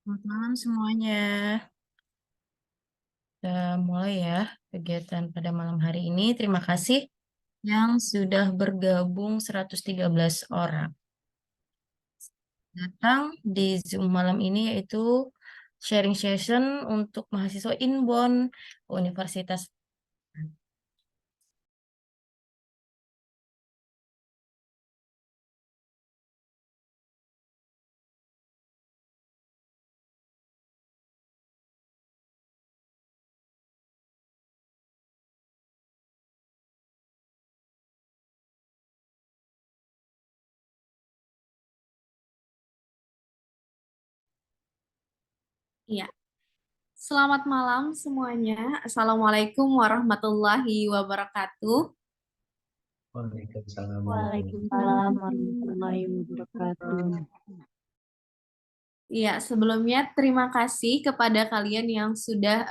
Selamat malam semuanya. Kita mulai ya kegiatan pada malam hari ini. Terima kasih yang sudah bergabung 113 orang datang di Zoom malam ini, yaitu sharing session untuk mahasiswa inbound Universitas. Iya, selamat malam semuanya. Assalamualaikum warahmatullahi wabarakatuh. Waalaikumsalam warahmatullahi Waalaikumsalam warahmatullahi wabarakatuh. Iya, sebelumnya terima kasih kepada kalian yang sudah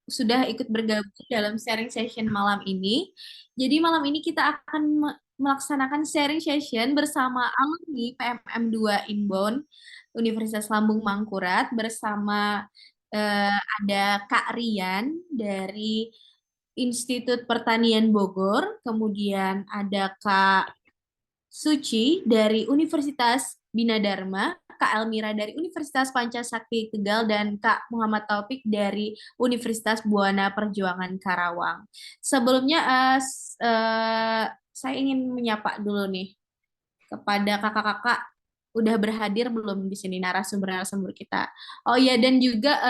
sudah ikut bergabung dalam sharing session malam ini. Jadi malam ini kita akan melaksanakan sharing session bersama alumni PMM 2 Inbound Universitas Lambung Mangkurat bersama ada Kak Rian dari Institut Pertanian Bogor, kemudian ada Kak Suci dari Universitas Bina Dharma, Kak Elmira dari Universitas Pancasakti Tegal, dan Kak Muhammad Taufik dari Universitas Buana Perjuangan Karawang. Sebelumnya, saya ingin menyapa dulu nih kepada kakak-kakak udah berhadir belum di sini narasumber-narasumber kita. Oh iya, dan juga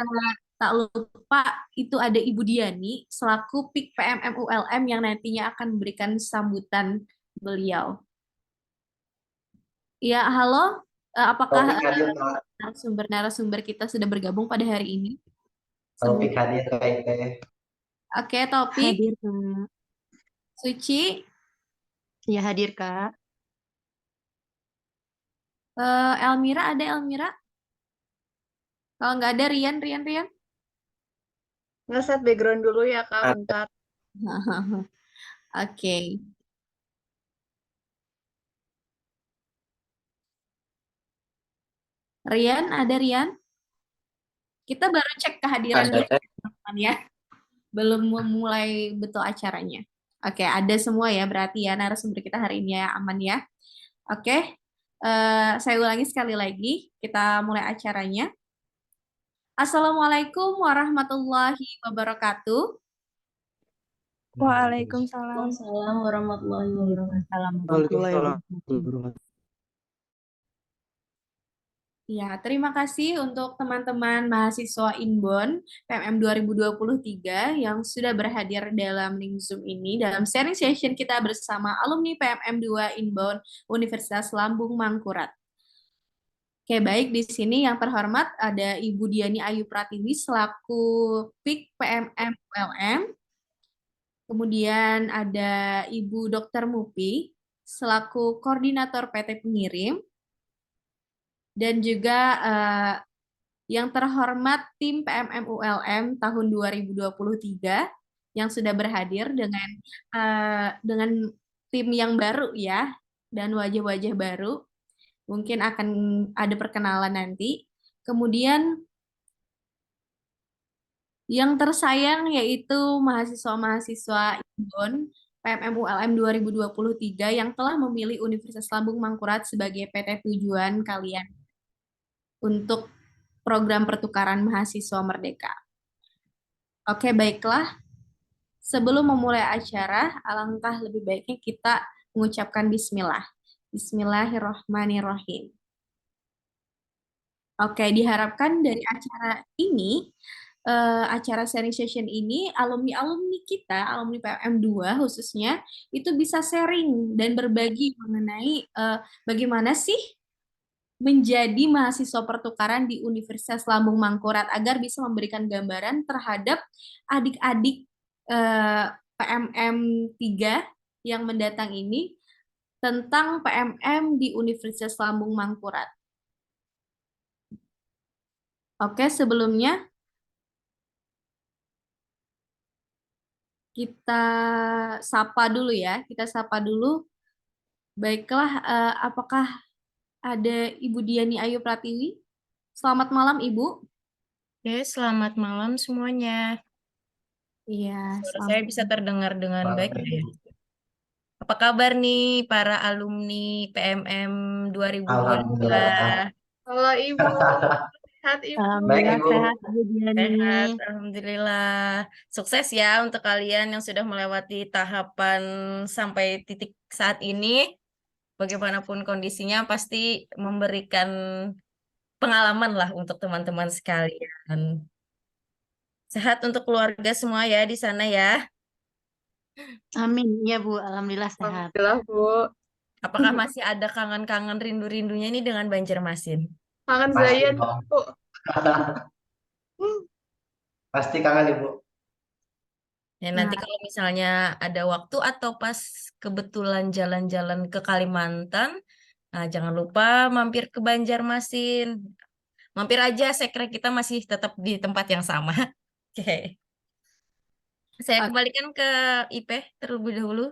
tak lupa itu ada Ibu Diani selaku PIK PMM ULM yang nantinya akan memberikan sambutan beliau. Ya, halo. Apakah Topik hadir Kak. narasumber-narasumber kita sudah bergabung pada hari ini? Sebelum, Topik hadir Kak Ite. oke, topik Hadir, Kak. Suci, Ya, hadir, Kak. Elmira, ada Elmira? Kalau nggak ada Rian, Rian, Rian. Ngeset background dulu ya Kak, bentar. Oke. Rian, ada Rian? Kita baru cek kehadiran Ada dulu, Teh. teman ya. Belum memulai betul acaranya. Oke, ada semua ya berarti ya narasumber kita hari ini ya, aman ya. Oke, saya ulangi sekali lagi, kita mulai acaranya. Assalamualaikum warahmatullahi wabarakatuh. Waalaikumsalam. Waalaikumsalam warahmatullahi wabarakatuh. Waalaikumsalam warahmatullahi Waalaikumsalam wabarakatuh. warahmatullahi Ya, terima kasih untuk teman-teman mahasiswa Inbon PMM 2023 yang sudah berhadir dalam link Zoom ini dalam sharing session kita bersama alumni PMM 2 Inbon Universitas Lambung Mangkurat. Oke, baik, di sini yang terhormat ada Ibu Diani Ayu Pratiwi selaku PIK PMM ULM. Kemudian ada Ibu Dr. Mupi selaku koordinator PT Pengirim. Dan juga yang terhormat tim PMM ULM tahun 2023 yang sudah berhadir dengan tim yang baru ya dan wajah-wajah baru. Mungkin akan ada perkenalan nanti. Kemudian yang tersayang yaitu mahasiswa-mahasiswa Inbon PMM ULM 2023 yang telah memilih Universitas Lambung Mangkurat sebagai PT tujuan kalian untuk program pertukaran mahasiswa Merdeka. Oke, baiklah. Sebelum memulai acara, alangkah lebih baiknya kita mengucapkan bismillah. Bismillahirrahmanirrahim. Oke, diharapkan dari acara ini, acara sharing session ini, alumni-alumni kita, alumni PMM 2 khususnya, itu bisa sharing dan berbagi mengenai bagaimana sih menjadi mahasiswa pertukaran di Universitas Lambung Mangkurat agar bisa memberikan gambaran terhadap adik-adik PMM 3 yang mendatang ini tentang PMM di Universitas Lambung Mangkurat. Oke, sebelumnya kita sapa dulu ya. Kita sapa dulu. Baiklah, apakah ada Ibu Diani Ayu Pratiwi? Selamat malam, Ibu. Oke, selamat malam semuanya. Iya, Suara saya selamat. bisa terdengar dengan baik Selamat nggak ya? Apa kabar nih para alumni PMM 2022? Alhamdulillah. Halo Ibu, sehat Ibu. Baik, Alhamdulillah Ibu. sehat Bu Diani. Sehat, Alhamdulillah. Sukses ya untuk kalian yang sudah melewati tahapan sampai titik saat ini. Bagaimanapun kondisinya pasti memberikan pengalaman lah untuk teman-teman sekalian. Sehat untuk keluarga semua ya di sana ya. Amin. Ya Bu, Alhamdulillah sehat. Alhamdulillah Bu. Apakah masih ada kangen-kangen rindu-rindunya ini dengan Banjarmasin? Kangen Pasti Zayan dong. Bu. Pasti kangen, Ibu. Ya nanti Nah, kalau misalnya ada waktu atau pas kebetulan jalan-jalan ke Kalimantan, nah jangan lupa mampir ke Banjarmasin. Mampir aja, saya kira kita masih tetap di tempat yang sama. Oke. Saya kembalikan ke IP terlebih dahulu.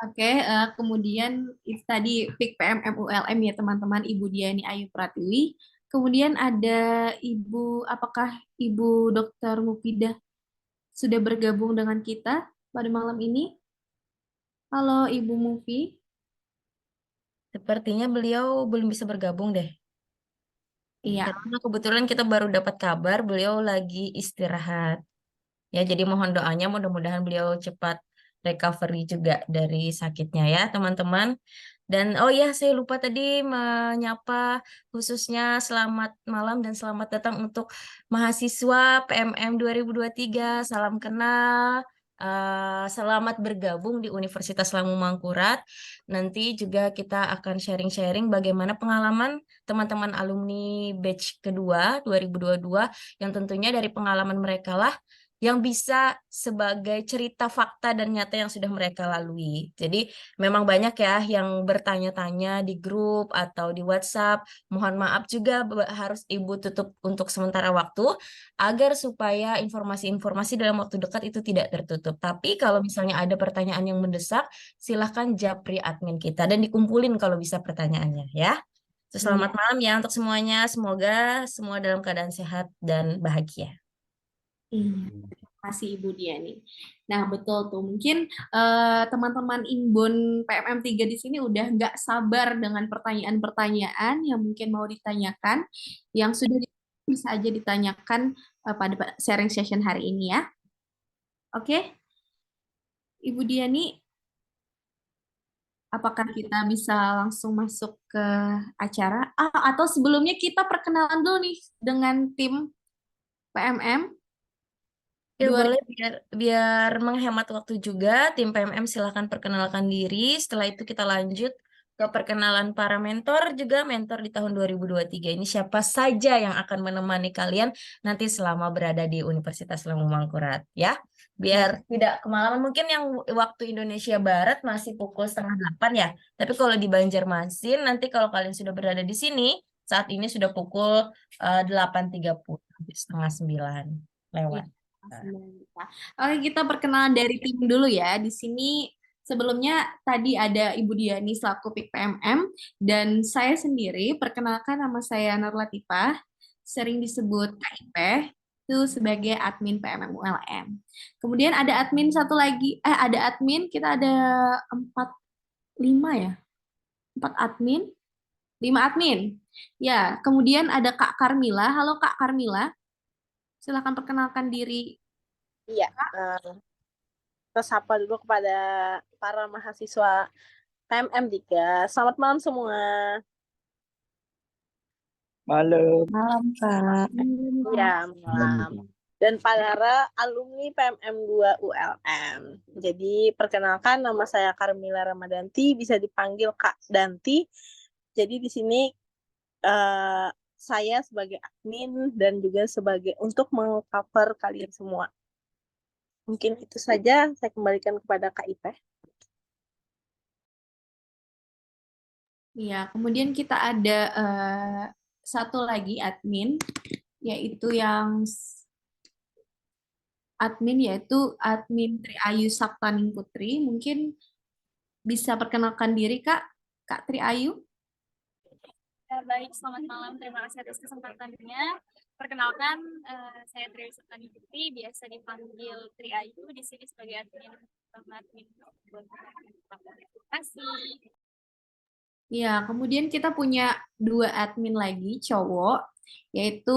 Oke, kemudian itu tadi PIK PMM ULM ya teman-teman, Ibu Diani Ayu Pratiwi. Kemudian ada apakah Ibu Dr. Mufidah sudah bergabung dengan kita pada malam ini? Halo Ibu Mufi. Sepertinya beliau belum bisa bergabung deh. Iya, Karena kebetulan kita baru dapat kabar beliau lagi istirahat. Ya, jadi mohon doanya mudah-mudahan beliau cepat recovery juga dari sakitnya ya, teman-teman. Dan oh ya, saya lupa tadi menyapa khususnya selamat malam dan selamat datang untuk mahasiswa PMM 2023. Salam kenal. Selamat bergabung di Universitas Lamu Mangkurat. Nanti juga kita akan sharing-sharing bagaimana pengalaman teman-teman alumni batch kedua 2022 yang tentunya dari pengalaman mereka lah yang bisa sebagai cerita fakta dan nyata yang sudah mereka lalui. Jadi memang banyak ya yang bertanya-tanya di grup atau di WhatsApp. Mohon maaf juga harus Ibu tutup untuk sementara waktu agar supaya informasi-informasi dalam waktu dekat itu tidak tertutup. Tapi kalau misalnya ada pertanyaan yang mendesak, silahkan japri admin kita dan dikumpulin kalau bisa pertanyaannya ya. Terus iya, selamat malam ya untuk semuanya. Semoga semua dalam keadaan sehat dan bahagia. iya. Terima kasih Ibu Diani. Nah, betul tuh. Mungkin teman-teman Inbon PMM 3 di sini udah nggak sabar dengan pertanyaan-pertanyaan yang mungkin mau ditanyakan, yang sudah bisa aja ditanyakan pada sharing session hari ini ya. Oke, Ibu Diani, apakah kita bisa langsung masuk ke acara? Atau sebelumnya kita perkenalan dulu nih dengan tim PMM. Ya boleh biar menghemat waktu juga tim PMM silahkan perkenalkan diri. Setelah itu kita lanjut ke perkenalan para mentor juga mentor di tahun 2023 ini siapa saja yang akan menemani kalian nanti selama berada di Universitas Lamu Mangkurat ya. Biar tidak kemalaman mungkin yang waktu Indonesia Barat masih pukul 7:30 ya. Tapi kalau di Banjarmasin nanti kalau kalian sudah berada di sini saat ini sudah pukul 8.30 setengah 9 lewat. Oke, kita perkenalan dari tim dulu ya. Di sini sebelumnya tadi ada Ibu Diani selaku PIK PMM dan saya sendiri perkenalkan nama saya Nur Latifah, sering disebut KIP itu sebagai admin PMM ULM. Kemudian ada admin satu lagi, ada admin kita ada 5 ya, 4 admin, 5 admin. Ya, kemudian ada Kak Karmila. Halo Kak Karmila, silakan perkenalkan diri. Iya, kita sapa dulu kepada para mahasiswa PMM 3. Selamat malam semua. Malam Kak. Iya, malam. Dan para alumni PMM 2 ULM. Jadi, perkenalkan nama saya Karmila Ramadanti, bisa dipanggil Kak Danti. Jadi, di sini saya sebagai admin dan juga sebagai untuk meng-cover kalian semua. Mungkin itu saja, saya kembalikan kepada Kak Ipeh. Iya, kemudian kita ada satu lagi admin, yaitu admin Triayu Saptaning Putri. Mungkin bisa perkenalkan diri Kak Triayu. Ya, baik, selamat malam. Terima kasih atas kesempatannya. Perkenalkan, saya Tri Wisatani Putri, biasa dipanggil Tri Ayu, di sini sebagai admin. Terima kasih. Ya, kemudian kita punya 2 admin lagi cowok, yaitu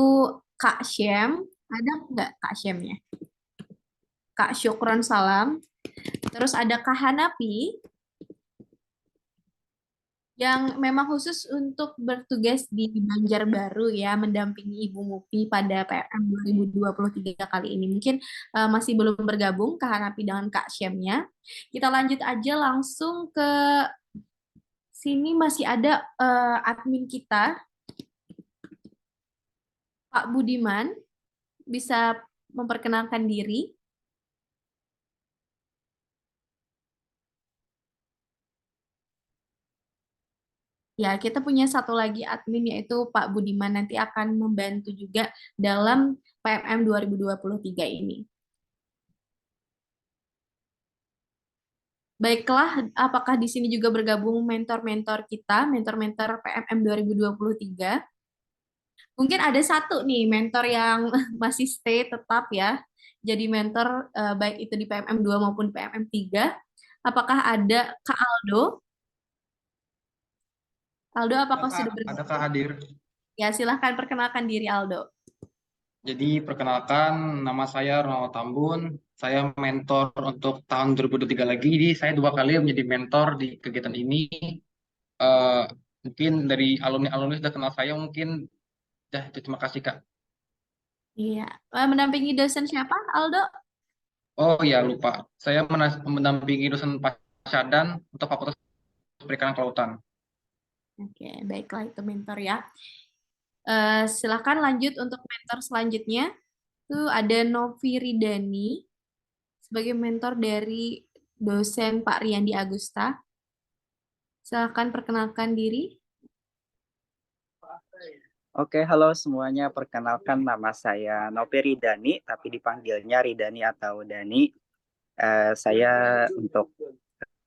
Kak Syem. Ada nggak Kak Syemnya? Kak Syukron Salam. Terus ada Kak Hanapi, yang memang khusus untuk bertugas di Banjarbaru ya, mendampingi Ibu Mupi pada PMM 2023 kali ini. Mungkin masih belum bergabung Kak Hanapi dengan Kak Syemnya. Kita lanjut aja langsung ke sini, masih ada admin kita, Pak Budiman, bisa memperkenalkan diri. Ya, kita punya satu lagi admin yaitu Pak Budiman, nanti akan membantu juga dalam PMM 2023 ini. Baiklah, apakah di sini juga bergabung mentor-mentor kita, mentor-mentor PMM 2023? Mungkin ada satu nih mentor yang masih stay tetap ya, jadi mentor baik itu di PMM 2 maupun PMM 3. Apakah ada Kak Aldo? Aldo, apakah sudah Adakah bergabung? hadir? Ya, silahkan perkenalkan diri Aldo. Jadi perkenalkan, nama saya Ronald Tambun. Saya mentor untuk tahun 2023 lagi. Jadi saya 2 kali menjadi mentor di kegiatan ini. Mungkin dari alumni-alumni sudah kenal saya, mungkin terima kasih Kak. Iya, mendampingi dosen siapa, Aldo? Oh ya lupa, saya mendampingi dosen Pascadan untuk Fakultas Perikanan Kelautan. Oke, baiklah itu mentor ya. Silakan lanjut untuk mentor selanjutnya. Itu ada Novi Ridani sebagai mentor dari dosen Pak Riyandi Agusta. Silakan perkenalkan diri. Oke, halo semuanya. Perkenalkan nama saya Novi Ridani, tapi dipanggilnya Ridani atau Dani. Saya untuk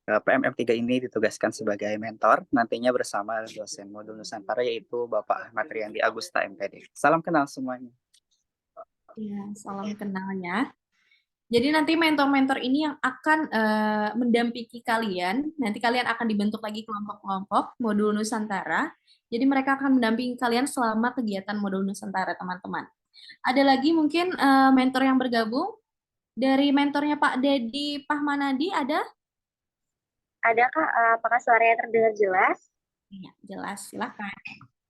PMM 3 ini ditugaskan sebagai mentor, nantinya bersama dosen modul Nusantara yaitu Bapak Ahmad Riyandi Agusta MPD. Salam kenal semuanya. Ya, salam kenalnya. Jadi nanti mentor-mentor ini yang akan mendampingi kalian. Nanti kalian akan dibentuk lagi kelompok-kelompok modul Nusantara. Jadi mereka akan mendampingi kalian selama kegiatan modul Nusantara, teman-teman. Ada lagi mungkin mentor yang bergabung? Dari mentornya Pak Dedi Pahmanadi ada? Ada Kak, apakah suaranya terdengar jelas? Iya, jelas. Silakan.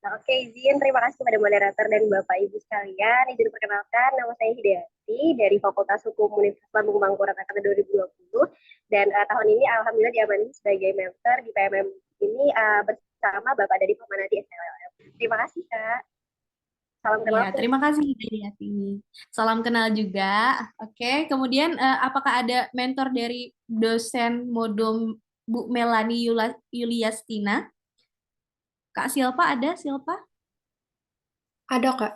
Nah, oke, izin terima kasih kepada moderator dan Bapak Ibu sekalian. Izin perkenalkan, nama saya Hidayati dari Fakultas Hukum Universitas Lambung Mangkurat angkatan 2020. Dan tahun ini Alhamdulillah diamani sebagai mentor di PMM ini bersama Bapak Dedi Pahmanadi SLLM. Terima kasih Kak. Salam kenal. Ya, terima kasih Hidayati. Salam kenal juga. Oke, kemudian apakah ada mentor dari dosen modul Bu Melani Yuliastina? Kak Silpa ada, Silpa? Ada, Kak.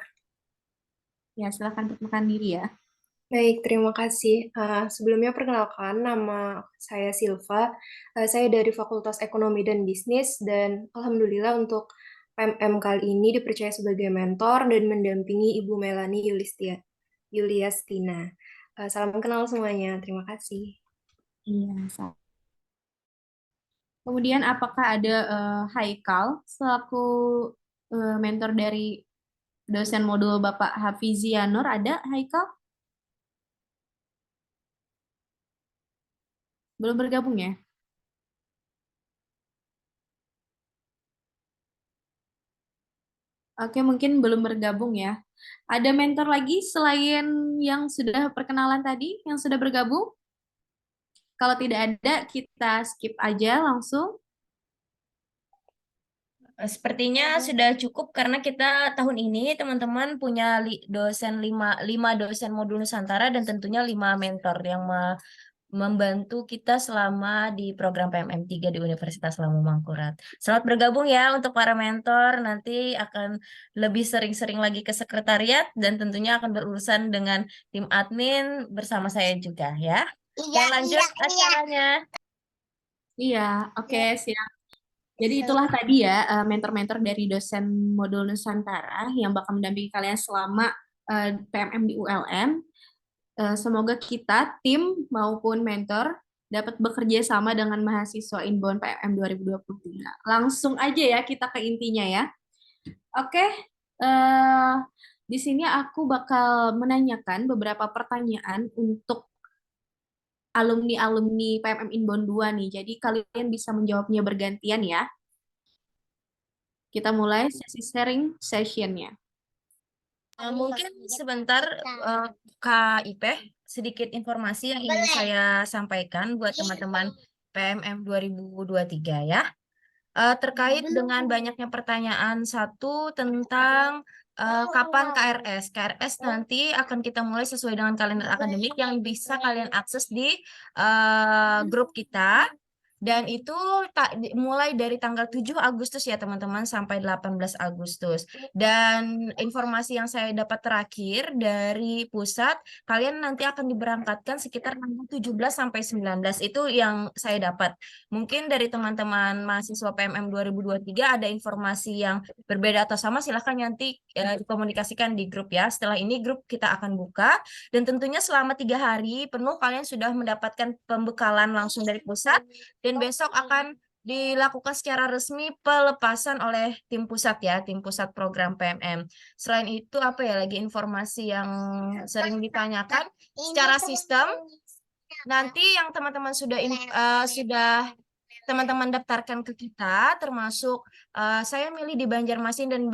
Ya, silakan perkenalkan diri ya. Baik, terima kasih. Sebelumnya perkenalkan, nama saya Silva. Saya dari Fakultas Ekonomi dan Bisnis, dan Alhamdulillah untuk PMM kali ini dipercaya sebagai mentor dan mendampingi Ibu Melani Yuliastina. Salam kenal semuanya, terima kasih. Iya, kemudian apakah ada Haikal selaku mentor dari dosen modul Bapak Hafizianur? Ada Haikal? Belum bergabung ya? Oke, mungkin belum bergabung ya. Ada mentor lagi selain yang sudah perkenalan tadi, yang sudah bergabung? Kalau tidak ada, kita skip aja langsung. Sepertinya sudah cukup karena kita tahun ini teman-teman punya dosen 5 dosen modul Nusantara dan tentunya 5 mentor yang membantu kita selama di program PMM 3 di Universitas Lambung Mangkurat. Selamat bergabung ya untuk para mentor, nanti akan lebih sering-sering lagi ke sekretariat dan tentunya akan berurusan dengan tim admin bersama saya juga ya. Kita lanjut acaranya. Iya, oke, siap. Jadi itulah tadi ya mentor-mentor dari dosen modul Nusantara yang bakal mendampingi kalian selama PMM di ULM. Semoga kita, tim maupun mentor, dapat bekerja sama dengan mahasiswa Inbound PMM 2023. Langsung aja ya kita ke intinya ya. Oke, di sini aku bakal menanyakan beberapa pertanyaan untuk alumni-alumni PMM Inbound 2 nih. Jadi kalian bisa menjawabnya bergantian ya. Kita mulai sesi sharing sessionnya. Mungkin sebentar Kak Ipeh, sedikit informasi yang ingin saya sampaikan buat teman-teman PMM 2023 ya. Terkait dengan banyaknya pertanyaan, satu tentang kapan KRS. KRS nanti akan kita mulai sesuai dengan kalender akademik yang bisa kalian akses di grup kita. Dan itu mulai dari tanggal 7 Agustus ya teman-teman sampai 18 Agustus. Dan informasi yang saya dapat terakhir dari pusat, kalian nanti akan diberangkatkan sekitar tanggal 17 sampai 19. Itu yang saya dapat. Mungkin dari teman-teman mahasiswa PMM 2023 ada informasi yang berbeda atau sama, silahkan nanti dikomunikasikan di grup ya. Setelah ini grup kita akan buka. Dan tentunya selama 3 hari penuh kalian sudah mendapatkan pembekalan langsung dari pusat. Dan besok akan dilakukan secara resmi pelepasan oleh tim pusat ya, tim pusat program PMM. Selain itu apa ya lagi informasi yang sering ditanyakan secara sistem, nanti yang teman-teman sudah teman-teman daftarkan ke kita, termasuk saya milih di Banjarmasin dan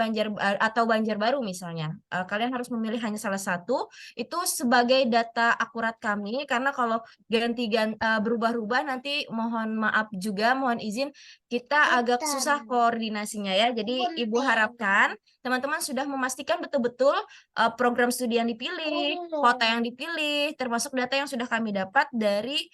atau Banjarbaru misalnya. Kalian harus memilih hanya salah satu, itu sebagai data akurat kami, karena kalau berubah-ubah nanti mohon maaf juga, mohon izin, kita agak susah koordinasinya ya. Jadi Ibu harapkan teman-teman sudah memastikan betul-betul program studi yang dipilih, kota yang dipilih, termasuk data yang sudah kami dapat dari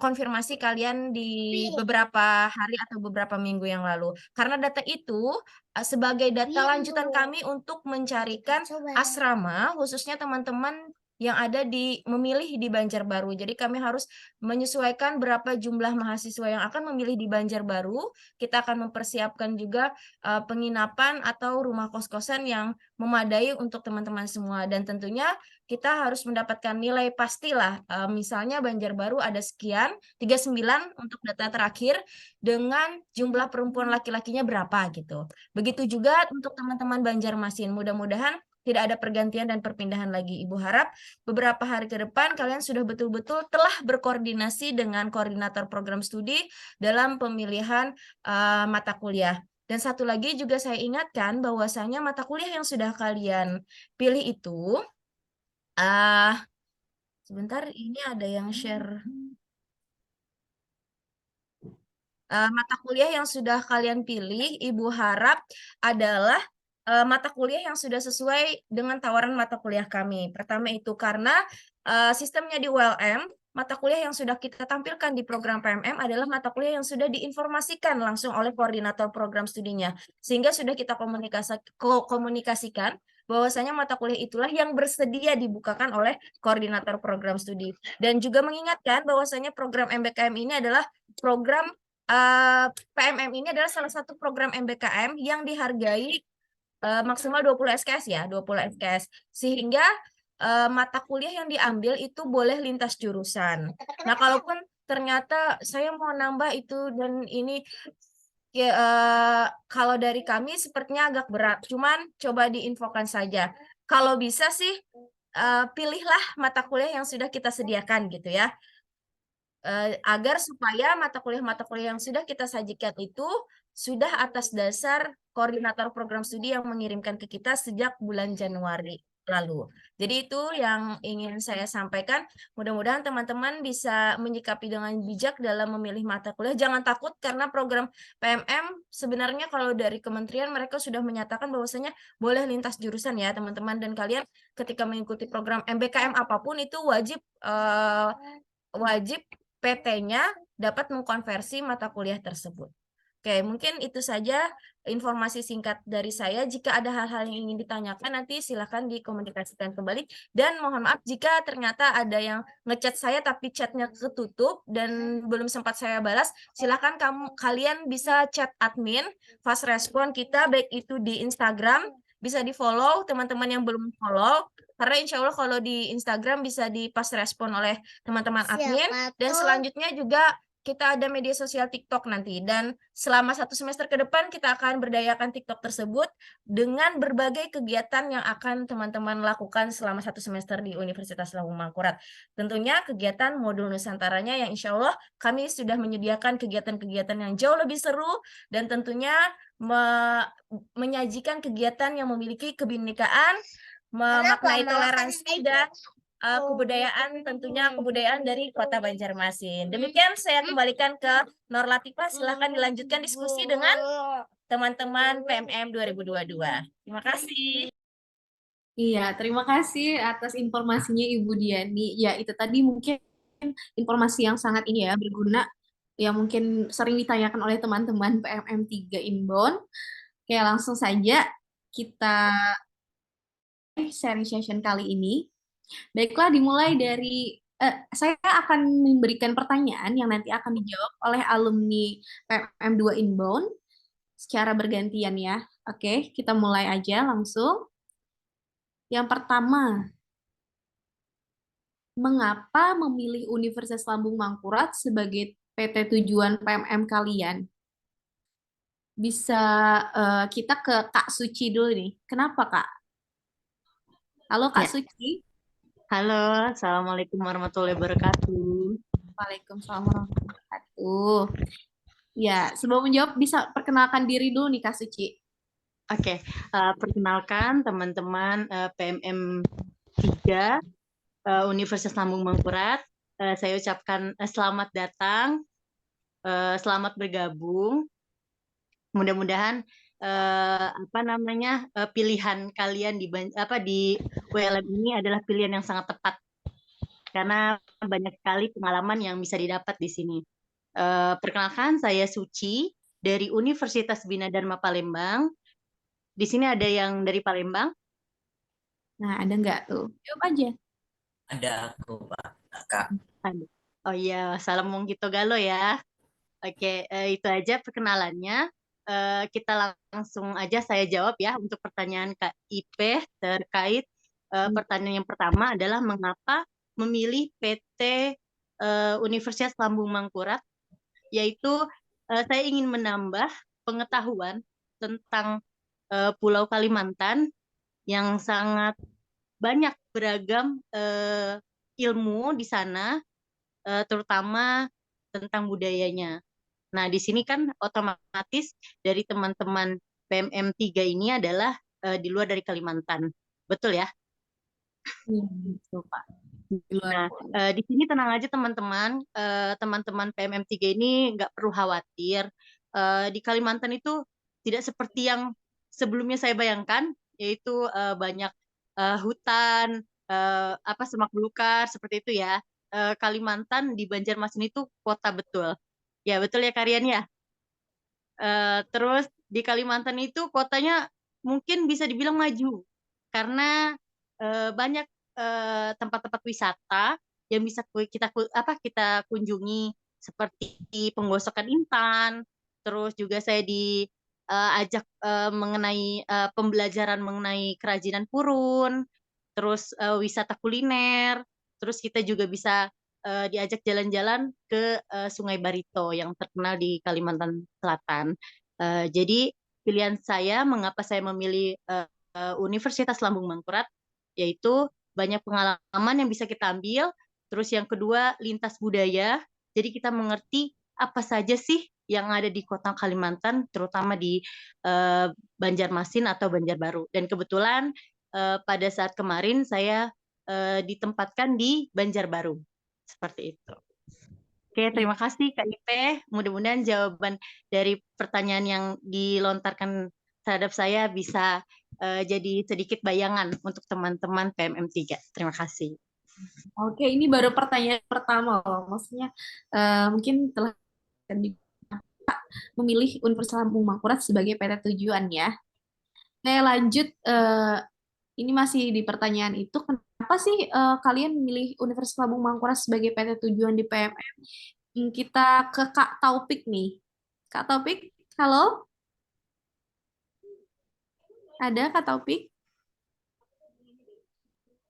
konfirmasi kalian di beberapa hari atau beberapa minggu yang lalu. Karena data itu sebagai data lanjutan kami untuk mencarikan asrama, khususnya teman-teman yang ada memilih di Banjarbaru. Jadi kami harus menyesuaikan berapa jumlah mahasiswa yang akan memilih di Banjarbaru. Kita akan mempersiapkan juga penginapan atau rumah kos-kosan yang memadai untuk teman-teman semua. Dan tentunya kita harus mendapatkan nilai pastilah. Misalnya Banjarbaru ada sekian, 39 untuk data terakhir, dengan jumlah perempuan laki-lakinya berapa gitu. Begitu juga untuk teman-teman Banjarmasin. Mudah-mudahan tidak ada pergantian dan perpindahan lagi. Ibu harap beberapa hari ke depan kalian sudah betul-betul telah berkoordinasi dengan koordinator program studi dalam pemilihan mata kuliah. Dan satu lagi juga saya ingatkan bahwasanya mata kuliah yang sudah kalian pilih itu, sebentar ini ada yang share. Mata kuliah yang sudah kalian pilih, Ibu harap adalah mata kuliah yang sudah sesuai dengan tawaran mata kuliah kami. Pertama itu karena sistemnya di ULM, mata kuliah yang sudah kita tampilkan di program PMM adalah mata kuliah yang sudah diinformasikan langsung oleh koordinator program studinya. Sehingga sudah kita komunikasikan bahwasanya mata kuliah itulah yang bersedia dibukakan oleh koordinator program studi. Dan juga mengingatkan bahwasanya program MBKM ini adalah program PMM ini adalah salah satu program MBKM yang dihargai maksimal 20 SKS ya, 20 SKS. Sehingga mata kuliah yang diambil itu boleh lintas jurusan. Nah, kalaupun ternyata saya mau nambah itu dan ini, ya, kalau dari kami sepertinya agak berat. Cuman coba diinfokan saja. Kalau bisa sih, pilihlah mata kuliah yang sudah kita sediakan gitu ya. Agar supaya mata kuliah yang sudah kita sajikan itu sudah atas dasar koordinator program studi yang mengirimkan ke kita sejak bulan Januari lalu. Jadi itu yang ingin saya sampaikan. Mudah-mudahan teman-teman bisa menyikapi dengan bijak dalam memilih mata kuliah. Jangan takut karena program PMM sebenarnya kalau dari kementerian mereka sudah menyatakan bahwasanya boleh lintas jurusan ya teman-teman. Dan kalian ketika mengikuti program MBKM apapun itu wajib PT-nya dapat mengkonversi mata kuliah tersebut. Oke, mungkin itu saja informasi singkat dari saya. Jika ada hal-hal yang ingin ditanyakan, nanti silakan dikomunikasikan kembali. Dan mohon maaf jika ternyata ada yang ngechat saya tapi chatnya ketutup dan belum sempat saya balas, silakan kalian bisa chat admin, fast respon kita, baik itu di Instagram, bisa di-follow teman-teman yang belum follow. Karena insya Allah kalau di Instagram bisa di fast respon oleh teman-teman admin. Dan selanjutnya juga kita ada media sosial TikTok nanti, dan selama 1 semester ke depan kita akan berdayakan TikTok tersebut dengan berbagai kegiatan yang akan teman-teman lakukan selama 1 semester di Universitas Lambung Mangkurat. Tentunya kegiatan modul Nusantaranya yang insya Allah kami sudah menyediakan kegiatan-kegiatan yang jauh lebih seru dan tentunya menyajikan kegiatan yang memiliki kebinekaan, memaknai toleransi dan kebudayaan, tentunya kebudayaan dari Kota Banjarmasin. Demikian saya kembalikan ke Nur Latifah, silakan dilanjutkan diskusi dengan teman-teman PMM 2022. Terima kasih. Iya, terima kasih atas informasinya Ibu Diani. Ya, itu tadi mungkin informasi yang sangat ini ya, berguna, yang mungkin sering ditanyakan oleh teman-teman PMM 3 Inbound. Oke, langsung saja kita sharing session kali ini. Baiklah, dimulai dari saya akan memberikan pertanyaan yang nanti akan dijawab oleh alumni PMM 2 Inbound secara bergantian ya. Oke, kita mulai aja langsung. Yang pertama, mengapa memilih Universitas Lambung Mangkurat sebagai PT tujuan PMM kalian? Bisa kita ke Kak Suci dulu nih. Kenapa, Kak? Halo, Kak Ya. Suci. Halo, Assalamualaikum warahmatullahi wabarakatuh. Waalaikumsalam warahmatullahi wabarakatuh. Ya, sebelum menjawab bisa perkenalkan diri dulu nih Kak Suci. Oke, perkenalkan teman-teman PMM 3 Universitas Lambung Mangkurat. Saya ucapkan selamat datang, selamat bergabung. Mudah-mudahan pilihan kalian di ULM ini adalah pilihan yang sangat tepat karena banyak sekali pengalaman yang bisa didapat di sini. Perkenalkan, saya Suci dari Universitas Bina Dharma Palembang. Di sini ada yang dari Palembang? Nah, ada nggak tuh? Jawab aja. Ada aku, Pak. Kak. Oh iya, salam wong Kito Galo ya. Oke, itu aja perkenalannya. Kita langsung aja saya jawab ya untuk pertanyaan Kak Ipe terkait pertanyaan yang pertama adalah mengapa memilih PT Universitas Lambung Mangkurat, yaitu saya ingin menambah pengetahuan tentang Pulau Kalimantan yang sangat banyak beragam ilmu di sana, terutama tentang budayanya. Nah, di sini kan otomatis dari teman-teman PMM 3 ini adalah di luar dari Kalimantan. Betul ya? Betul, Pak. Nah, di sini tenang aja teman-teman. Teman-teman PMM 3 ini nggak perlu khawatir. Di Kalimantan itu tidak seperti yang sebelumnya saya bayangkan, yaitu banyak hutan, semak belukar, seperti itu ya. Kalimantan di Banjarmasin itu kota betul. Ya, betul ya Karian ya. Terus di Kalimantan itu kotanya mungkin bisa dibilang maju karena banyak tempat-tempat wisata yang bisa kita kunjungi seperti penggosokan intan. Terus juga saya diajak mengenai pembelajaran mengenai kerajinan purun, terus wisata kuliner. Terus kita juga bisa diajak jalan-jalan ke Sungai Barito yang terkenal di Kalimantan Selatan. Jadi pilihan saya mengapa saya memilih Universitas Lambung Mangkurat, yaitu banyak pengalaman yang bisa kita ambil. Terus yang kedua, lintas budaya. Jadi kita mengerti apa saja sih yang ada di kota Kalimantan, terutama di Banjarmasin atau Banjarbaru. Dan kebetulan pada saat kemarin saya ditempatkan di Banjarbaru. Seperti itu. Oke, terima kasih Kak Ipe. Mudah-mudahan jawaban dari pertanyaan yang dilontarkan terhadap saya bisa jadi sedikit bayangan untuk teman-teman PMM 3. Terima kasih. Oke, ini baru pertanyaan pertama loh. Maksudnya mungkin telah memilih Universitas Lambung Mangkurat sebagai PT tujuan ya. Oke, lanjut. Ini masih di pertanyaan itu, kenapa sih kalian memilih Universitas Lambung Mangkurat sebagai PT tujuan di PMM? Kita ke Kak Taufik nih. Kak Taufik, halo? Ada Kak Taufik?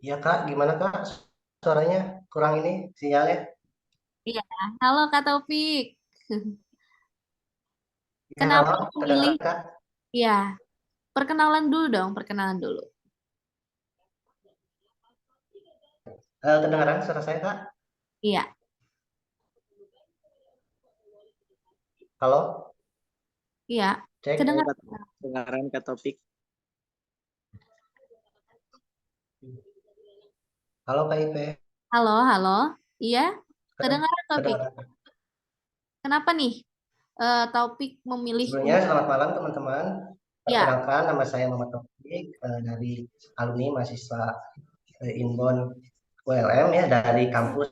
Iya Kak, gimana Kak? Suaranya kurang ini sinyalnya. Iya, halo Kak Taufik. Ya, Kenapa halo, memilih? kedengaran Kak? Ya, perkenalan dulu dong, perkenalan dulu. Kedengaran suara saya Kak? Iya, Halo, iya. cek. Kedengaran. Kedengaran ke topik. Halo Kak Ipe. Halo, halo. Iya, kedengaran Taufik. Kedengaran. Kenapa nih Taufik memilih Sebelumnya selamat malam teman-teman. Ya, Perkenalkan, nama saya Muhammad Taufik dari alumni mahasiswa Inbon ULM ya dari kampus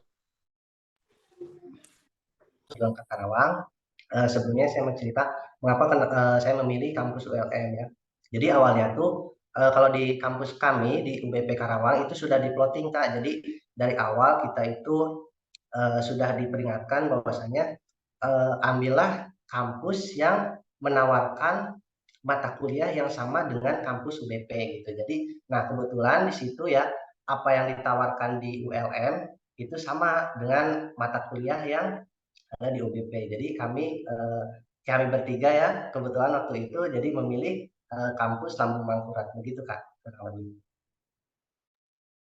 Juang Karawang. Sebelumnya saya mau cerita mengapa saya memilih kampus ULM ya. Jadi awalnya tuh kalau di kampus kami di UBP Karawang itu sudah di plotting Kak. Jadi dari awal kita itu sudah diperingatkan bahwasanya ambillah kampus yang menawarkan mata kuliah yang sama dengan kampus UBP gitu. Jadi, nah kebetulan di situ ya apa yang ditawarkan di ULM itu sama dengan mata kuliah yang ada di UBP. Jadi kami bertiga ya kebetulan waktu itu jadi memilih kampus Lambung Mangkurat begitu Kak.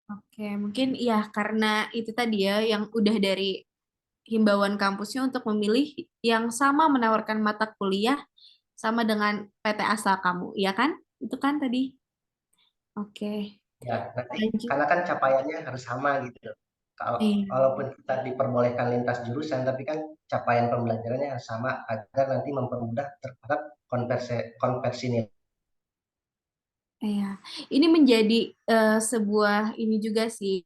oke. Mungkin ya karena itu tadi ya yang udah dari himbauan kampusnya untuk memilih yang sama menawarkan mata kuliah sama dengan PT asal kamu, ya kan? Itu kan tadi. Oke. Ya, nanti Lanjut. karena kan capaiannya harus sama gitu. Iya. Walaupun kita diperbolehkan lintas jurusan, tapi kan capaian pembelajarannya harus sama agar nanti mempermudah terhadap konversi nilai. Iya. Ini menjadi sebuah ini juga sih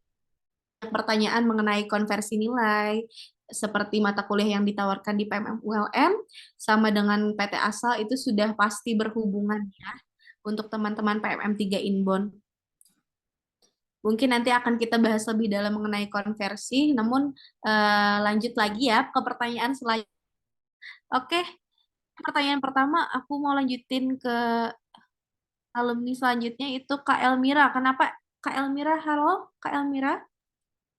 pertanyaan mengenai konversi nilai seperti mata kuliah yang ditawarkan di PMM ULM sama dengan PT Asal itu sudah pasti berhubungan ya untuk teman-teman PMM 3 Inbound. Mungkin nanti akan kita bahas lebih dalam mengenai konversi, namun lanjut lagi ya ke pertanyaan selanjutnya. Oke, pertanyaan pertama aku mau lanjutin ke alumni selanjutnya itu Kak Elmira. Kenapa Kak Elmira? Halo, Kak Elmira.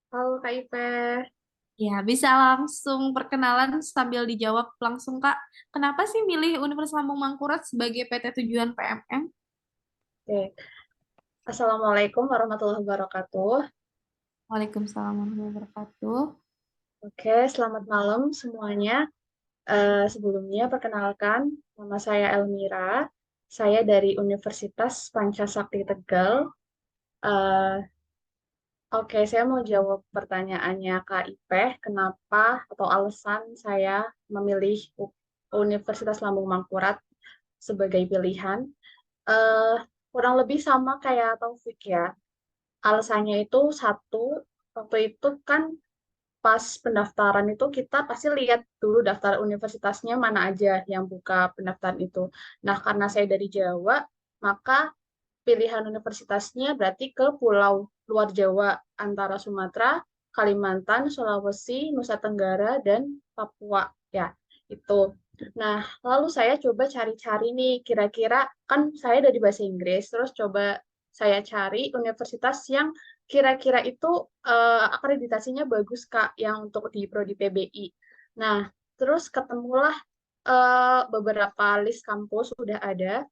Halo Kak Ipe. Ya, bisa langsung perkenalan sambil dijawab langsung Kak. Kenapa sih milih Universitas Lambung Mangkurat sebagai PT tujuan PMM? Oke. Assalamualaikum warahmatullahi wabarakatuh. Waalaikumsalam warahmatullahi wabarakatuh. Oke, selamat malam semuanya. Sebelumnya perkenalkan, nama saya Elmira. Saya dari Universitas Pancasakti Tegal. Oke, saya mau jawab pertanyaannya Kak Ipeh, kenapa atau alasan saya memilih Universitas Lambung Mangkurat sebagai pilihan. Eh, Kurang lebih sama kayak Taufik ya. Alasannya itu satu, waktu itu kan pas pendaftaran itu kita pasti lihat dulu daftar universitasnya mana aja yang buka pendaftaran itu. Nah, karena saya dari Jawa, maka pilihan universitasnya berarti ke pulau luar Jawa antara Sumatera, Kalimantan, Sulawesi, Nusa Tenggara, dan Papua ya itu. Nah, lalu saya coba cari-cari nih kira-kira kan saya dari bahasa Inggris, terus coba saya cari universitas yang kira-kira itu akreditasinya bagus Kak yang untuk di prodi PBI. Nah, terus ketemulah beberapa list kampus sudah ada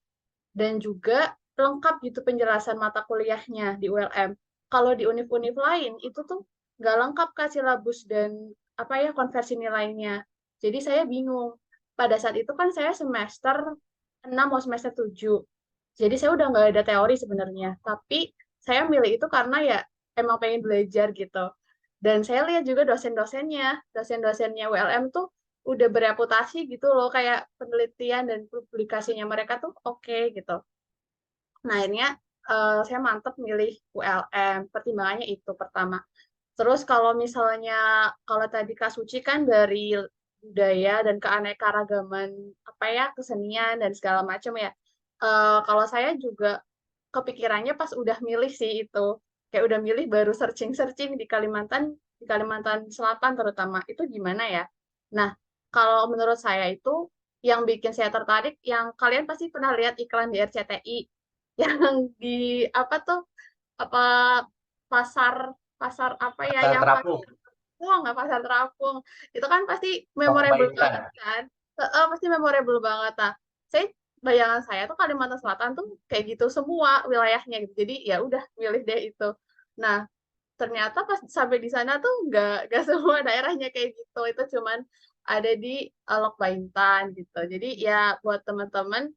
dan juga lengkap gitu penjelasan mata kuliahnya di ULM. Kalau di univ-univ lain itu tuh nggak lengkap Kak silabus dan apa ya konversi nilainya. Jadi saya bingung. Pada saat itu kan saya semester 6 mau semester 7. Jadi saya udah nggak ada teori sebenarnya. Tapi saya milih itu karena ya emang pengen belajar gitu. Dan saya lihat juga dosen-dosennya ULM tuh udah bereputasi gitu loh, kayak penelitian dan publikasinya mereka tuh oke gitu. Nah, akhirnya saya mantep milih ULM. Pertimbangannya itu pertama. Terus kalau misalnya, kalau tadi Kak Suci kan dari budaya dan keanekaragaman apa ya kesenian dan segala macam ya. Kalau saya juga kepikirannya pas udah milih sih itu, kayak udah milih baru searching-searching di Kalimantan Selatan terutama itu gimana ya. Nah, kalau menurut saya itu yang bikin saya tertarik, yang kalian pasti pernah lihat iklan di RCTI yang di apa tuh apa pasar pasar apa ya Pasar yang pakai terapung, nggak pasar terapung itu kan pasti Toko memorable banget Baintan. kan. Pasti memorable banget. Nah, saya bayangan saya tuh Kalimantan Selatan tuh kayak gitu semua wilayahnya gitu, jadi ya udah milih deh itu. Nah, ternyata pas sampai di sana tuh nggak semua daerahnya kayak gitu, itu cuman ada di Lok Baintan gitu. Jadi ya buat teman-teman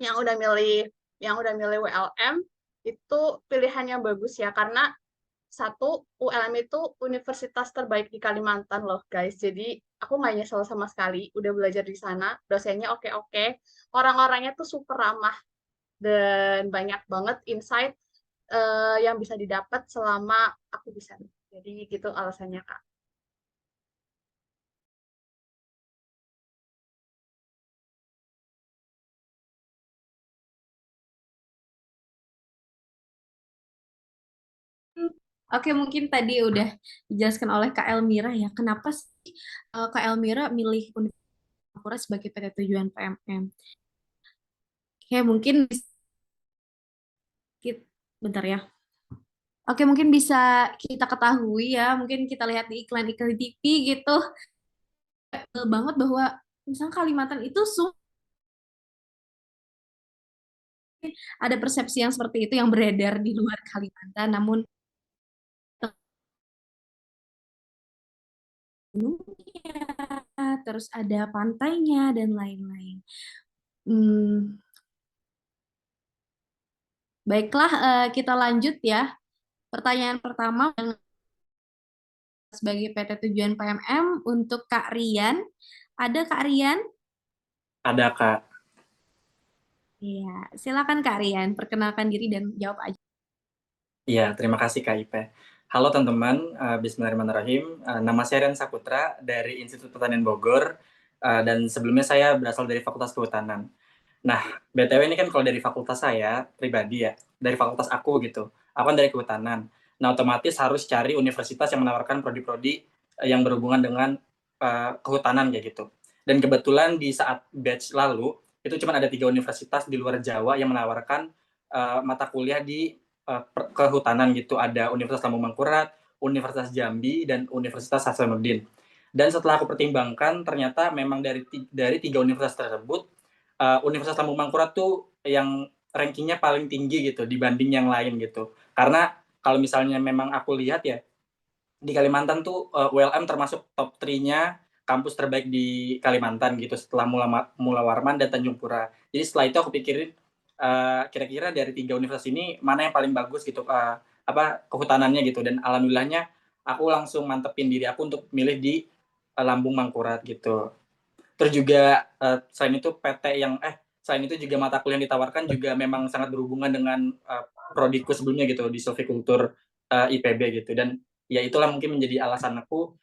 yang udah milih WLM itu pilihan yang bagus ya, karena satu, ULM itu universitas terbaik di Kalimantan loh guys. Jadi aku nggak nyesel sama sekali udah belajar di sana. Dosennya oke-oke, orang-orangnya tuh super ramah dan banyak banget insight yang bisa didapat selama aku di sana. Jadi gitu alasannya Kak. Oke, mungkin tadi udah dijelaskan oleh Kak Elmira ya, kenapa sih Kak Elmira milih Universitas sebagai PT tujuan PMM. Oke, mungkin bentar ya. Oke, mungkin bisa kita ketahui ya, mungkin kita lihat di iklan-iklan di TV gitu, banget bahwa misalnya Kalimantan itu ada persepsi yang seperti itu yang beredar di luar Kalimantan, namun gunungnya, terus ada pantainya dan lain-lain. Baiklah, kita lanjut ya. Pertanyaan pertama sebagai PT tujuan PMM untuk Kak Rian. Ada Kak Rian? Ada, Kak. Iya, silakan Kak Rian, perkenalkan diri dan jawab aja. Iya, terima kasih Kak Ipe. Halo teman-teman, Bismillahirrahmanirrahim. Nama saya Rian Saputra dari Institut Pertanian Bogor, dan sebelumnya saya berasal dari Fakultas Kehutanan. Nah, BTW ini kan kalau dari fakultas saya pribadi ya, dari fakultas aku gitu, aku kan dari Kehutanan. Nah, otomatis harus cari universitas yang menawarkan prodi-prodi yang berhubungan dengan kehutanan kayak gitu. Dan kebetulan di saat batch lalu, itu cuma ada 3 universitas di luar Jawa yang menawarkan mata kuliah di kehutanan gitu. Ada Universitas Lambung Mangkurat, Universitas Jambi, dan Universitas Hasanuddin. Dan setelah aku pertimbangkan, ternyata memang dari 3 universitas tersebut, Universitas Lambung Mangkurat tuh yang rankingnya paling tinggi gitu dibanding yang lain gitu. Karena kalau misalnya memang aku lihat ya, di Kalimantan tuh ULM termasuk top 3-nya kampus terbaik di Kalimantan gitu setelah Mula Warman dan Tanjung Pura. Jadi setelah itu aku pikirin kira-kira dari 3 universitas ini mana yang paling bagus gitu kehutanannya gitu, dan alhamdulillahnya aku langsung mantepin diri aku untuk milih di Lambung Mangkurat gitu. Terus juga selain itu juga mata kuliah yang ditawarkan juga memang sangat berhubungan dengan prodiku sebelumnya gitu di Silvikultur IPB gitu, dan ya itulah mungkin menjadi alasan aku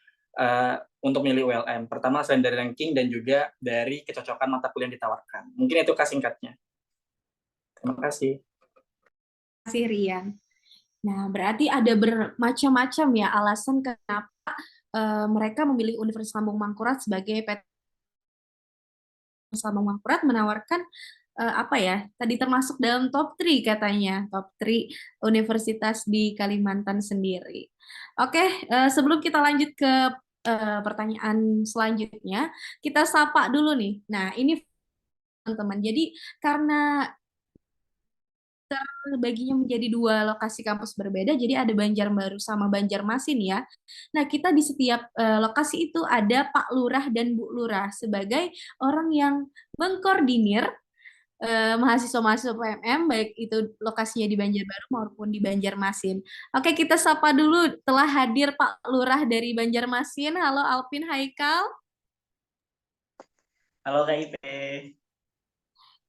untuk milih ULM. Pertama selain dari ranking dan juga dari kecocokan mata kuliah yang ditawarkan. Mungkin itu singkatnya. Terima kasih. Terima kasih Rian. Nah, berarti ada bermacam-macam ya alasan kenapa mereka memilih Universitas Lambung Mangkurat sebagai PT Lambung Mangkurat menawarkan apa ya? Tadi termasuk dalam top 3 katanya, top 3 universitas di Kalimantan sendiri. Oke, sebelum kita lanjut ke pertanyaan selanjutnya, kita sapa dulu nih. Nah, ini teman-teman. Jadi karena terbaginya menjadi 2 lokasi kampus berbeda, jadi ada Banjarbaru sama Banjarmasin ya. Nah, kita di setiap lokasi itu ada Pak Lurah dan Bu Lurah sebagai orang yang mengkoordinir mahasiswa-mahasiswa PMM, baik itu lokasinya di Banjarbaru maupun di Banjarmasin. Oke, kita sapa dulu, telah hadir Pak Lurah dari Banjarmasin. Halo Alpin Haikal. Halo Kak Ipe.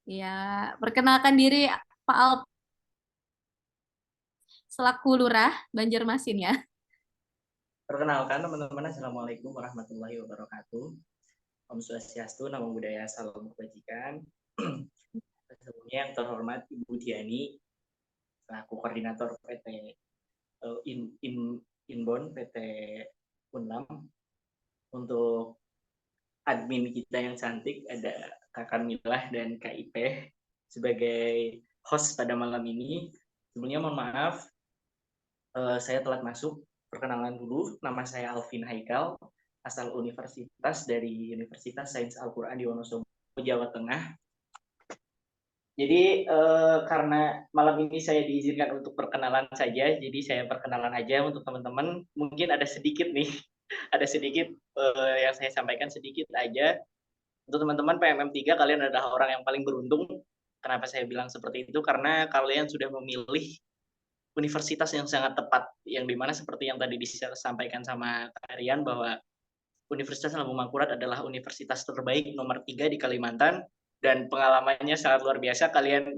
Ya, perkenalkan diri Pak Alpin selaku Lurah Banjarmasin ya. Perkenalkan teman-teman, Assalamualaikum warahmatullahi wabarakatuh. Om Swastiastu, Namo Buddhaya, Salam Kebajikan. Sebelumnya yang terhormat Ibu Diani, selaku koordinator PT Inbon PT Unlam. Untuk admin kita yang cantik, ada Kak Karmilah dan Kak Ipeh sebagai host pada malam ini. Sebelumnya mohon maaf, saya telat masuk. Perkenalan dulu, nama saya Alvin Haikal, asal universitas dari Universitas Sains Al-Quran di Wonosobo, Jawa Tengah. Jadi karena malam ini saya diizinkan untuk perkenalan saja, jadi saya perkenalan aja untuk teman-teman. Mungkin ada sedikit nih, ada sedikit yang saya sampaikan sedikit aja. Untuk teman-teman PMM3, kalian adalah orang yang paling beruntung. Kenapa saya bilang seperti itu? Karena kalian sudah memilih universitas yang sangat tepat, yang dimana seperti yang tadi disampaikan sama Karian bahwa Universitas Lambung Mangkurat adalah universitas terbaik nomor 3 di Kalimantan. Dan pengalamannya sangat luar biasa. Kalian,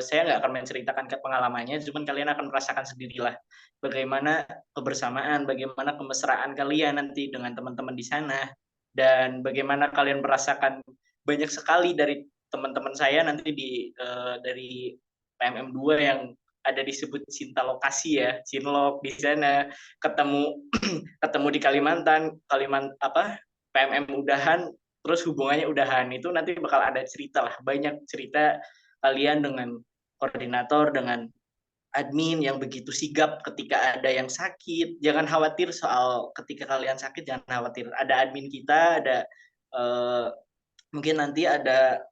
saya nggak akan menceritakan ke pengalamannya, cuman kalian akan merasakan sendirilah bagaimana kebersamaan, bagaimana kemesraan kalian nanti dengan teman-teman di sana, dan bagaimana kalian merasakan banyak sekali dari teman-teman saya nanti dari PMM 2 yang ada disebut Cinta Lokasi ya, Cinlok di sana, ketemu di Kalimantan PMM udahan, terus hubungannya udahan, itu nanti bakal ada cerita lah, banyak cerita kalian dengan koordinator, dengan admin yang begitu sigap ketika ada yang sakit. Jangan khawatir soal ketika kalian sakit, jangan khawatir. Ada admin kita, ada mungkin nanti ada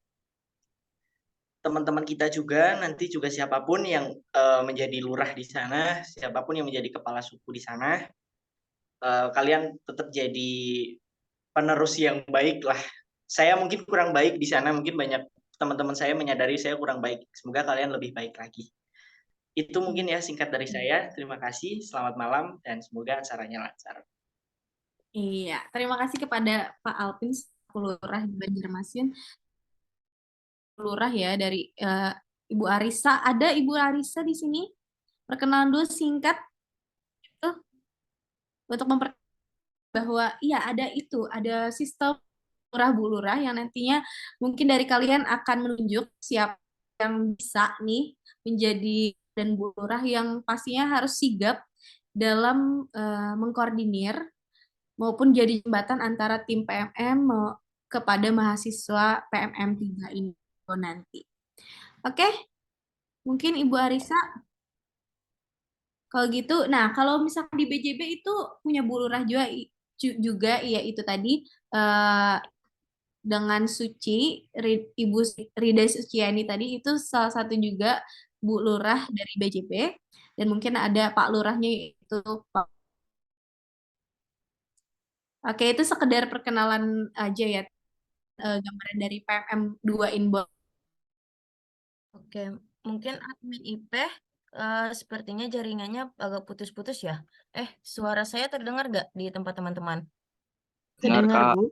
teman-teman kita juga, nanti juga siapapun yang menjadi lurah di sana, siapapun yang menjadi kepala suku di sana, kalian tetap jadi penerus yang baik lah. Saya mungkin kurang baik di sana, mungkin banyak teman-teman saya menyadari saya kurang baik. Semoga kalian lebih baik lagi. Itu mungkin ya singkat dari saya. Terima kasih, selamat malam, dan semoga acaranya lancar. Iya, terima kasih kepada Pak Alvin, Lurah di Banjarmasin. Lurah ya dari Ibu Arisa. Ada Ibu Arisa di sini? Perkenalan dulu singkat itu untuk bahwa iya ada sistem lurah Bu Lurah yang nantinya mungkin dari kalian akan menunjuk siapa yang bisa nih menjadi dan Bu Lurah yang pastinya harus sigap dalam mengkoordinir maupun jadi jembatan antara tim PMM kepada mahasiswa PMM 3 ini nanti. Oke, mungkin Ibu Arisa. Kalau gitu, nah kalau misalkan di BJB itu punya Bu Lurah juga ya itu tadi dengan Suci, Ibu Rida Suciani tadi itu salah satu juga Bu Lurah dari BJB, dan mungkin ada Pak Lurahnya itu Pak. Oke, itu sekedar perkenalan aja ya, gambaran dari PMM 2 Inbox. Oke, mungkin admin Ipeh sepertinya jaringannya agak putus-putus ya. Suara saya terdengar nggak di tempat teman-teman? Terdengar, Bu.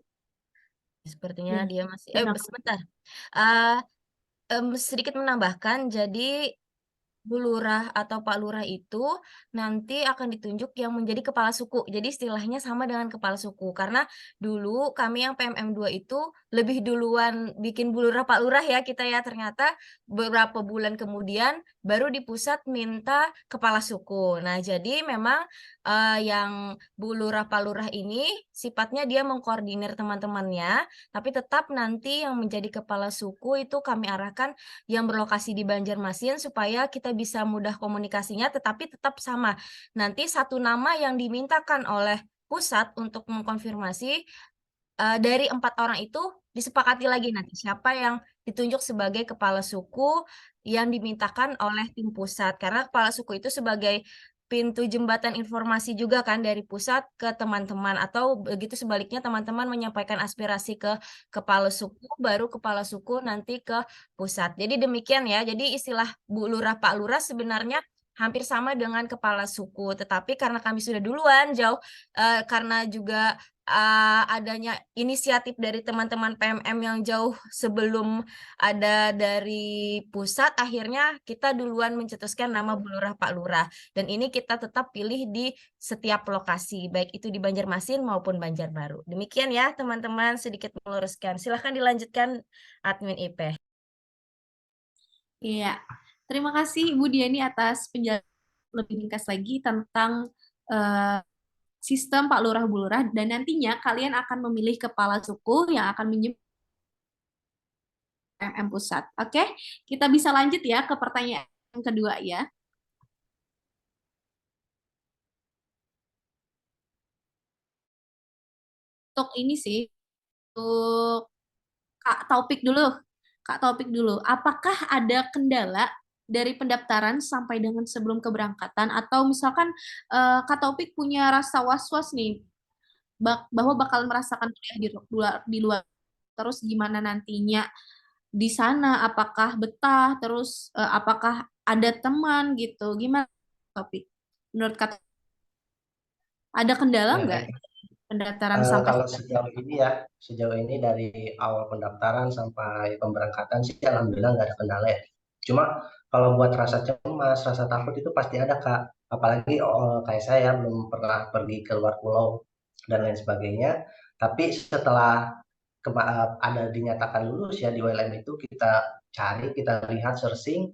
Sepertinya Ya, dia masih, terdengar. sebentar. Sedikit menambahkan, jadi Bu Lurah atau Pak Lurah itu nanti akan ditunjuk yang menjadi kepala suku. Jadi istilahnya sama dengan kepala suku. Karena dulu kami yang PMM 2 itu lebih duluan bikin Bu Lurah Pak Lurah ya kita ya. Ternyata beberapa bulan kemudian baru di pusat minta kepala suku. Nah, jadi memang yang Bu Lurah Pak Lurah ini sifatnya dia mengkoordinir teman-temannya, tapi tetap nanti yang menjadi kepala suku itu kami arahkan yang berlokasi di Banjarmasin supaya kita bisa mudah komunikasinya, tetapi tetap sama. Nanti satu nama yang dimintakan oleh pusat untuk mengkonfirmasi dari 4 orang itu disepakati lagi nanti siapa yang ditunjuk sebagai kepala suku yang dimintakan oleh tim pusat. Karena kepala suku itu sebagai pintu jembatan informasi juga kan dari pusat ke teman-teman, atau begitu sebaliknya teman-teman menyampaikan aspirasi ke kepala suku, baru kepala suku nanti ke pusat. Jadi demikian ya. Jadi istilah Bu Lurah Pak Lurah sebenarnya hampir sama dengan kepala suku, tetapi karena kami sudah duluan jauh, karena juga adanya inisiatif dari teman-teman PMM yang jauh sebelum ada dari pusat, akhirnya kita duluan mencetuskan nama Bu Lurah Pak Lurah. Dan ini kita tetap pilih di setiap lokasi, baik itu di Banjarmasin maupun Banjarbaru. Demikian ya teman-teman, sedikit meluruskan. Silahkan dilanjutkan admin IP. Iya, terima kasih Ibu Diani atas penjelasan lebih ringkas lagi tentang sistem Pak Lurah Bu Lurah, dan nantinya kalian akan memilih kepala suku yang akan menjadi PMM pusat. Oke, kita bisa lanjut ya ke pertanyaan yang kedua ya. Untuk ini sih, untuk Kak Taufik dulu. Kak Taufik dulu, apakah ada kendala dari pendaftaran sampai dengan sebelum keberangkatan, atau misalkan Kak Taufik punya rasa was-was nih bahwa bakal merasakan kuliah di luar, terus gimana nantinya di sana, apakah betah, terus apakah ada teman gitu, gimana Taufik? Menurut Kak, ada kendala Ya, nggak baik. pendaftaran sampai Kalau sejauh ini dari awal pendaftaran sampai pemberangkatan sih alhamdulillah nggak ada kendala ya. Cuma kalau buat rasa cemas, rasa takut itu pasti ada Kak. Apalagi kayak saya belum pernah pergi ke luar pulau dan lain sebagainya. Tapi setelah ada dinyatakan lulus ya di WLM itu, kita cari, kita lihat searching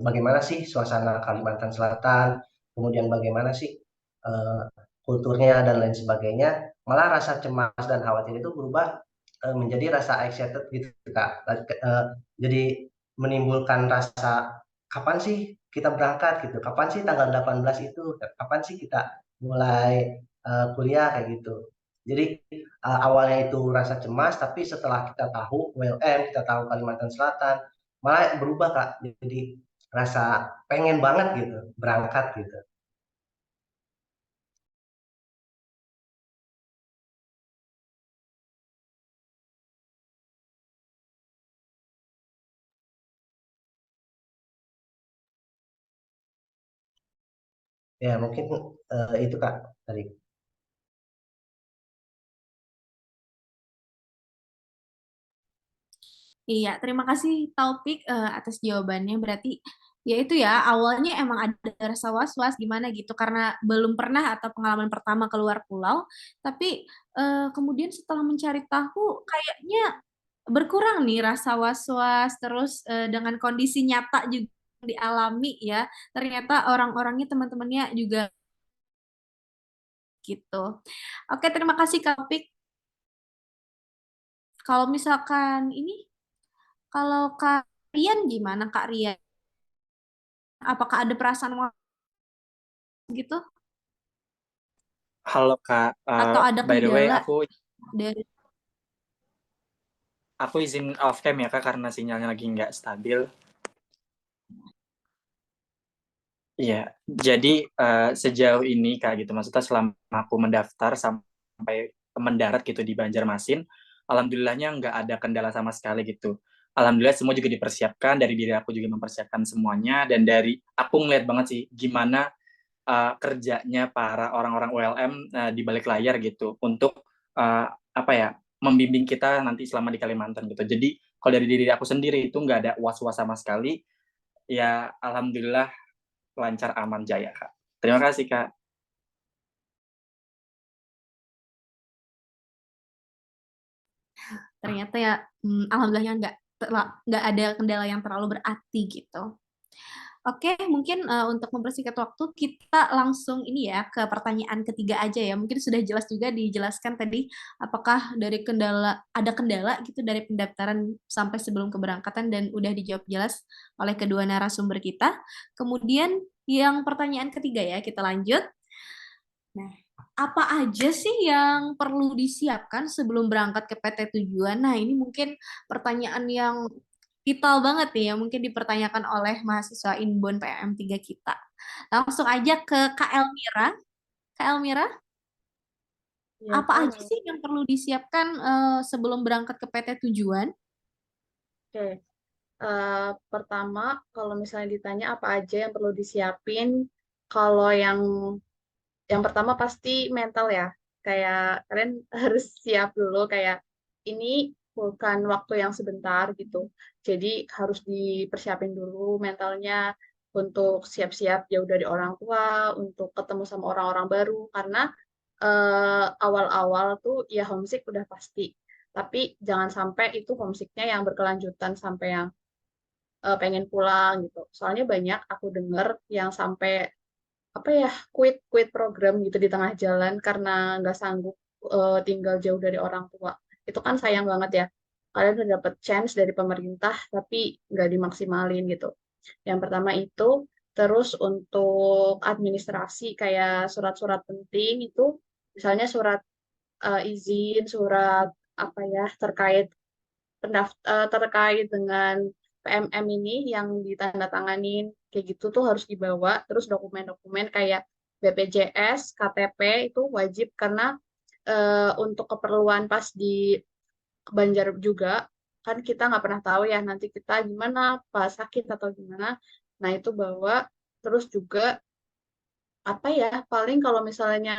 bagaimana sih suasana Kalimantan Selatan, kemudian bagaimana sih eh, kulturnya dan lain sebagainya. Malah rasa cemas dan khawatir itu berubah menjadi rasa excited gitu Kak. Jadi menimbulkan rasa kapan sih kita berangkat gitu, kapan sih tanggal 18 itu, kapan sih kita mulai kuliah kayak gitu. Jadi awalnya itu rasa cemas, tapi setelah kita tahu WLM, kita tahu Kalimantan Selatan, malah berubah Kak, jadi rasa pengen banget gitu berangkat gitu. Ya mungkin itu Kak tadi. Iya, terima kasih Taufik atas jawabannya. Berarti ya itu ya, awalnya emang ada rasa was-was gimana gitu karena belum pernah atau pengalaman pertama keluar pulau, tapi kemudian setelah mencari tahu kayaknya berkurang nih rasa was-was, terus dengan kondisi nyata juga dialami ya. Ternyata orang-orangnya, teman-temannya juga gitu. Oke, terima kasih Kak Taufik. Kalau misalkan ini, kalau Kak Rian gimana Kak Rian? Apakah ada perasaan gitu Halo Kak, atau ada by the way kendala aku dari izin off cam ya Kak karena sinyalnya lagi nggak stabil. Iya, jadi sejauh ini Kak gitu, maksudnya selama aku mendaftar sampai mendarat gitu di Banjarmasin, alhamdulillahnya nggak ada kendala sama sekali gitu. Alhamdulillah semua juga dipersiapkan, dari diri aku juga mempersiapkan semuanya, dan dari aku ngeliat banget sih gimana kerjanya para orang-orang ULM di balik layar gitu untuk apa ya, membimbing kita nanti selama di Kalimantan gitu. Jadi kalau dari diri aku sendiri itu nggak ada was-was sama sekali, ya alhamdulillah lancar aman jaya Kak. Terima kasih Kak. ternyata ya alhamdulillahnya nggak ada kendala yang terlalu berarti gitu. Oke, mungkin untuk mempersingkat waktu kita langsung ini ya ke pertanyaan ketiga aja ya. Mungkin sudah jelas juga dijelaskan tadi apakah dari ada kendala gitu dari pendaftaran sampai sebelum keberangkatan, dan udah dijawab jelas oleh kedua narasumber kita. Kemudian yang pertanyaan ketiga ya, kita lanjut. Nah, apa aja sih yang perlu disiapkan sebelum berangkat ke PT tujuan? Nah, ini mungkin pertanyaan yang vital banget nih, yang mungkin dipertanyakan oleh mahasiswa Inbon PM3 kita. Langsung aja ke Kak Elmira. Kak Elmira, Ya, apa aja Kak. sih yang perlu disiapkan sebelum berangkat ke PT tujuan? Oke. Pertama, kalau misalnya ditanya apa aja yang perlu disiapin, kalau yang pertama pasti mental ya, kayak kalian harus siap dulu kayak ini bukan waktu yang sebentar gitu. Jadi harus dipersiapin dulu mentalnya untuk siap-siap jauh dari orang tua, untuk ketemu sama orang-orang baru karena awal-awal tuh ya homesick udah pasti. Tapi jangan sampai itu homesicknya yang berkelanjutan sampai yang pengen pulang gitu. Soalnya banyak aku denger yang sampai apa ya quit program gitu di tengah jalan karena nggak sanggup tinggal jauh dari orang tua. Itu kan sayang banget ya. Kalian udah dapet chance dari pemerintah tapi nggak dimaksimalin gitu. Yang pertama itu, terus untuk administrasi kayak surat-surat penting itu, misalnya surat izin, surat apa ya terkait dengan PMM ini yang ditandatanganin kayak gitu tuh harus dibawa. Terus dokumen-dokumen kayak BPJS, KTP itu wajib karena untuk keperluan pas di Banjar juga kan kita nggak pernah tahu ya nanti kita gimana pas sakit atau gimana. Nah itu bawa. Terus juga apa ya paling kalau misalnya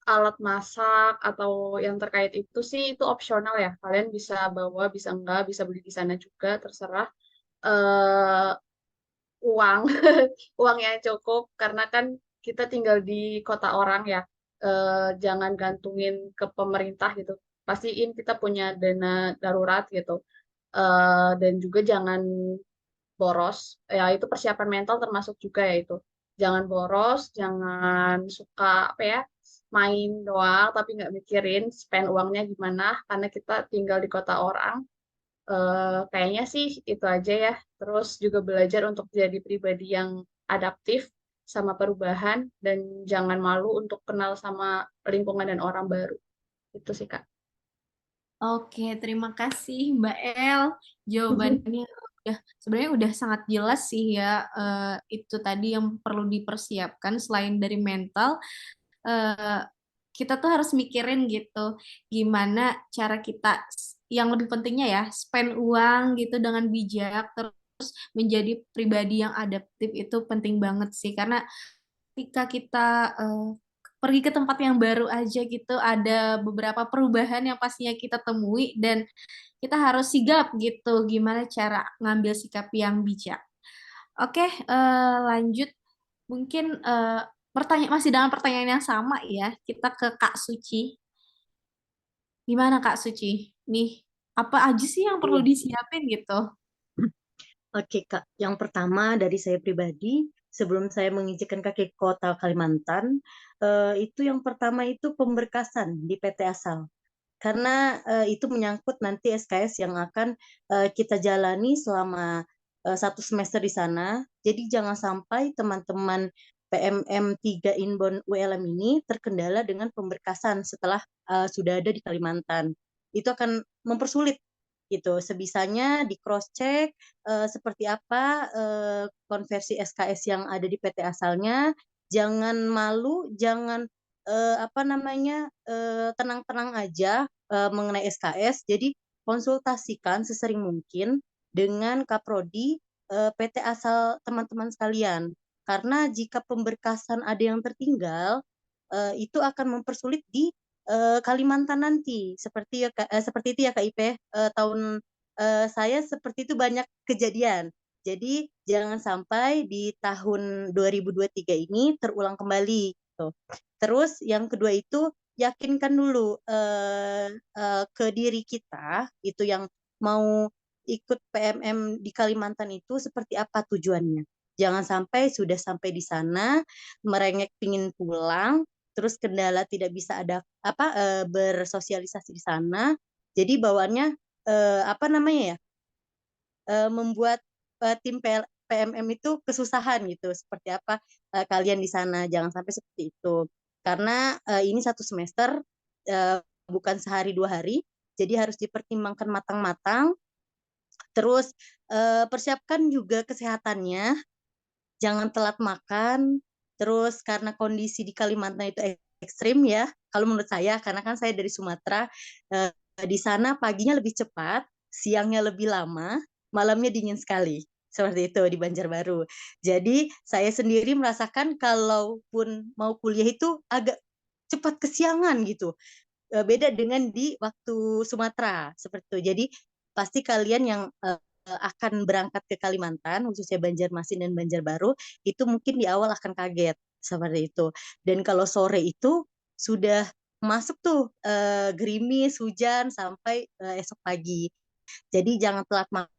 alat masak atau yang terkait itu sih itu opsional ya. Kalian bisa bawa, bisa enggak, bisa beli di sana juga, terserah. eh Uang, uang yang cukup karena kan kita tinggal di kota orang ya. Jangan gantungin ke pemerintah gitu. Pastiin kita punya dana darurat gitu. Dan juga jangan boros. Ya itu persiapan mental termasuk juga ya itu. Jangan boros, jangan suka apa ya main doang tapi nggak mikirin spend uangnya gimana karena kita tinggal di kota orang. Kayaknya sih itu aja ya. Terus juga belajar untuk jadi pribadi yang adaptif sama perubahan dan jangan malu untuk kenal sama lingkungan dan orang baru. Itu sih Kak. Oke, terima kasih Mbak El. Jawabannya sebenarnya udah sangat jelas sih ya. Itu tadi yang perlu dipersiapkan selain dari mental, eh, kita tuh harus mikirin gitu, gimana cara kita yang lebih pentingnya ya, spend uang gitu dengan bijak, terus menjadi pribadi yang adaptif itu penting banget sih, karena ketika kita pergi ke tempat yang baru aja gitu, ada beberapa perubahan yang pastinya kita temui dan kita harus sigap gitu, gimana cara ngambil sikap yang bijak. Oke, lanjut. Mungkin masih dengan pertanyaan yang sama ya. Kita ke Kak Suci. Gimana Kak Suci? Nih, apa aja sih yang perlu disiapin gitu? Oke Kak, yang pertama dari saya pribadi, sebelum saya mengizinkan kaki ke kota Kalimantan, itu yang pertama itu pemberkasan di PT Asal. Karena itu menyangkut nanti SKS yang akan kita jalani selama 1 semester di sana. Jadi jangan sampai teman-teman PMM 3 Inbound ULM ini terkendala dengan pemberkasan setelah sudah ada di Kalimantan. Itu akan mempersulit gitu. Sebisanya di cross check seperti apa konversi SKS yang ada di PT asalnya. Jangan malu, jangan tenang-tenang aja mengenai SKS. Jadi konsultasikan sesering mungkin dengan Kaprodi PT asal teman-teman sekalian. Karena jika pemberkasan ada yang tertinggal, itu akan mempersulit di Kalimantan nanti. Seperti itu ya Kak Ipe. Tahun saya seperti itu banyak kejadian. Jadi jangan sampai di tahun 2023 ini terulang kembali. Gitu. Terus yang kedua itu yakinkan dulu ke diri kita itu yang mau ikut PMM di Kalimantan itu seperti apa tujuannya. Jangan sampai sudah sampai di sana merengek pingin pulang, terus kendala tidak bisa ada bersosialisasi di sana. Jadi bawaannya membuat tim PMM itu kesusahan gitu. Seperti apa kalian di sana, jangan sampai seperti itu. Karena ini 1 semester bukan sehari 2 hari, jadi harus dipertimbangkan matang-matang. Terus persiapkan juga kesehatannya, jangan telat makan. Terus karena kondisi di Kalimantan itu ekstrim ya, kalau menurut saya, karena kan saya dari Sumatera, di sana paginya lebih cepat, siangnya lebih lama, malamnya dingin sekali. Seperti itu di Banjarbaru. Jadi saya sendiri merasakan kalaupun mau kuliah itu agak cepat kesiangan gitu. Beda dengan di waktu Sumatera seperti itu. Jadi pasti kalian yang akan berangkat ke Kalimantan, khususnya Banjarmasin dan Banjarbaru, itu mungkin di awal akan kaget seperti itu. Dan kalau sore itu sudah masuk tuh gerimis, hujan sampai esok pagi. Jadi jangan telat makan.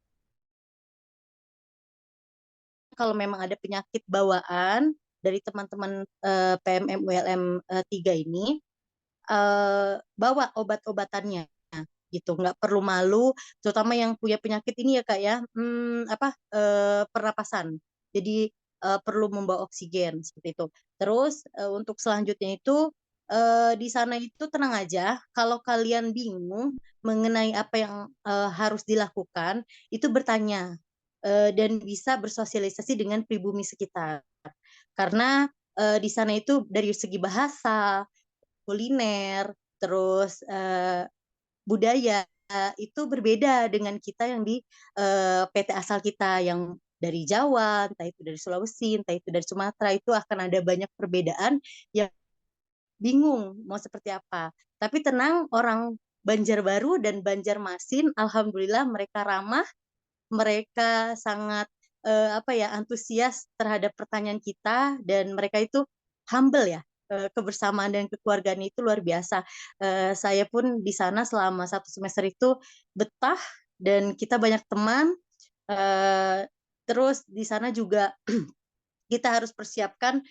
Kalau memang ada penyakit bawaan dari teman-teman PMM ULM 3 ini, bawa obat-obatannya gitu, nggak perlu malu, terutama yang punya penyakit ini ya Kak ya, pernapasan. Jadi perlu membawa oksigen seperti itu. Terus untuk selanjutnya itu di sana itu tenang aja, kalau kalian bingung mengenai apa yang harus dilakukan, itu bertanya dan bisa bersosialisasi dengan pribumi sekitar. Karena di sana itu dari segi bahasa, kuliner, terus budaya itu berbeda dengan kita yang di PT asal kita yang dari Jawa, entah itu dari Sulawesi, entah itu dari Sumatera, itu akan ada banyak perbedaan yang bingung mau seperti apa. Tapi tenang, orang Banjarbaru dan Banjarmasin, alhamdulillah mereka ramah, mereka sangat antusias terhadap pertanyaan kita, dan mereka itu humble ya, kebersamaan dan kekeluargaan itu luar biasa. Saya pun di sana selama 1 semester itu betah dan kita banyak teman. Terus di sana juga kita harus persiapkan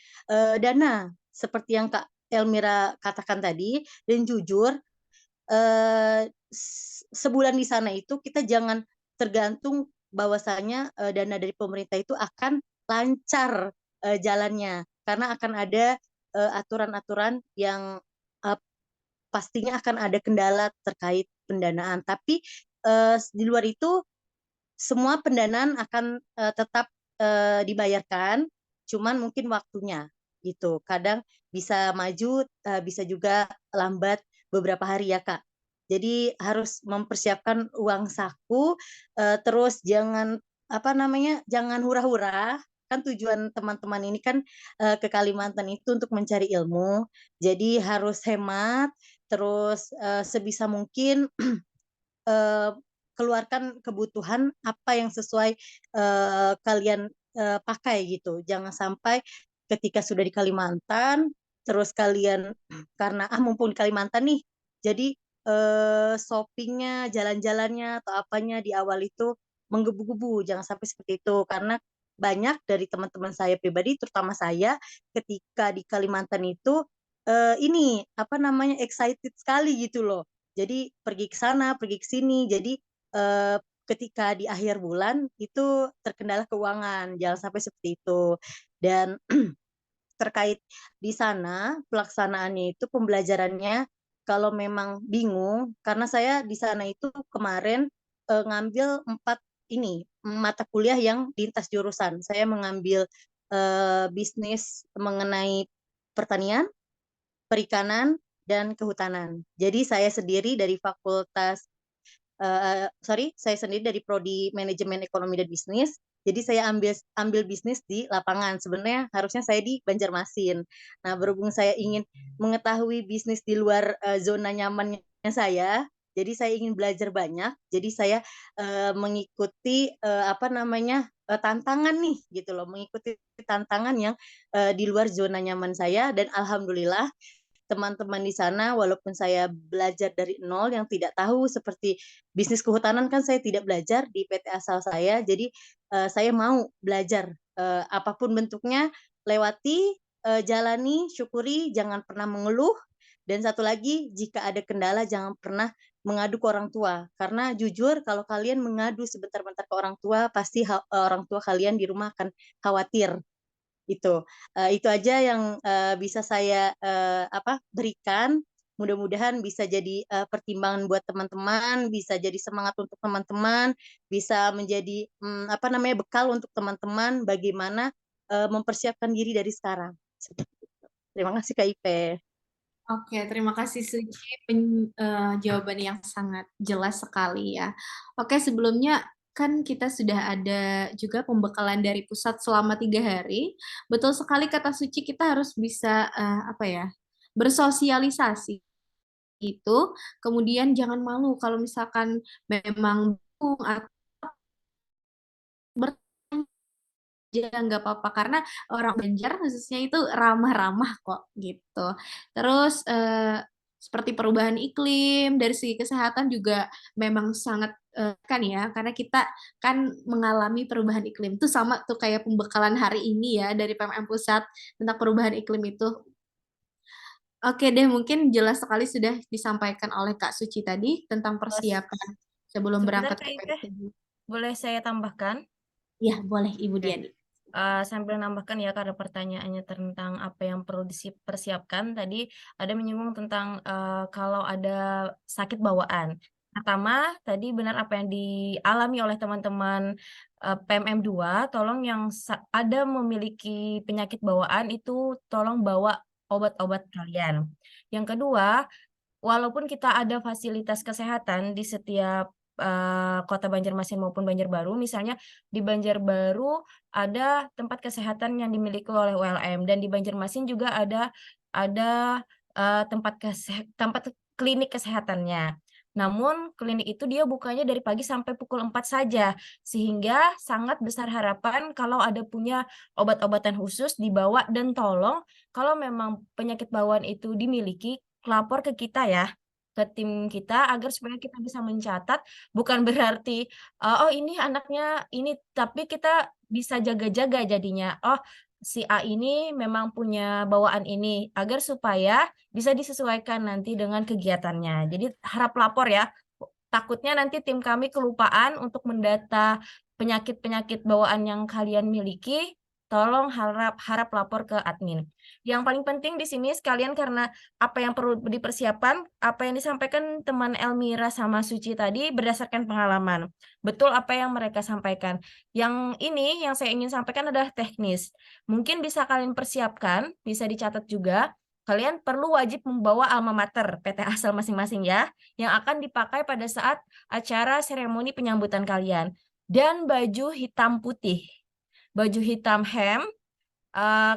dana seperti yang Kak Elmira katakan tadi, dan jujur sebulan di sana itu kita jangan tergantung bahwasanya dana dari pemerintah itu akan lancar jalannya, karena akan ada aturan-aturan yang pastinya akan ada kendala terkait pendanaan. Tapi di luar itu semua pendanaan akan tetap dibayarkan, cuman mungkin waktunya gitu. Kadang bisa maju, bisa juga lambat beberapa hari ya Kak. Jadi harus mempersiapkan uang saku, terus jangan jangan hura-hura. Kan tujuan teman-teman ini kan ke Kalimantan itu untuk mencari ilmu. Jadi harus hemat, terus sebisa mungkin keluarkan kebutuhan apa yang sesuai kalian pakai gitu. Jangan sampai ketika sudah di Kalimantan, terus kalian karena mumpung di Kalimantan nih, jadi shoppingnya, jalan-jalannya atau apanya di awal itu menggebu-gebu. Jangan sampai seperti itu, karena banyak dari teman-teman saya pribadi, terutama saya, ketika di Kalimantan itu excited sekali gitu loh. Jadi pergi ke sana, pergi ke sini. Jadi ketika di akhir bulan itu terkendala keuangan, jangan sampai seperti itu. Dan terkait di sana pelaksanaannya itu, pembelajarannya, kalau memang bingung, karena saya di sana itu kemarin ngambil 4 mata kuliah yang lintas jurusan. Saya mengambil bisnis mengenai pertanian, perikanan, dan kehutanan. Jadi saya sendiri dari saya sendiri dari Prodi Manajemen Ekonomi dan Bisnis. Jadi saya ambil bisnis di lapangan. Sebenarnya harusnya saya di Banjarmasin. Nah, berhubung saya ingin mengetahui bisnis di luar zona nyamannya saya, jadi saya ingin belajar banyak. Jadi saya mengikuti tantangan nih gitu loh, mengikuti tantangan yang di luar zona nyaman saya, dan alhamdulillah teman-teman di sana, walaupun saya belajar dari nol yang tidak tahu, seperti bisnis kehutanan kan saya tidak belajar di PT asal saya, jadi saya mau belajar apapun bentuknya, lewati, jalani, syukuri, jangan pernah mengeluh. Dan satu lagi, jika ada kendala jangan pernah mengadu ke orang tua, karena jujur kalau kalian mengadu sebentar-bentar ke orang tua, pasti orang tua kalian di rumah akan khawatir. Itu aja yang bisa saya berikan. Mudah-mudahan bisa jadi pertimbangan buat teman-teman, bisa jadi semangat untuk teman-teman, bisa menjadi bekal untuk teman-teman bagaimana mempersiapkan diri dari sekarang. Terima kasih Kak Ipe. Oke, terima kasih Suci, jawaban yang sangat jelas sekali ya. Oke, sebelumnya kan kita sudah ada juga pembekalan dari pusat selama 3 hari. Betul sekali kata Suci, kita harus bisa bersosialisasi itu, kemudian jangan malu kalau misalkan memang bingung atau bertanya, nggak apa-apa karena orang Banjar khususnya itu ramah-ramah kok gitu. Terus seperti perubahan iklim dari segi kesehatan juga memang sangat kan ya, karena kita kan mengalami perubahan iklim itu sama tuh kayak pembekalan hari ini ya dari PMM Pusat tentang perubahan iklim itu. Oke deh, mungkin jelas sekali sudah disampaikan oleh Kak Suci tadi tentang persiapan sebelum Sebentar berangkat Kak ke Ipeh, PMTG. boleh saya tambahkan? Ya, boleh Ibu Oke. Diani. Sambil nambahkan ya karena pertanyaannya tentang apa yang perlu dipersiapkan tadi ada menyinggung tentang kalau ada sakit bawaan. Pertama tadi benar apa yang dialami oleh teman-teman PMM 2, tolong yang ada memiliki penyakit bawaan itu tolong bawa obat-obat kalian. Yang kedua, walaupun kita ada fasilitas kesehatan di setiap kota Banjarmasin maupun Banjarbaru, misalnya di Banjarbaru ada tempat kesehatan yang dimiliki oleh ULM dan di Banjarmasin juga ada tempat klinik kesehatannya. Namun klinik itu dia bukanya dari pagi sampai pukul 4 saja, sehingga sangat besar harapan kalau ada punya obat-obatan khusus dibawa dan tolong kalau memang penyakit bawaan itu dimiliki, lapor ke kita ya, ke tim kita agar supaya kita bisa mencatat, bukan berarti oh ini anaknya ini, tapi kita bisa jaga-jaga jadinya. Oh, si A ini memang punya bawaan ini, agar supaya bisa disesuaikan nanti dengan kegiatannya. Jadi harap lapor ya. Takutnya nanti tim kami kelupaan untuk mendata penyakit-penyakit bawaan yang kalian miliki. Tolong harap lapor ke admin. Yang paling penting di sini sekalian karena apa yang perlu dipersiapkan, apa yang disampaikan teman Elmira sama Suci tadi berdasarkan pengalaman. Betul apa yang mereka sampaikan. Yang ini yang saya ingin sampaikan adalah teknis. Mungkin bisa kalian persiapkan, bisa dicatat juga. Kalian perlu wajib membawa alma mater PT asal masing-masing ya, yang akan dipakai pada saat acara seremoni penyambutan kalian. Dan baju hitam putih. Baju hitam hem,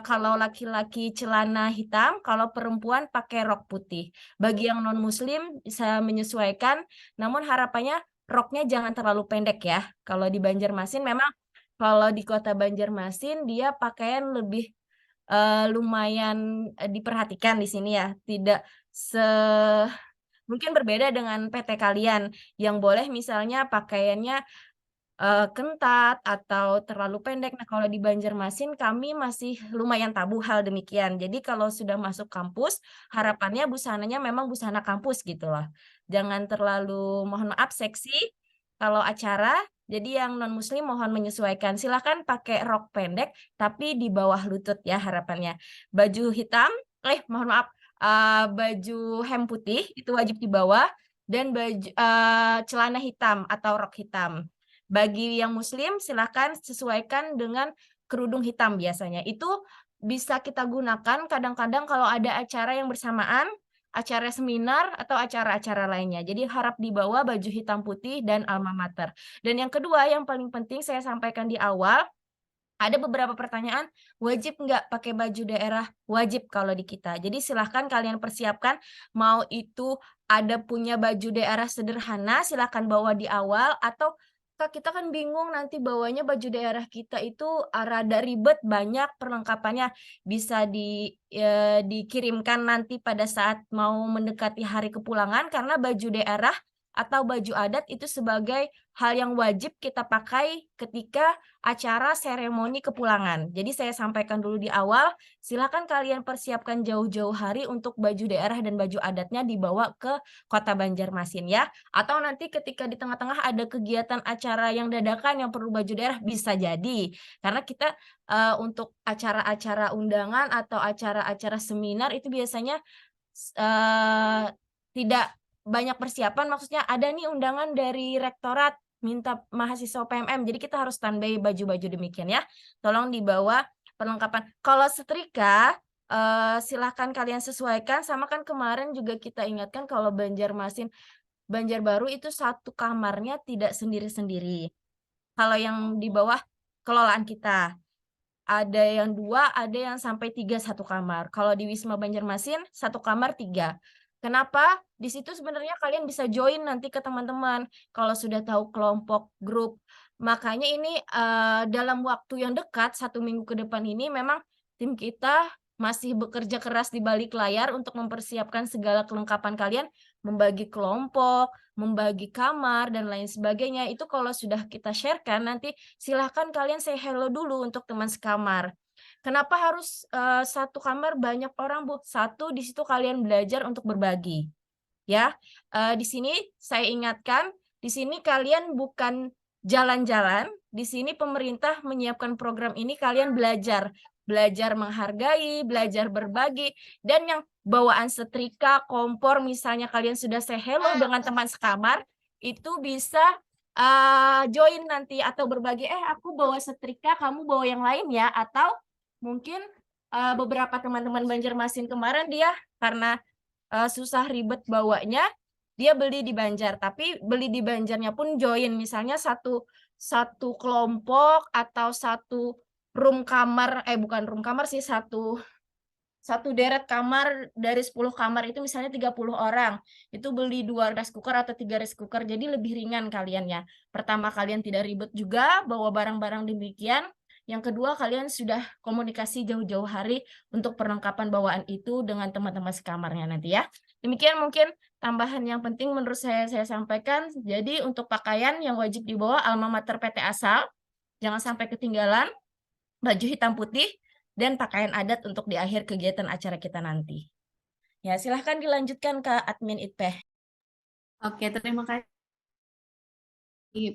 kalau laki-laki celana hitam, kalau perempuan pakai rok putih. Bagi yang non-muslim bisa menyesuaikan, namun harapannya roknya jangan terlalu pendek ya. Kalau di Banjarmasin memang kalau di kota Banjarmasin dia pakaian lebih lumayan diperhatikan di sini ya. Tidak mungkin berbeda dengan PT kalian yang boleh misalnya pakaiannya kentat atau terlalu pendek. Nah, kalau di Banjarmasin kami masih lumayan tabu hal demikian. Jadi kalau sudah masuk kampus, harapannya busananya memang busana kampus gitu loh. Jangan terlalu, mohon maaf, seksi kalau acara. Jadi yang non-muslim mohon menyesuaikan. Silahkan pakai rok pendek, tapi di bawah lutut ya harapannya. Baju hitam, mohon maaf, baju hem putih itu wajib dibawa. Dan baju celana hitam atau rok hitam. Bagi yang muslim silakan sesuaikan dengan kerudung hitam biasanya. Itu bisa kita gunakan kadang-kadang kalau ada acara yang bersamaan, acara seminar atau acara-acara lainnya. Jadi harap dibawa baju hitam putih dan alma mater. Dan yang kedua yang paling penting saya sampaikan di awal, ada beberapa pertanyaan, wajib nggak pakai baju daerah? Wajib kalau di kita. Jadi silahkan kalian persiapkan, mau itu ada punya baju daerah sederhana, silahkan bawa di awal, atau Kak, kita kan bingung nanti bawanya baju daerah kita itu rada ribet, banyak perlengkapannya. Bisa dikirimkan nanti pada saat mau mendekati hari kepulangan, karena baju daerah atau baju adat itu sebagai hal yang wajib kita pakai ketika acara seremoni kepulangan. Jadi saya sampaikan dulu di awal, silakan kalian persiapkan jauh-jauh hari untuk baju daerah dan baju adatnya dibawa ke kota Banjarmasin ya. Atau nanti ketika di tengah-tengah ada kegiatan acara yang dadakan yang perlu baju daerah, bisa jadi. Karena kita untuk acara-acara undangan atau acara-acara seminar itu biasanya tidak banyak persiapan, maksudnya ada nih undangan dari rektorat minta mahasiswa PMM, jadi kita harus standby baju-baju demikian ya. Tolong dibawa perlengkapan. Kalau setrika silahkan kalian sesuaikan, sama kan kemarin juga kita ingatkan kalau Banjarmasin, Banjarbaru itu satu kamarnya tidak sendiri-sendiri. Kalau yang di bawah kelolaan kita. ada yang 2, ada yang sampai 3 satu kamar. Kalau di Wisma Banjarmasin, satu kamar 3. Kenapa? Di situ sebenarnya kalian bisa join nanti ke teman-teman, kalau sudah tahu kelompok, grup. Makanya ini dalam waktu yang dekat, 1 minggu ke depan ini memang tim kita masih bekerja keras di balik layar untuk mempersiapkan segala kelengkapan kalian, membagi kelompok, membagi kamar, dan lain sebagainya. Itu kalau sudah kita sharekan, nanti silahkan kalian say hello dulu untuk teman sekamar. Kenapa harus satu kamar banyak orang, Bu? Satu, di situ kalian belajar untuk berbagi. Ya, di sini saya ingatkan, di sini kalian bukan jalan-jalan, di sini pemerintah menyiapkan program ini kalian belajar menghargai, belajar berbagi, dan yang bawaan setrika, kompor, misalnya kalian sudah say hello dengan teman sekamar, itu bisa join nanti atau berbagi, aku bawa setrika, kamu bawa yang lain ya, atau mungkin beberapa teman-teman Banjarmasin kemarin dia karena susah ribet bawanya, dia beli di Banjar, tapi beli di Banjarnya pun join, misalnya satu kelompok atau satu room kamar, bukan room kamar sih, satu deret kamar dari 10 kamar itu misalnya 30 orang, itu beli 2 rice cooker atau 3 rice cooker, jadi lebih ringan kalian ya. Pertama, kalian tidak ribet juga bawa barang-barang demikian. Yang kedua, kalian sudah komunikasi jauh-jauh hari untuk perlengkapan bawaan itu dengan teman-teman sekamarnya nanti ya. Demikian mungkin tambahan yang penting menurut saya sampaikan. Jadi untuk pakaian yang wajib dibawa alma mater PT asal, jangan sampai ketinggalan, baju hitam putih, dan pakaian adat untuk di akhir kegiatan acara kita nanti. Ya, silahkan dilanjutkan ke admin ITPE. Oke, terima kasih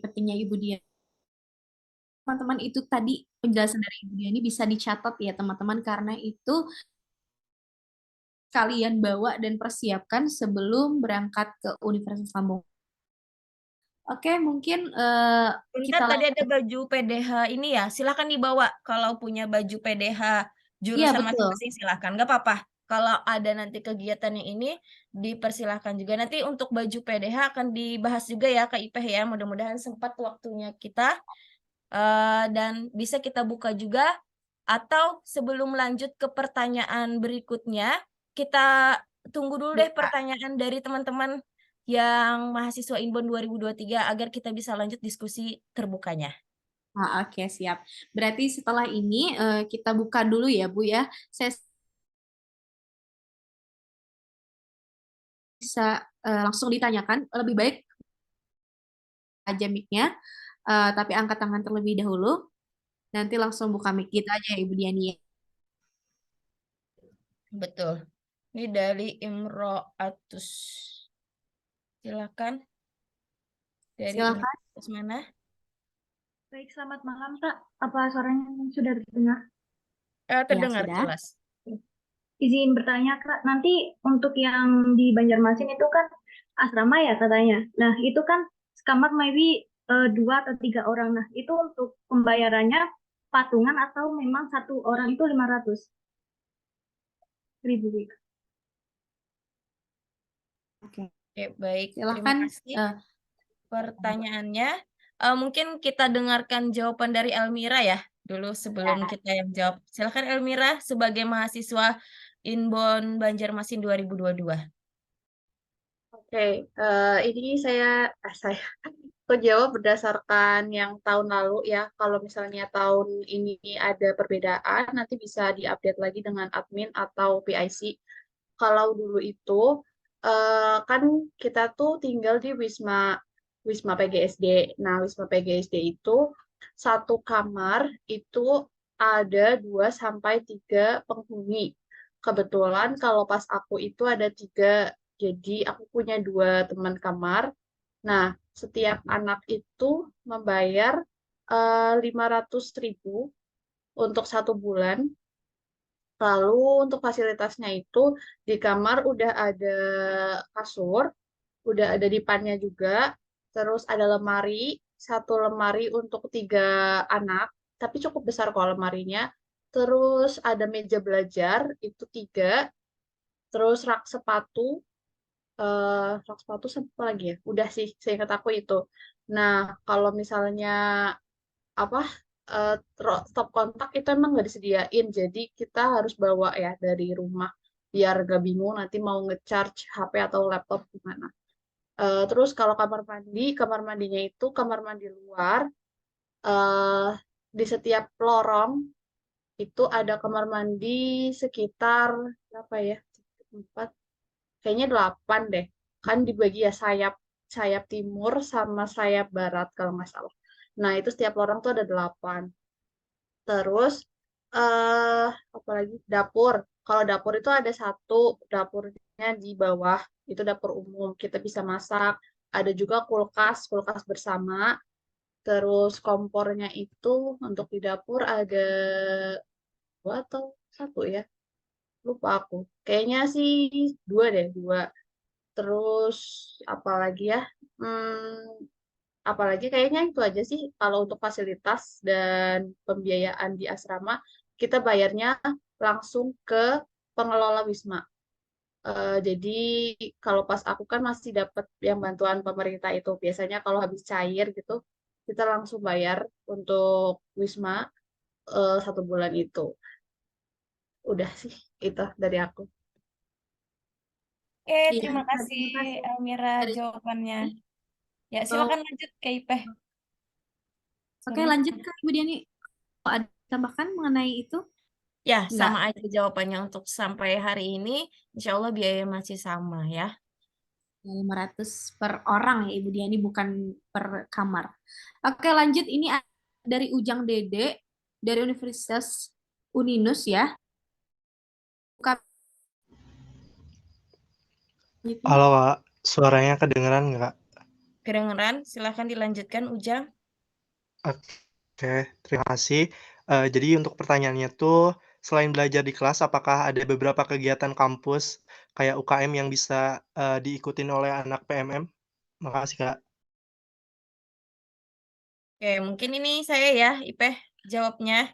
pentingnya Ibu Dia. Teman-teman, itu tadi penjelasan dari Ibu Dia ini bisa dicatat ya teman-teman, karena itu kalian bawa dan persiapkan sebelum berangkat ke Universitas Lambung. Oke, mungkin kita tadi ada baju PDH ini ya, silahkan dibawa. Kalau punya baju PDH jurusan masing-masing silahkan, nggak apa-apa. Kalau ada nanti kegiatan yang ini, dipersilahkan juga. Nanti untuk baju PDH akan dibahas juga ya ke IPeh ya, mudah-mudahan sempat waktunya kita. Dan bisa kita buka juga, atau sebelum lanjut ke pertanyaan berikutnya, kita tunggu dulu deh pertanyaan dari teman-teman yang mahasiswa Inbon 2023 agar kita bisa lanjut diskusi terbukanya. Oke, siap. Berarti setelah ini kita buka dulu ya, Bu ya. Saya bisa langsung ditanyakan, lebih baik aja mic-nya, tapi angkat tangan terlebih dahulu. Nanti langsung buka mic kita aja ya, Ibu Diani. Betul. Ini dari Imro'atus. Silakan. Dari Silakan. mana? Baik, selamat malam, Kak. Apa suaranya sudah terdengar? Terdengar ya, jelas. Izin bertanya, Kak. Nanti untuk yang di Banjarmasin itu kan asrama ya katanya. Nah, itu kan sekamar maybe 2 atau 3 orang. Nah, itu untuk pembayarannya patungan atau memang satu orang itu 500.000? Oke, baik. Silakan. Terima kasih pertanyaannya. Mungkin kita dengarkan jawaban dari Elmira ya dulu sebelum kita yang jawab. Silakan Elmira sebagai mahasiswa Inbon Banjarmasin 2022. Oke, ini aku jawab berdasarkan yang tahun lalu ya. Kalau misalnya tahun ini ada perbedaan, nanti bisa diupdate lagi dengan admin atau PIC. Kalau dulu itu kan kita tuh tinggal di Wisma PGSD. Nah, Wisma PGSD itu satu kamar itu ada 2 sampai 3 penghuni. Kebetulan kalau pas aku itu ada 3, jadi aku punya 2 teman kamar. Nah, setiap anak itu membayar 500.000 untuk 1 bulan. Lalu untuk fasilitasnya itu di kamar udah ada kasur, udah ada dipannya juga, terus ada lemari, 1 lemari untuk 3 anak, tapi cukup besar kok lemarinya. Terus ada meja belajar, itu 3, terus rak sepatu sama apa lagi ya? Udah sih, seingat aku itu. Nah, kalau misalnya stop kontak itu emang nggak disediain, jadi kita harus bawa ya dari rumah biar nggak bingung nanti mau ngecharge HP atau laptop gimana. Terus kalau kamar mandinya itu kamar mandi luar, eh, di setiap lorong itu ada kamar mandi sekitar berapa ya? 4, kayaknya 8 deh. Kan dibagi ya sayap sayap timur sama sayap barat kalau nggak salah. Nah, itu setiap lorong tuh ada 8. Terus eh apalagi dapur. Kalau dapur itu ada satu dapurnya di bawah, itu dapur umum. Kita bisa masak. Ada juga kulkas bersama. Terus kompornya itu untuk di dapur ada 2 atau 1 ya. Lupa aku. Kayaknya sih 2 deh, 2. Terus apalagi ya? Apalagi kayaknya itu aja sih kalau untuk fasilitas dan pembiayaan di asrama kita bayarnya langsung ke pengelola Wisma. Jadi kalau pas aku kan masih dapat yang bantuan pemerintah itu biasanya kalau habis cair gitu kita langsung bayar untuk Wisma 1 bulan itu. Udah sih itu dari aku. Oke, Iya, terima kasih Elmira jawabannya. Ya, silakan lanjut ke Ipeh. Oke, Sorry. lanjut Kak Ibu Diani. Ada tambahkan mengenai itu? Ya, Enggak. sama aja jawabannya untuk sampai hari ini. Insya Allah biaya masih sama ya. 500 per orang ya Ibu Diani, bukan per kamar. Oke, lanjut. Ini dari Ujang Dede dari Universitas Uninus ya. Halo Kak, suaranya kedengeran nggak? Kedengeran, silakan dilanjutkan Ujang. Oke, terima kasih. Jadi untuk pertanyaannya tuh, selain belajar di kelas, apakah ada beberapa kegiatan kampus kayak UKM yang bisa diikutin oleh anak PMM? Makasih Kak. Oke, mungkin ini saya ya, Ipeh, jawabnya.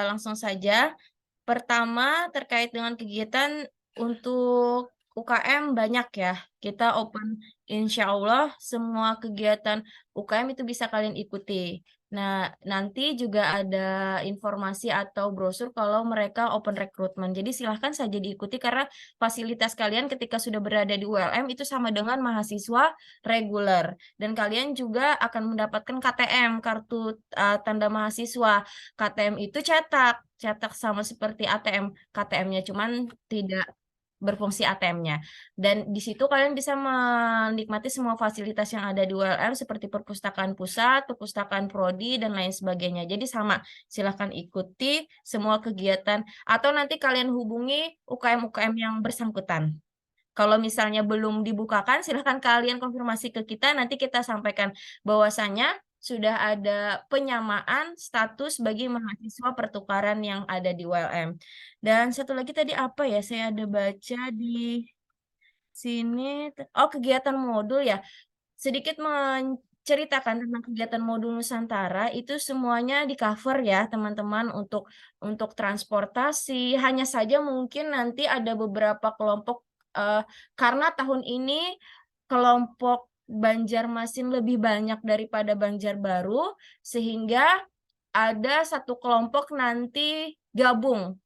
Langsung saja. Pertama, terkait dengan kegiatan untuk UKM banyak ya. Kita open, insya Allah semua kegiatan UKM itu bisa kalian ikuti. Nah, nanti juga ada informasi atau brosur kalau mereka open recruitment. Jadi silahkan saja diikuti karena fasilitas kalian ketika sudah berada di ULM itu sama dengan mahasiswa reguler. Dan kalian juga akan mendapatkan KTM, kartu tanda mahasiswa. KTM itu cetak sama seperti ATM. KTM-nya cuman tidak berfungsi ATM-nya. Dan di situ kalian bisa menikmati semua fasilitas yang ada di ULM seperti perpustakaan pusat, perpustakaan prodi, dan lain sebagainya. Jadi sama, silahkan ikuti semua kegiatan atau nanti kalian hubungi UKM-UKM yang bersangkutan. Kalau misalnya belum dibukakan, silahkan kalian konfirmasi ke kita, nanti kita sampaikan bahwasannya sudah ada penyamaan status bagi mahasiswa pertukaran yang ada di ULM. Dan satu lagi tadi apa ya, saya ada baca di sini, oh kegiatan modul ya, sedikit menceritakan tentang kegiatan modul Nusantara itu semuanya di cover ya teman-teman untuk transportasi. Hanya saja mungkin nanti ada beberapa kelompok karena tahun ini kelompok Banjarmasin lebih banyak daripada Banjarbaru sehingga ada satu kelompok nanti gabung.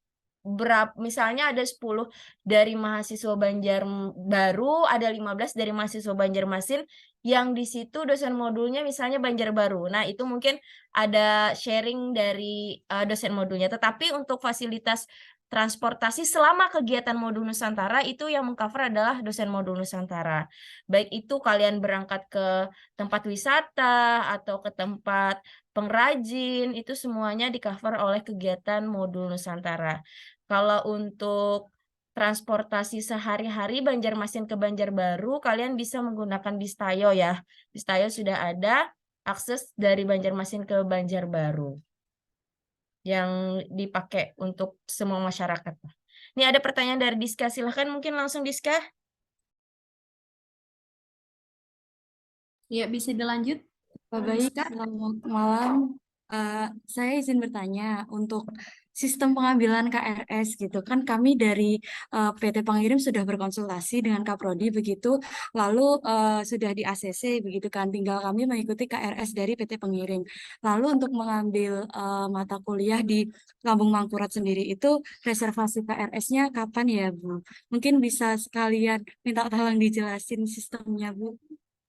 Misalnya ada 10 dari mahasiswa Banjarbaru, ada 15 dari mahasiswa Banjarmasin yang di situ dosen modulnya misalnya Banjarbaru. Nah, itu mungkin ada sharing dari dosen modulnya. Tetapi untuk fasilitas transportasi selama kegiatan modul Nusantara itu yang mengcover adalah dosen modul Nusantara. Baik itu kalian berangkat ke tempat wisata atau ke tempat pengrajin, itu semuanya di-cover oleh kegiatan modul Nusantara. Kalau untuk transportasi sehari-hari Banjarmasin ke Banjarbaru, kalian bisa menggunakan Bistayo ya. Bistayo sudah ada akses dari Banjarmasin ke Banjarbaru yang dipakai untuk semua masyarakat. Ini ada pertanyaan dari Diska, silahkan mungkin langsung Diska. Ya, bisa dilanjut. Baik, selamat malam. Saya izin bertanya untuk sistem pengambilan KRS gitu kan, kami dari PT Pengirim sudah berkonsultasi dengan Kaprodi begitu, lalu sudah di ACC begitu kan, tinggal kami mengikuti KRS dari PT Pengirim. Lalu untuk mengambil mata kuliah di Lambung Mangkurat sendiri itu reservasi KRS-nya kapan ya Bu? Mungkin bisa sekalian minta tolong dijelasin sistemnya Bu.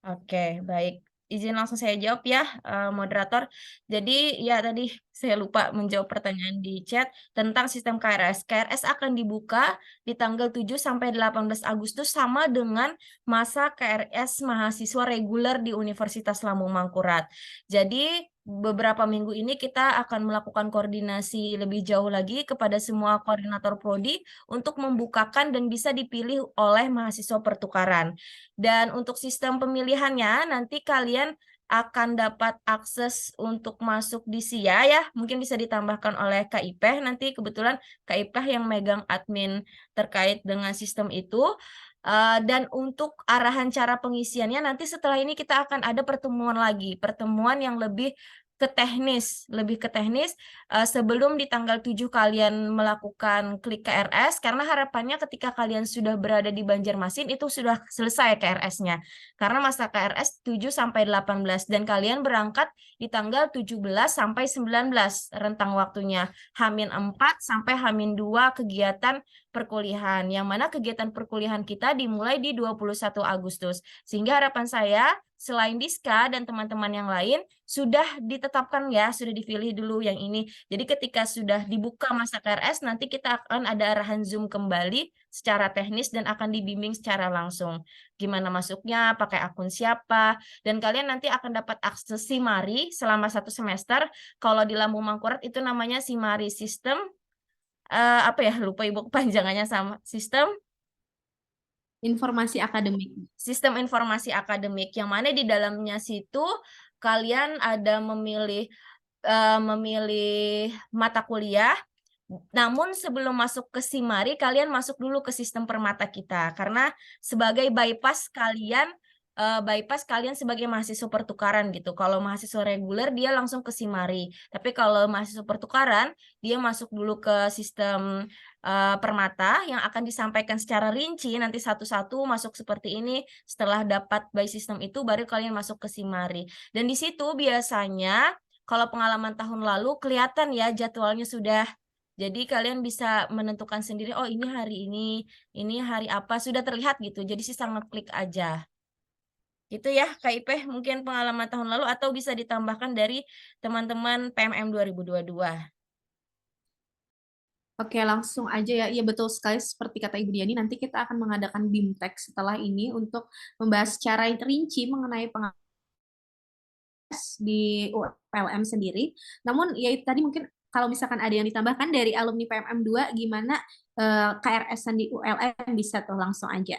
Oke, baik. Izin langsung saya jawab ya, moderator. Jadi ya tadi saya lupa menjawab pertanyaan di chat tentang sistem KRS. KRS akan dibuka di tanggal 7 sampai 18 Agustus sama dengan masa KRS mahasiswa reguler di Universitas Lambung Mangkurat. Jadi beberapa minggu ini kita akan melakukan koordinasi lebih jauh lagi kepada semua koordinator prodi untuk membukakan dan bisa dipilih oleh mahasiswa pertukaran. Dan untuk sistem pemilihannya nanti kalian akan dapat akses untuk masuk di SIA ya, mungkin bisa ditambahkan oleh Kak Ipeh, nanti kebetulan Kak Ipeh yang megang admin terkait dengan sistem itu. Dan untuk arahan cara pengisiannya nanti setelah ini kita akan ada pertemuan lagi, pertemuan yang lebih ke teknis, sebelum di tanggal 7 kalian melakukan klik KRS, karena harapannya ketika kalian sudah berada di Banjarmasin itu sudah selesai KRS-nya. Karena masa KRS 7 sampai 18 dan kalian berangkat di tanggal 17 sampai 19 rentang waktunya. H-4 sampai H-2 kegiatan perkuliahan, yang mana kegiatan perkuliahan kita dimulai di 21 Agustus. Sehingga harapan saya selain Diska dan teman-teman yang lain sudah ditetapkan ya, sudah dipilih dulu yang ini. Jadi ketika sudah dibuka masa KRS nanti kita akan ada arahan Zoom kembali secara teknis dan akan dibimbing secara langsung. Gimana masuknya, pakai akun siapa, dan kalian nanti akan dapat akses Simari selama 1 semester. Kalau di Lambung Mangkurat itu namanya Simari Sistem, apa ya, lupa ibu kepanjangannya sama sistem Informasi akademik. Sistem informasi akademik, yang mana di dalamnya situ kalian ada memilih mata kuliah. Namun sebelum masuk ke Simari, kalian masuk dulu ke sistem permata kita, karena sebagai bypass kalian sebagai mahasiswa pertukaran gitu. Kalau mahasiswa reguler dia langsung ke Simari, tapi kalau mahasiswa pertukaran dia masuk dulu ke sistem permata yang akan disampaikan secara rinci nanti satu-satu masuk seperti ini. Setelah dapat by system itu baru kalian masuk ke Simari. Dan di situ biasanya kalau pengalaman tahun lalu kelihatan ya jadwalnya sudah. Jadi kalian bisa menentukan sendiri, oh ini hari ini hari apa, sudah terlihat gitu. Jadi sisa ngeklik aja. Gitu ya Kak Ipeh, mungkin pengalaman tahun lalu atau bisa ditambahkan dari teman-teman PMM 2022. Oke, langsung aja ya. Iya betul sekali seperti kata Ibu Diani, nanti kita akan mengadakan BIMTEK setelah ini untuk membahas secara rinci mengenai pengalaman di ULM sendiri. Namun ya itu tadi mungkin kalau misalkan ada yang ditambahkan dari alumni PMM 2 gimana KRS-an di ULM bisa tuh langsung aja.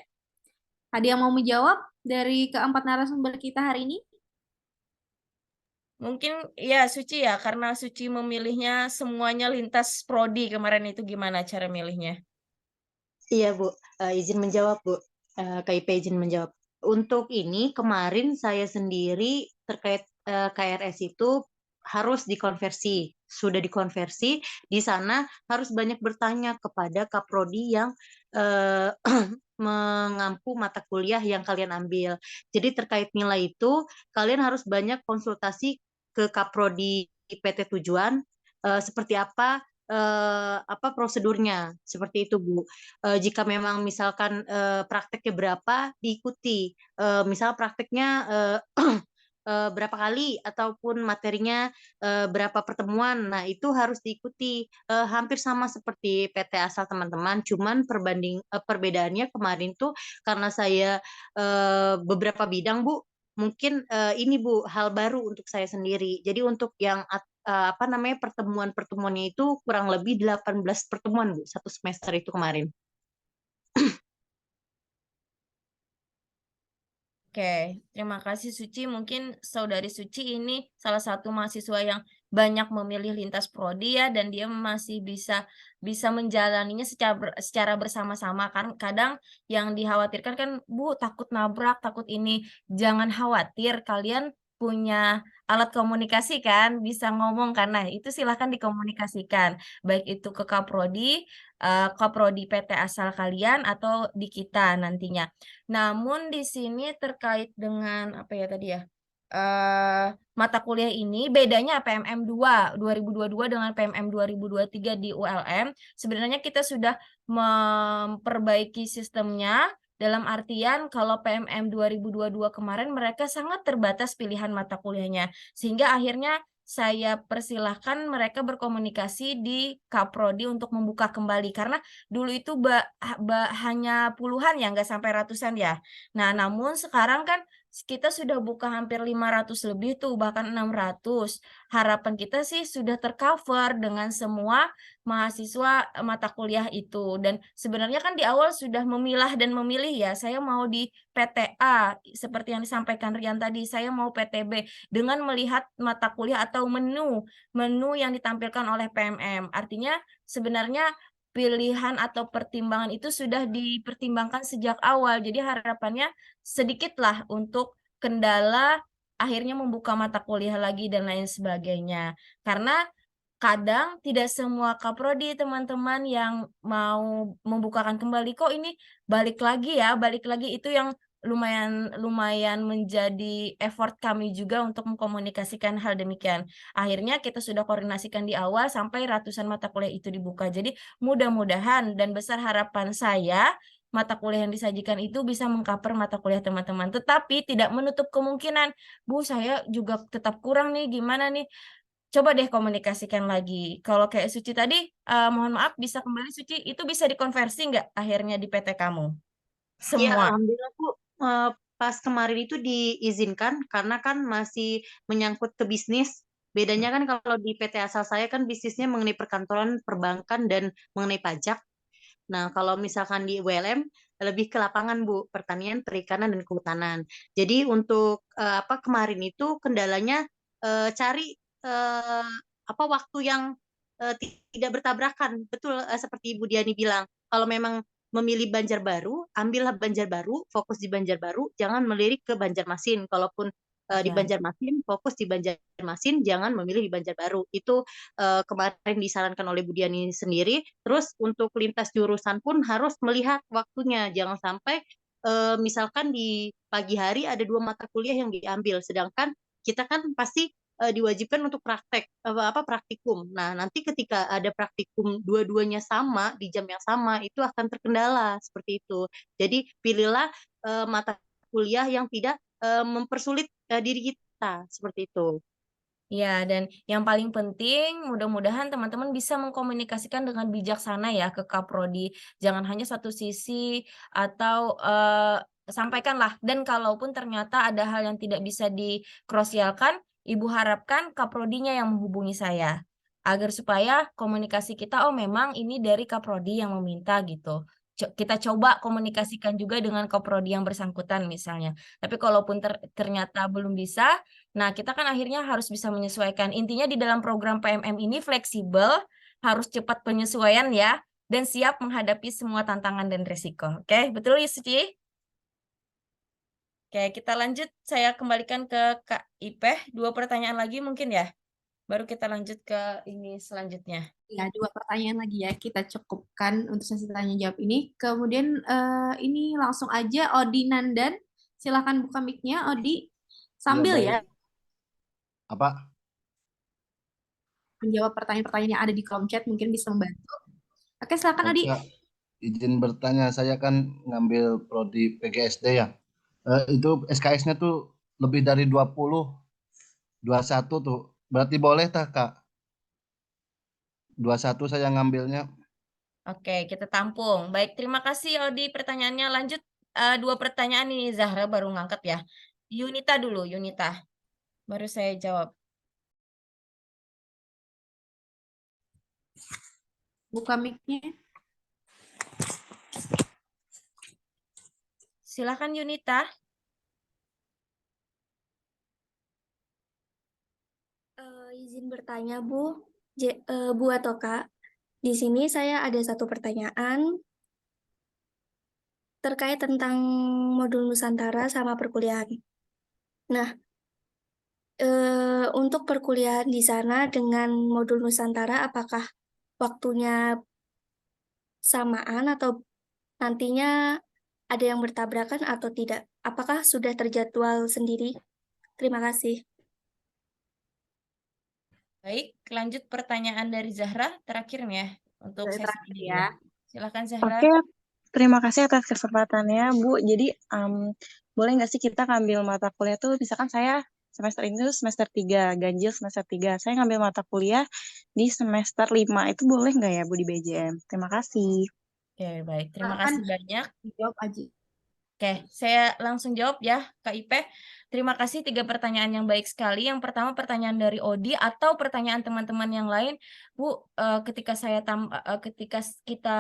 Ada yang mau menjawab dari keempat narasumber kita hari ini? Mungkin ya Suci ya, karena Suci memilihnya semuanya lintas prodi kemarin itu gimana cara milihnya? Iya Bu, izin menjawab Bu, KIP izin menjawab. Untuk ini kemarin saya sendiri terkait KRS itu harus dikonversi, sudah dikonversi. Di sana harus banyak bertanya kepada kaprodi yang mengampu mata kuliah yang kalian ambil. Jadi terkait nilai itu kalian harus banyak konsultasi ke kaprodi PT tujuan seperti apa prosedurnya, seperti itu Bu. Jika memang misalkan prakteknya berapa diikuti, misal prakteknya berapa kali ataupun materinya berapa pertemuan, nah itu harus diikuti. Hampir sama seperti PT asal teman-teman, cuman perbedaannya kemarin tuh karena saya beberapa bidang Bu, mungkin ini Bu hal baru untuk saya sendiri. Jadi untuk yang pertemuannya itu kurang lebih 18 pertemuan Bu, 1 semester itu kemarin. Oke, terima kasih Suci. Mungkin Saudari Suci ini salah satu mahasiswa yang banyak memilih lintas prodi ya, dan dia masih bisa menjalaninya secara bersama-sama. Kan kadang yang dikhawatirkan kan Bu takut nabrak, takut ini. Jangan khawatir, kalian punya alat komunikasi kan, bisa ngomong kan. Nah, itu silahkan dikomunikasikan. Baik itu ke Kaprodi PT asal kalian atau di kita nantinya. Namun di sini terkait dengan apa ya tadi ya? Mata kuliah ini bedanya PMM 2 2022 dengan PMM 2023 di ULM. Sebenarnya kita sudah memperbaiki sistemnya dalam artian kalau PMM 2022 kemarin mereka sangat terbatas pilihan mata kuliahnya sehingga akhirnya saya persilahkan mereka berkomunikasi di Kaprodi untuk membuka kembali karena dulu itu hanya puluhan ya nggak sampai ratusan ya. Nah, namun sekarang kan kita sudah buka hampir 500 lebih tuh, bahkan 600. Harapan kita sih sudah tercover dengan semua mahasiswa mata kuliah itu. Dan sebenarnya kan di awal sudah memilah dan memilih ya, saya mau di PTA, seperti yang disampaikan Rian tadi, saya mau PTB, dengan melihat mata kuliah atau menu yang ditampilkan oleh PMM. Artinya sebenarnya pilihan atau pertimbangan itu sudah dipertimbangkan sejak awal. Jadi harapannya sedikitlah untuk kendala akhirnya membuka mata kuliah lagi dan lain sebagainya. Karena kadang tidak semua kaprodi teman-teman yang mau membukakan kembali kok ini balik lagi itu yang lumayan menjadi effort kami juga untuk mengkomunikasikan hal demikian. Akhirnya kita sudah koordinasikan di awal sampai ratusan mata kuliah itu dibuka. Jadi mudah-mudahan dan besar harapan saya mata kuliah yang disajikan itu bisa mengcover mata kuliah teman-teman. Tetapi tidak menutup kemungkinan, Bu, saya juga tetap kurang nih, gimana nih? Coba deh komunikasikan lagi. Kalau kayak Suci tadi, mohon maaf bisa kembali Suci, itu bisa dikonversi nggak akhirnya di PT kamu? Ya, Semua. alhamdulillah Bu, pas kemarin itu diizinkan karena kan masih menyangkut ke bisnis. Bedanya kan kalau di PT asal saya kan bisnisnya mengenai perkantoran, perbankan, dan mengenai pajak. Nah, kalau misalkan di WLM lebih ke lapangan Bu, pertanian, perikanan, dan kehutanan. Jadi untuk apa kemarin itu kendalanya cari waktu yang tidak bertabrakan. Betul seperti Ibu Diani bilang, kalau memang memilih Banjarbaru, ambillah Banjarbaru, fokus di Banjarbaru, jangan melirik ke Banjarmasin. Kalaupun di Ya. Banjarmasin, fokus di Banjarmasin, jangan memilih di Banjarbaru. Itu kemarin disarankan oleh Bu Diani sendiri. Terus untuk lintas jurusan pun harus melihat waktunya. Jangan sampai misalkan di pagi hari ada 2 mata kuliah yang diambil, sedangkan kita kan pasti diwajibkan untuk praktikum. Nah, nanti ketika ada praktikum dua-duanya sama di jam yang sama itu akan terkendala seperti itu. Jadi pilihlah mata kuliah yang tidak mempersulit diri kita seperti itu. Ya, dan yang paling penting mudah-mudahan teman-teman bisa mengkomunikasikan dengan bijaksana ya ke Kaprodi. Jangan hanya satu sisi atau sampaikanlah. Dan kalaupun ternyata ada hal yang tidak bisa dikrosialkan, Ibu harapkan Kaprodinya yang menghubungi saya. Agar supaya komunikasi kita, oh memang ini dari Kaprodi yang meminta gitu. Kita coba komunikasikan juga dengan Kaprodi yang bersangkutan misalnya. Tapi kalaupun ternyata belum bisa, nah, kita kan akhirnya harus bisa menyesuaikan. Intinya di dalam program PMM ini fleksibel, harus cepat penyesuaian ya, dan siap menghadapi semua tantangan dan risiko. Oke, betul ya Suci? Oke, kita lanjut. Saya kembalikan ke Kak Ipeh. 2 pertanyaan lagi mungkin ya. Baru kita lanjut ke ini selanjutnya. Ya, 2 pertanyaan lagi ya kita cukupkan untuk sesi tanya jawab ini. Kemudian ini langsung aja Odi Nandan, silakan buka mic-nya Odi. Sambil ya Apa? menjawab pertanyaan-pertanyaan yang ada di kolom chat mungkin bisa membantu. Oke, silakan Odi. Kak, izin bertanya, saya kan ngambil prodi PGSD ya. Itu SKS-nya tuh lebih dari 20, 21 tuh. Berarti boleh tak Kak? 21 saya ngambilnya. Oke, kita tampung. Baik, terima kasih Odi pertanyaannya. Lanjut 2 pertanyaan nih, Zahra baru ngangkat ya. Yunita dulu, Yunita. Baru saya jawab. Buka mic-nya. Silakan Yunita. Izin bertanya Bu, Bu atau Kak. Di sini saya ada satu pertanyaan terkait tentang modul Nusantara sama perkuliahan. Nah, Untuk perkuliahan di sana dengan modul Nusantara, apakah waktunya samaan atau nantinya ada yang bertabrakan atau tidak? Apakah sudah terjadwal sendiri? Terima kasih. Baik, lanjut pertanyaan dari Zahra terakhir nih ya untuk sesi Terakhir ini ya. dulu. Silakan Zahra. Oke, terima kasih atas kesempatannya, Bu. Jadi, boleh nggak sih kita ngambil mata kuliah tuh, misalkan saya semester ini tuh semester 3, ganjil semester 3. Saya ngambil mata kuliah di semester 5. Itu boleh nggak ya, Bu, di BJM? Terima kasih. Oke, baik. Terima Silakan kasih banyak. dijawab Aji. Oke, saya langsung jawab ya, Kak Ipe. Terima kasih 3 pertanyaan yang baik sekali. Yang pertama pertanyaan dari Odi atau pertanyaan teman-teman yang lain, Bu, ketika kita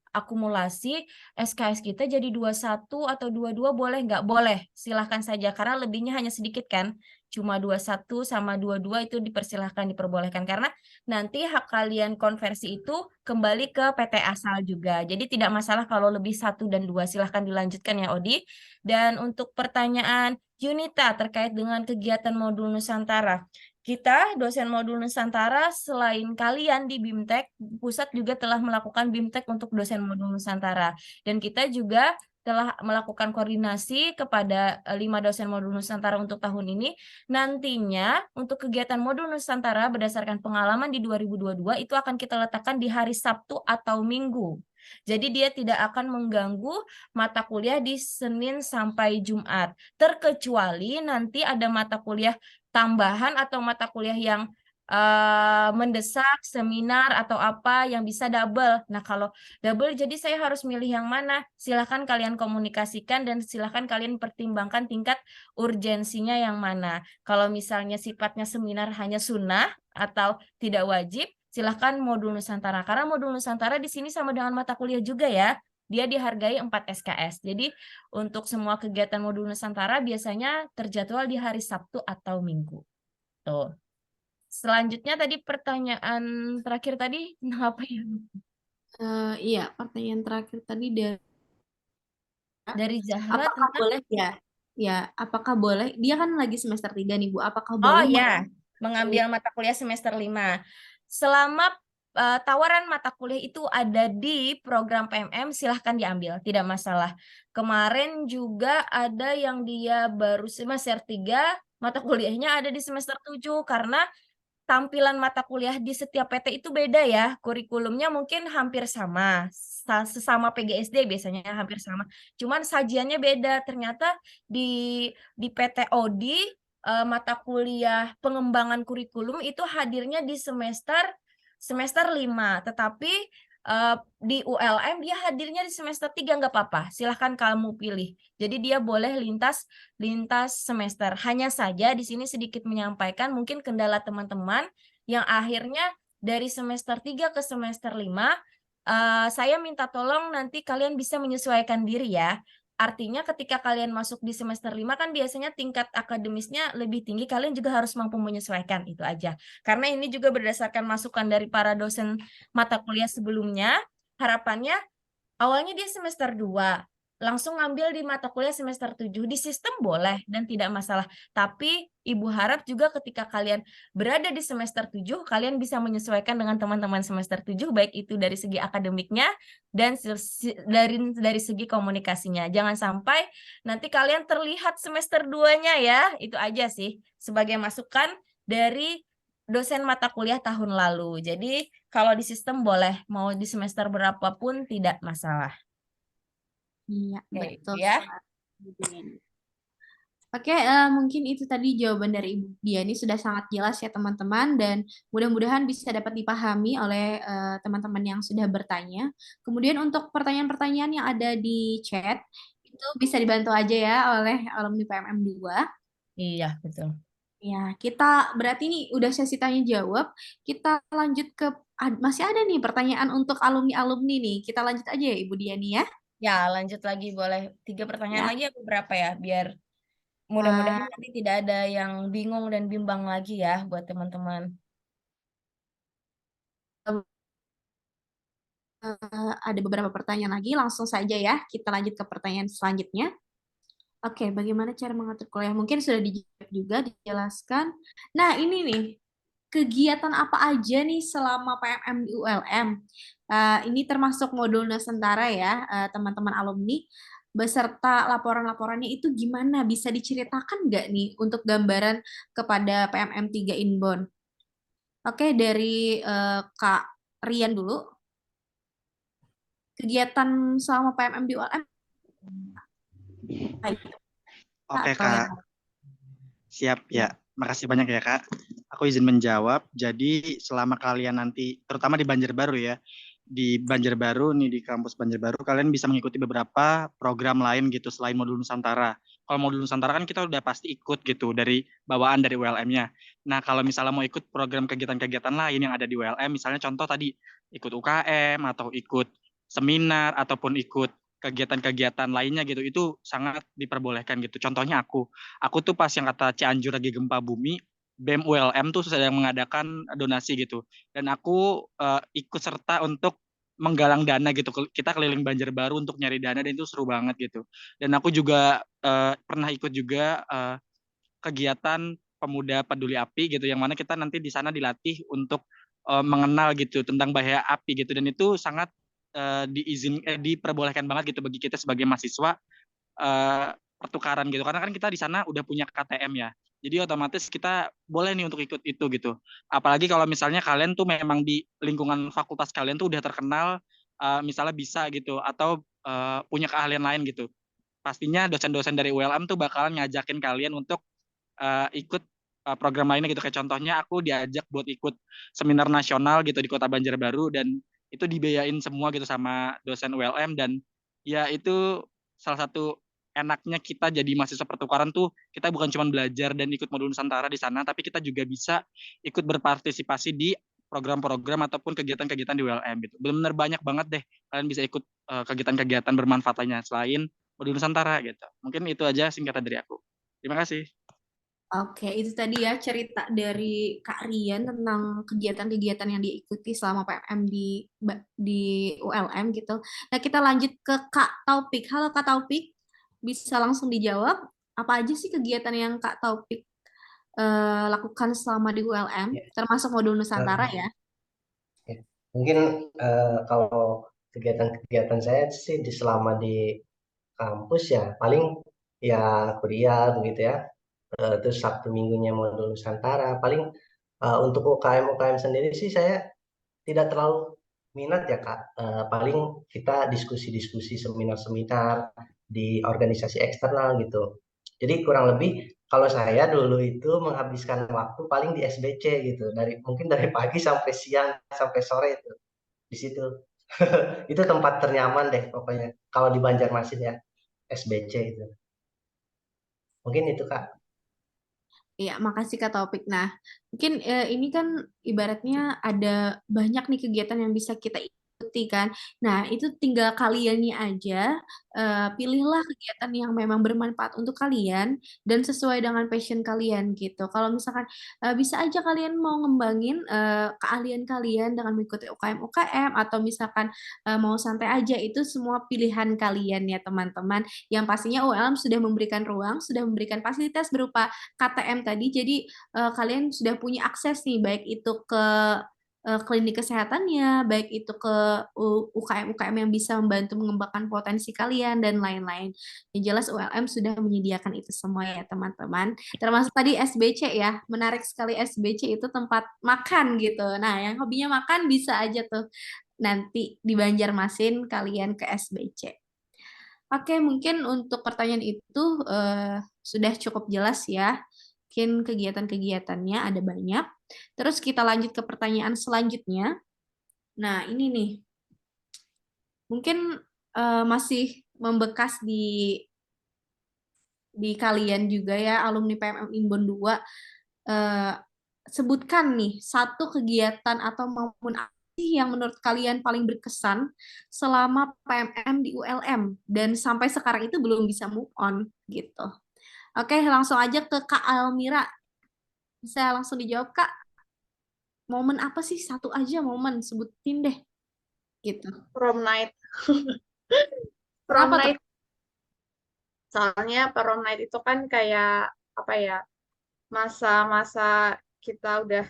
akumulasi SKS kita jadi 21 atau 22 boleh nggak? Boleh, silahkan saja karena lebihnya hanya sedikit kan. Cuma 21 sama 22 itu dipersilahkan, diperbolehkan karena nanti hak kalian konversi itu kembali ke PT asal juga. Jadi tidak masalah kalau lebih 1 dan 2. Silahkan dilanjutkan ya Odi. Dan untuk pertanyaan Yunita terkait dengan kegiatan modul Nusantara. Kita, dosen modul Nusantara, selain kalian di BIMTEK, pusat juga telah melakukan BIMTEK untuk dosen modul Nusantara. Dan kita juga telah melakukan koordinasi kepada 5 dosen modul Nusantara untuk tahun ini. Nantinya untuk kegiatan modul Nusantara berdasarkan pengalaman di 2022 itu akan kita letakkan di hari Sabtu atau Minggu. Jadi dia tidak akan mengganggu mata kuliah di Senin sampai Jumat. Terkecuali nanti ada mata kuliah tambahan atau mata kuliah yang mendesak, seminar atau apa yang bisa double. Nah, kalau double jadi saya harus milih yang mana? Silahkan kalian komunikasikan dan silahkan kalian pertimbangkan tingkat urgensinya yang mana. Kalau misalnya sifatnya seminar hanya sunnah atau tidak wajib, silahkan modul Nusantara. Karena modul Nusantara di sini sama dengan mata kuliah juga ya. Dia dihargai 4 SKS. Jadi untuk semua kegiatan modul Nusantara biasanya terjadwal di hari Sabtu atau Minggu. Tuh. Selanjutnya tadi pertanyaan terakhir tadi apa ya? Iya, pertanyaan terakhir tadi dari Zahra apakah tentang boleh ya? Ya, apakah boleh? Dia kan lagi semester 3 nih, Bu. Apakah Oh boleh ya, mengambil mata kuliah semester 5. Selama tawaran mata kuliah itu ada di program PMM, silahkan diambil, tidak masalah. Kemarin juga ada yang dia baru semester 3, mata kuliahnya ada di semester 7 karena tampilan mata kuliah di setiap PT itu beda ya. Kurikulumnya mungkin hampir sama. Sesama PGSD biasanya hampir sama. Cuman sajiannya beda. Ternyata di PT ODI mata kuliah pengembangan kurikulum itu hadirnya di semester 5, tetapi di ULM dia hadirnya di semester 3 nggak apa-apa. Silahkan kamu pilih. Jadi dia boleh lintas semester. Hanya saja di sini sedikit menyampaikan mungkin kendala teman-teman yang akhirnya dari semester 3 ke semester 5 saya minta tolong nanti kalian bisa menyesuaikan diri ya. Artinya ketika kalian masuk di semester 5 kan biasanya tingkat akademisnya lebih tinggi, kalian juga harus mampu menyesuaikan, itu aja. Karena ini juga berdasarkan masukan dari para dosen mata kuliah sebelumnya, harapannya awalnya dia semester 2, langsung ngambil di mata kuliah semester 7. Di sistem boleh dan tidak masalah. Tapi Ibu harap juga ketika kalian berada di semester 7, kalian bisa menyesuaikan dengan teman-teman semester 7, baik itu dari segi akademiknya dan dari segi komunikasinya. Jangan sampai nanti kalian terlihat semester 2-nya ya. Itu aja sih sebagai masukan dari dosen mata kuliah tahun lalu. Jadi kalau di sistem boleh, mau di semester berapapun tidak masalah. Iya, Oke, betul ya. sekali. Oke, mungkin itu tadi jawaban dari Ibu Diani sudah sangat jelas ya teman-teman dan mudah-mudahan bisa dapat dipahami oleh teman-teman yang sudah bertanya. Kemudian untuk pertanyaan-pertanyaan yang ada di chat itu bisa dibantu aja ya oleh alumni PMM 2. Iya, betul. Ya, kita berarti nih udah sesi tanya jawab. Kita lanjut ke masih ada nih pertanyaan untuk alumni-alumni nih. Kita lanjut aja ya Ibu Diani ya. Ya, lanjut lagi boleh. 3 pertanyaan Ya. lagi apa berapa ya? Biar mudah-mudahan nanti tidak ada yang bingung dan bimbang lagi ya buat teman-teman. Ada beberapa pertanyaan lagi, langsung saja ya. Kita lanjut ke pertanyaan selanjutnya. Oke, bagaimana cara mengatur kuliah? Mungkin sudah dijawab juga, dijelaskan. Nah, ini nih, kegiatan apa aja nih selama PMM di ULM? Ini termasuk modul Nusantara ya, teman-teman alumni. Beserta laporan-laporannya itu gimana? Bisa diceritakan nggak nih untuk gambaran kepada PMM 3 Inbound? Oke, dari Kak Rian dulu. Kegiatan selama PMM di ULM. Oke, Atau yang Kak. Siap ya. Makasih banyak ya, Kak. Aku izin menjawab. Jadi selama kalian nanti, terutama di Banjarbaru ya, di Banjarbaru nih, di kampus Banjarbaru, kalian bisa mengikuti beberapa program lain gitu selain modul Nusantara. Kalau modul Nusantara kan kita udah pasti ikut gitu dari bawaan dari ULM-nya. Nah, kalau misalnya mau ikut program kegiatan-kegiatan lain yang ada di ULM, misalnya contoh tadi ikut UKM atau ikut seminar ataupun ikut kegiatan-kegiatan lainnya gitu, itu sangat diperbolehkan gitu. Contohnya aku tuh pas yang kata Cianjur lagi gempa bumi, BEM ULM tuh sedang mengadakan donasi gitu, dan aku ikut serta untuk menggalang dana gitu. Kita keliling Banjarbaru untuk nyari dana dan itu seru banget gitu. Dan aku juga pernah ikut juga kegiatan pemuda peduli api gitu, yang mana kita nanti di sana dilatih untuk mengenal gitu tentang bahaya api gitu, dan itu sangat diperbolehkan banget gitu bagi kita sebagai mahasiswa pertukaran gitu, karena kan kita di sana udah punya KTM ya, jadi otomatis kita boleh nih untuk ikut itu gitu. Apalagi kalau misalnya kalian tuh memang di lingkungan fakultas kalian tuh udah terkenal, misalnya bisa gitu atau punya keahlian lain gitu, pastinya dosen-dosen dari ULM tuh bakalan ngajakin kalian untuk ikut program lainnya gitu. Kayak contohnya aku diajak buat ikut seminar nasional gitu di Kota Banjarbaru, dan itu dibiayain semua gitu sama dosen ULM. Dan ya itu salah satu enaknya kita jadi mahasiswa pertukaran tuh, kita bukan cuma belajar dan ikut modul Nusantara di sana, tapi kita juga bisa ikut berpartisipasi di program-program ataupun kegiatan-kegiatan di ULM gitu. Benar-benar banyak banget deh kalian bisa ikut kegiatan-kegiatan bermanfaat lainnya selain modul Nusantara gitu. Mungkin itu aja singkatan dari aku. Terima kasih. Oke, itu tadi ya cerita dari Kak Rian tentang kegiatan-kegiatan yang diikuti selama PMM di ULM gitu. Nah, kita lanjut ke Kak Taufik. Halo Kak Taufik, bisa langsung dijawab apa aja sih kegiatan yang Kak Taufik lakukan selama di ULM, termasuk modul Nusantara ya? Mungkin kalau kegiatan-kegiatan saya sih selama di kampus ya paling ya kuliah begitu ya. Terus Sabtu Minggunya modul Nusantara. Paling untuk UKM sendiri sih saya tidak terlalu minat ya Kak. Paling kita diskusi-diskusi seminar-seminar di organisasi eksternal gitu. Jadi kurang lebih kalau saya dulu itu menghabiskan waktu paling di SBC gitu. Mungkin dari pagi sampai siang sampai sore itu di situ. Itu tempat ternyaman deh pokoknya. Kalau di Banjarmasin ya SBC itu. Mungkin itu Kak. Iya, makasih Kak Taufik. Nah, mungkin ini kan ibaratnya ada banyak nih kegiatan yang bisa kita ikuti kan. Nah, itu tinggal kaliannya aja pilihlah kegiatan yang memang bermanfaat untuk kalian dan sesuai dengan passion kalian gitu. Kalau misalkan bisa aja kalian mau ngembangin keahlian kalian dengan mengikuti UKM atau misalkan mau santai aja, itu semua pilihan kalian ya teman-teman. Yang pastinya ULM sudah memberikan ruang, sudah memberikan fasilitas berupa KTM tadi, jadi kalian sudah punya akses nih, baik itu ke klinik kesehatannya, baik itu ke UKM-UKM yang bisa membantu mengembangkan potensi kalian, dan lain-lain. Yang jelas ULM sudah menyediakan itu semua ya teman-teman. Termasuk tadi SBC ya, menarik sekali SBC itu tempat makan gitu. Nah, yang hobinya makan bisa aja tuh nanti di Banjarmasin kalian ke SBC. Oke, mungkin untuk pertanyaan itu sudah cukup jelas ya. Mungkin kegiatan-kegiatannya ada banyak. Terus kita lanjut ke pertanyaan selanjutnya. Nah, ini nih. Mungkin masih membekas di kalian juga ya, alumni PMM Inbon 2. Sebutkan nih satu kegiatan atau momen yang menurut kalian paling berkesan selama PMM di ULM dan sampai sekarang itu belum bisa move on gitu. Oke, langsung aja ke Kak Almira. Bisa langsung dijawab Kak. Momen apa sih? Satu aja momen, sebutin deh. Gitu. Prom night. Prom night. Soalnya prom night itu kan kayak apa ya, masa-masa kita udah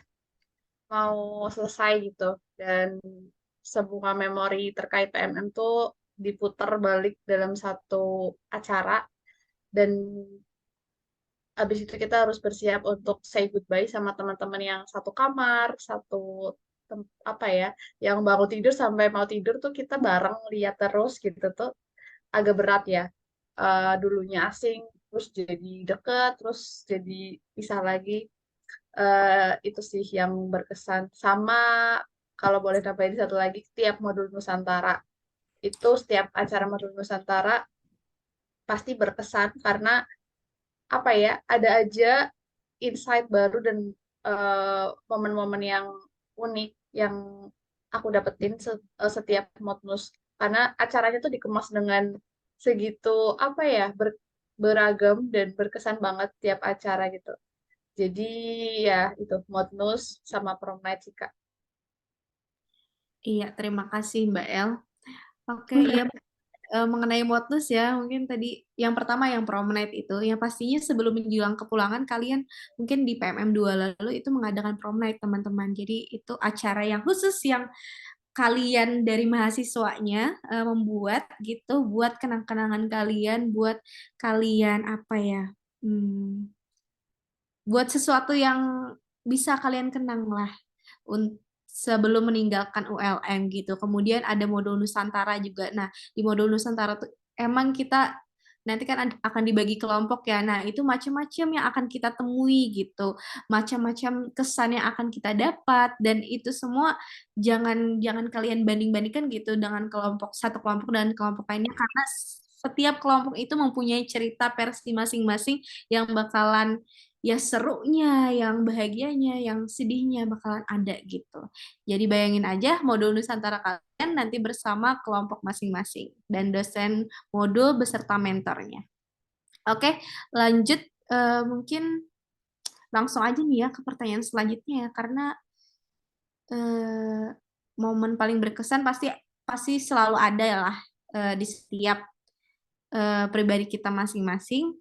mau selesai gitu, dan semua memori terkait PMM tuh diputar balik dalam satu acara, dan habis itu kita harus bersiap untuk say goodbye sama teman-teman yang satu kamar, apa ya, yang baru tidur sampai mau tidur tuh kita bareng lihat terus gitu tuh agak berat ya. Dulunya asing, terus jadi deket, terus jadi pisah lagi. Itu sih yang berkesan. Sama kalau boleh tambahin satu lagi, tiap modul Nusantara itu setiap acara modul Nusantara pasti berkesan karena apa ya, ada aja insight baru dan momen-momen yang unik yang aku dapetin setiap modus, karena acaranya tuh dikemas dengan segitu apa ya, beragam dan berkesan banget tiap acara gitu. Jadi ya itu modus sama prom night sih Kak. Iya, terima kasih Mbak El. Oke, iya, mengenai modus ya, mungkin tadi yang pertama yang prom night itu, yang pastinya sebelum menjelang kepulangan kalian mungkin di PMM 2 lalu itu mengadakan prom night teman-teman. Jadi itu acara yang khusus yang kalian dari mahasiswanya membuat gitu, buat kenang-kenangan kalian, buat kalian apa ya, buat sesuatu yang bisa kalian kenang lah sebelum meninggalkan ULM gitu. Kemudian ada modul Nusantara juga. Nah, di modul Nusantara tuh emang kita nanti kan akan dibagi kelompok ya. Nah, itu macam-macam yang akan kita temui gitu. Macam-macam kesan yang akan kita dapat, dan itu semua jangan jangan kalian banding-bandingkan gitu dengan satu kelompok dan kelompok lainnya, karena setiap kelompok itu mempunyai cerita versi masing-masing yang bakalan ya serunya, yang bahagianya, yang sedihnya bakalan ada gitu. Jadi bayangin aja modul Nusantara kalian nanti bersama kelompok masing-masing dan dosen modul beserta mentornya. Oke, lanjut mungkin langsung aja nih ya ke pertanyaan selanjutnya ya, karena momen paling berkesan pasti selalu ada lah di setiap pribadi kita masing-masing.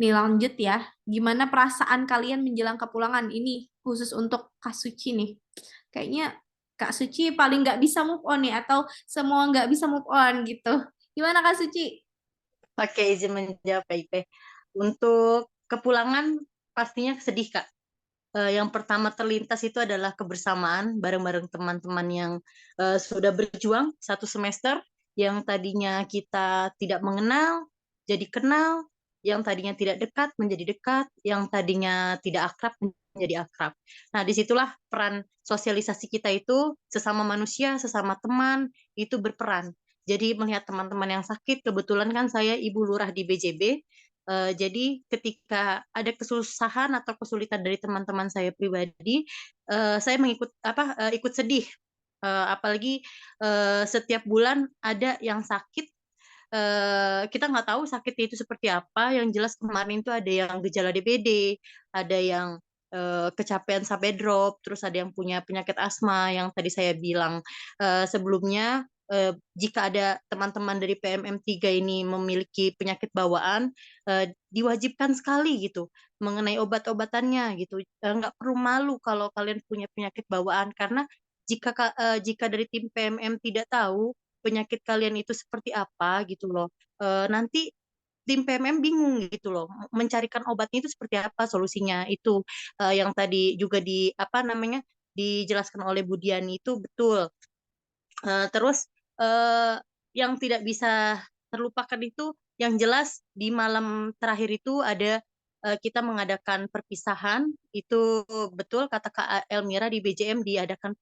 Nih lanjut ya, gimana perasaan kalian menjelang kepulangan? Ini khusus untuk Kak Suci nih. Kayaknya Kak Suci paling nggak bisa move on nih, atau semua nggak bisa move on gitu. Gimana Kak Suci? Oke, izin menjawab Kak Ipe. Untuk kepulangan pastinya sedih Kak. Yang pertama terlintas itu adalah kebersamaan bareng-bareng teman-teman yang sudah berjuang satu semester, yang tadinya kita tidak mengenal jadi kenal, yang tadinya tidak dekat menjadi dekat, yang tadinya tidak akrab menjadi akrab. Nah, disitulah peran sosialisasi kita itu sesama manusia, sesama teman itu berperan. Jadi melihat teman-teman yang sakit, kebetulan kan saya ibu lurah di BJB, jadi ketika ada kesusahan atau kesulitan dari teman-teman saya pribadi, saya ikut sedih. Apalagi setiap bulan ada yang sakit, kita nggak tahu sakitnya itu seperti apa. Yang jelas kemarin itu ada yang gejala DBD, ada yang kecapean sampai drop, terus ada yang punya penyakit asma yang tadi saya bilang sebelumnya. Jika ada teman-teman dari PMM 3 ini memiliki penyakit bawaan, diwajibkan sekali gitu mengenai obat-obatannya gitu. Nggak perlu malu kalau kalian punya penyakit bawaan, karena jika dari tim PMM tidak tahu penyakit kalian itu seperti apa gitu loh, nanti tim PMM bingung gitu loh mencarikan obatnya itu seperti apa, solusinya itu yang tadi juga dijelaskan oleh Bu Diani itu betul. Terus yang tidak bisa terlupakan itu yang jelas di malam terakhir itu ada kita mengadakan perpisahan, itu betul kata Kak Elmira, di BJM diadakan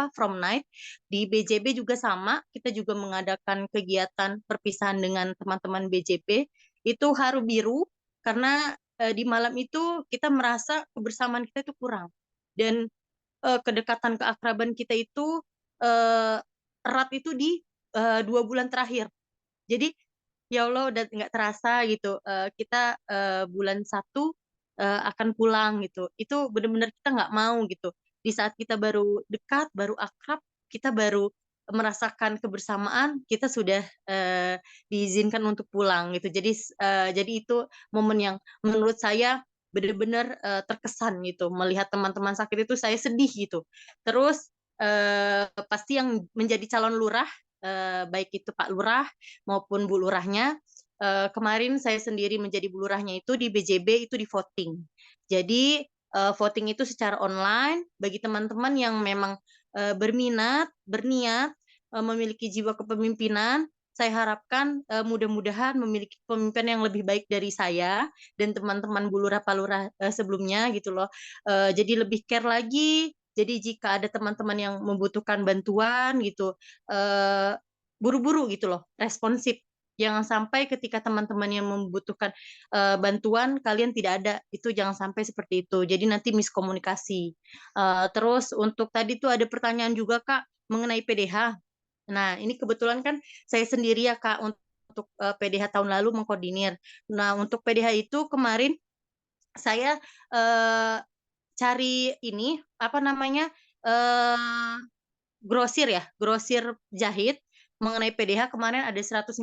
prom night, di BJB juga sama, kita juga mengadakan kegiatan perpisahan dengan teman-teman BJB, itu haru biru karena di malam itu kita merasa kebersamaan kita itu kurang, dan kedekatan keakraban kita itu erat itu di 2 bulan terakhir. Jadi ya Allah udah nggak terasa gitu, kita bulan 1 akan pulang gitu. Itu benar-benar kita nggak mau gitu. Di saat kita baru dekat, baru akrab, kita baru merasakan kebersamaan, kita sudah diizinkan untuk pulang gitu. Jadi itu momen yang menurut saya benar-benar terkesan gitu. Melihat teman-teman sakit itu saya sedih gitu. Terus pasti yang menjadi calon lurah, baik itu Pak Lurah maupun Bu Lurahnya, kemarin saya sendiri menjadi Bu Lurahnya itu di BJB itu di voting. Jadi voting itu secara online bagi teman-teman yang memang berniat memiliki jiwa kepemimpinan. Saya harapkan mudah-mudahan memiliki pemimpin yang lebih baik dari saya dan teman-teman Bu Lurah Pak Lurah sebelumnya gitu loh. Jadi lebih care lagi. Jadi jika ada teman-teman yang membutuhkan bantuan gitu, buru-buru gitu loh, responsif. Jangan sampai ketika teman-teman yang membutuhkan bantuan kalian tidak ada, itu jangan sampai seperti itu. Jadi nanti miskomunikasi. Terus untuk tadi tuh ada pertanyaan juga Kak mengenai PDH. Nah ini kebetulan kan saya sendiri ya Kak untuk PDH tahun lalu mengkoordinir. Nah untuk PDH itu kemarin saya cari ini apa namanya grosir jahit mengenai PDH. Kemarin ada 150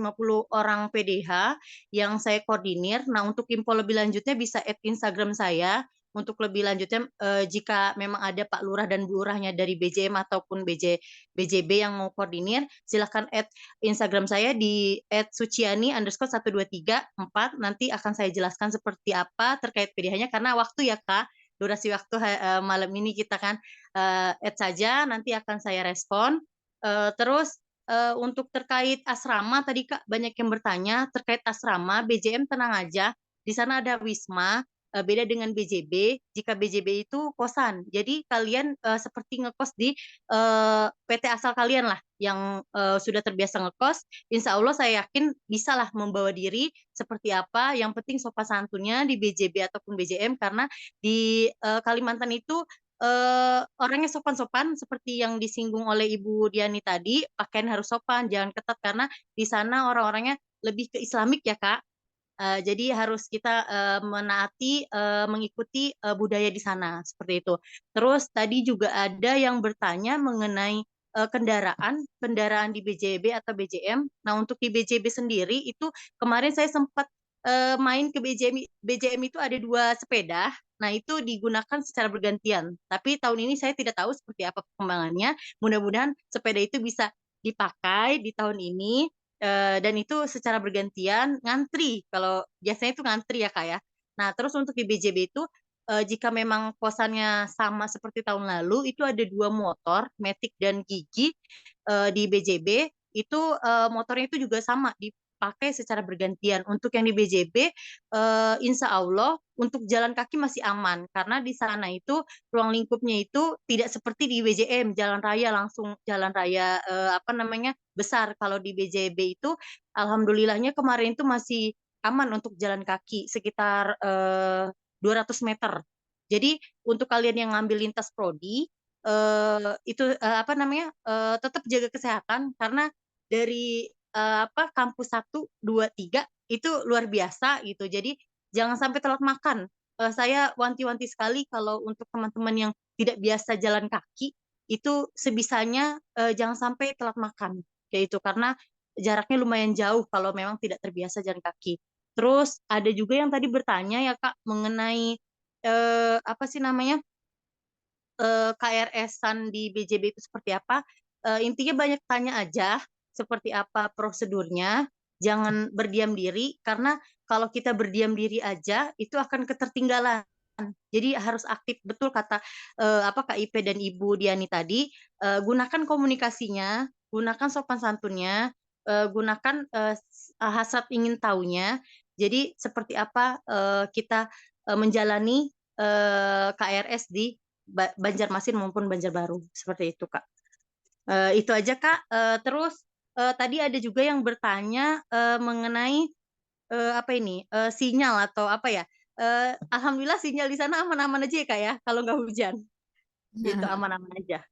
orang PDH yang saya koordinir. Nah untuk info lebih lanjutnya bisa add Instagram saya. Untuk lebih lanjutnya jika memang ada Pak Lurah dan Bu Lurahnya dari BJM ataupun BJB yang mau koordinir, silahkan add Instagram saya di @suciani_1234. Nanti akan saya jelaskan seperti apa terkait PDH-nya karena waktu ya Kak, durasi waktu malam ini kita kan add saja, nanti akan saya respon. Terus untuk terkait asrama tadi Kak banyak yang bertanya terkait asrama. BJM tenang aja, di sana ada wisma. Beda dengan BJB. Jika BJB itu kosan, jadi kalian seperti ngekos di PT asal kalian lah, yang sudah terbiasa ngekos. Insya Allah saya yakin bisa lah membawa diri seperti apa. Yang penting sopan santunnya di BJB ataupun BJM, karena di Kalimantan itu orangnya sopan-sopan seperti yang disinggung oleh Ibu Diani tadi. Pakaian harus sopan, jangan ketat karena di sana orang-orangnya lebih ke Islamik ya Kak. Jadi harus kita menaati, mengikuti budaya di sana seperti itu. Terus tadi juga ada yang bertanya mengenai kendaraan di BJB atau BJM. Nah untuk di BJB sendiri itu kemarin saya sempat main ke BJM itu ada 2 sepeda. Nah itu digunakan secara bergantian. Tapi tahun ini saya tidak tahu seperti apa perkembangannya. Mudah-mudahan sepeda itu bisa dipakai di tahun ini. Dan itu secara bergantian ngantri. Kalau biasanya itu ngantri ya Kak ya. Nah terus untuk di BJB itu jika memang kosannya sama seperti tahun lalu, itu ada 2 motor Matic dan Gigi. Di BJB itu motornya itu juga sama dipakai secara bergantian. Untuk yang di BJB insya Allah untuk jalan kaki masih aman karena di sana itu ruang lingkupnya itu tidak seperti di BJM jalan raya langsung jalan raya apa namanya besar. Kalau di BJB itu alhamdulillahnya kemarin itu masih aman untuk jalan kaki sekitar 200 meter. Jadi untuk kalian yang ngambil lintas prodi itu apa namanya tetap jaga kesehatan karena dari kampus 1, 2, 3 itu luar biasa gitu. Jadi jangan sampai telat makan. Saya wanti-wanti sekali kalau untuk teman-teman yang tidak biasa jalan kaki itu sebisanya jangan sampai telat makan kayak itu karena jaraknya lumayan jauh kalau memang tidak terbiasa jalan kaki. Terus ada juga yang tadi bertanya ya Kak mengenai apa sih namanya KRS-an di BJB itu seperti apa. Intinya banyak tanya aja seperti apa prosedurnya. Jangan berdiam diri karena kalau kita berdiam diri aja itu akan ketertinggalan. Jadi harus aktif, betul kata Kak Ipe dan Ibu Diani tadi. Gunakan komunikasinya, gunakan sopan santunnya, gunakan hasrat ingin tahunya. Jadi seperti apa kita menjalani KRS di Banjarmasin maupun Banjarbaru seperti itu Kak. Itu aja Kak. Terus tadi ada juga yang bertanya mengenai sinyal atau apa ya. Alhamdulillah sinyal di sana aman-aman aja ya Kak ya, kalau nggak hujan. Itu aman-aman aja.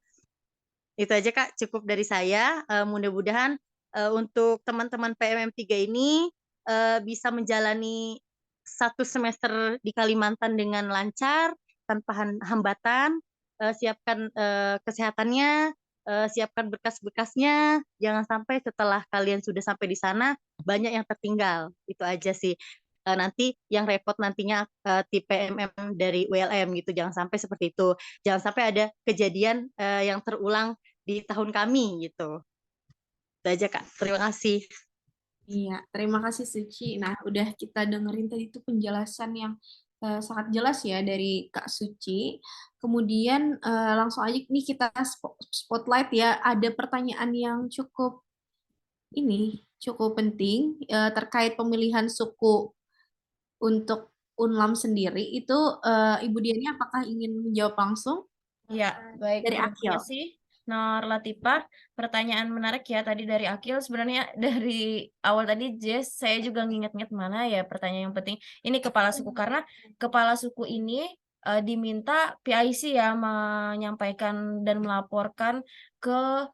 Itu aja Kak, cukup dari saya. Mudah-mudahan untuk teman-teman PMM 3 ini bisa menjalani 1 semester di Kalimantan dengan lancar, tanpa hambatan. Siapkan kesehatannya, siapkan berkas-berkasnya, jangan sampai setelah kalian sudah sampai di sana banyak yang tertinggal. Itu aja sih. Nanti yang repot nantinya tim PMM dari ULM gitu, jangan sampai seperti itu. Jangan sampai ada kejadian yang terulang di tahun kami gitu. Itu aja Kak. Terima kasih. Iya, terima kasih Suci. Nah, udah kita dengerin tadi itu penjelasan yang sangat jelas ya dari Kak Suci. Kemudian langsung aja nih kita spotlight ya. Ada pertanyaan yang cukup penting terkait pemilihan suku untuk Unlam sendiri. Itu Ibu Diani apakah ingin menjawab langsung? Ya, baik. Dari Terima Akil. kasih, Nur Latifah. Pertanyaan menarik ya tadi dari Akil. Sebenarnya dari awal tadi, Jess, saya juga nginget-nginget mana ya pertanyaan yang penting. Ini kepala suku, karena kepala suku ini diminta PIC ya menyampaikan dan melaporkan ke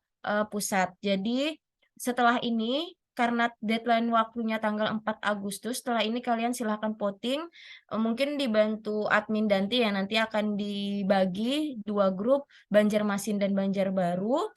pusat. Jadi setelah ini, karena deadline waktunya tanggal 4 Agustus, setelah ini kalian silahkan voting. Mungkin dibantu admin Danti ya, nanti akan dibagi 2 grup, Banjarmasin dan Banjarbaru.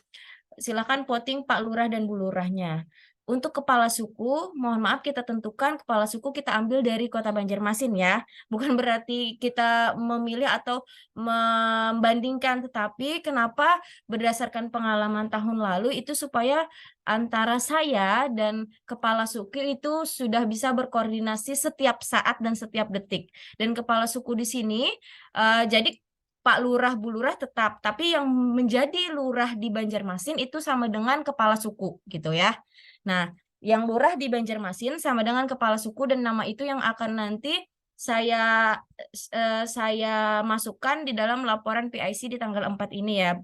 Silakan voting Pak Lurah dan Bu Lurahnya. Untuk kepala suku, mohon maaf kita tentukan kepala suku kita ambil dari Kota Banjarmasin ya. Bukan berarti kita memilih atau membandingkan, tetapi kenapa berdasarkan pengalaman tahun lalu itu supaya antara saya dan kepala suku itu sudah bisa berkoordinasi setiap saat dan setiap detik. Dan kepala suku di sini jadi Pak Lurah, Bu Lurah tetap, tapi yang menjadi lurah di Banjarmasin itu sama dengan kepala suku gitu ya. Nah, yang lurah di Banjarmasin sama dengan kepala suku, dan nama itu yang akan nanti saya masukkan di dalam laporan PIC di tanggal 4 ini ya,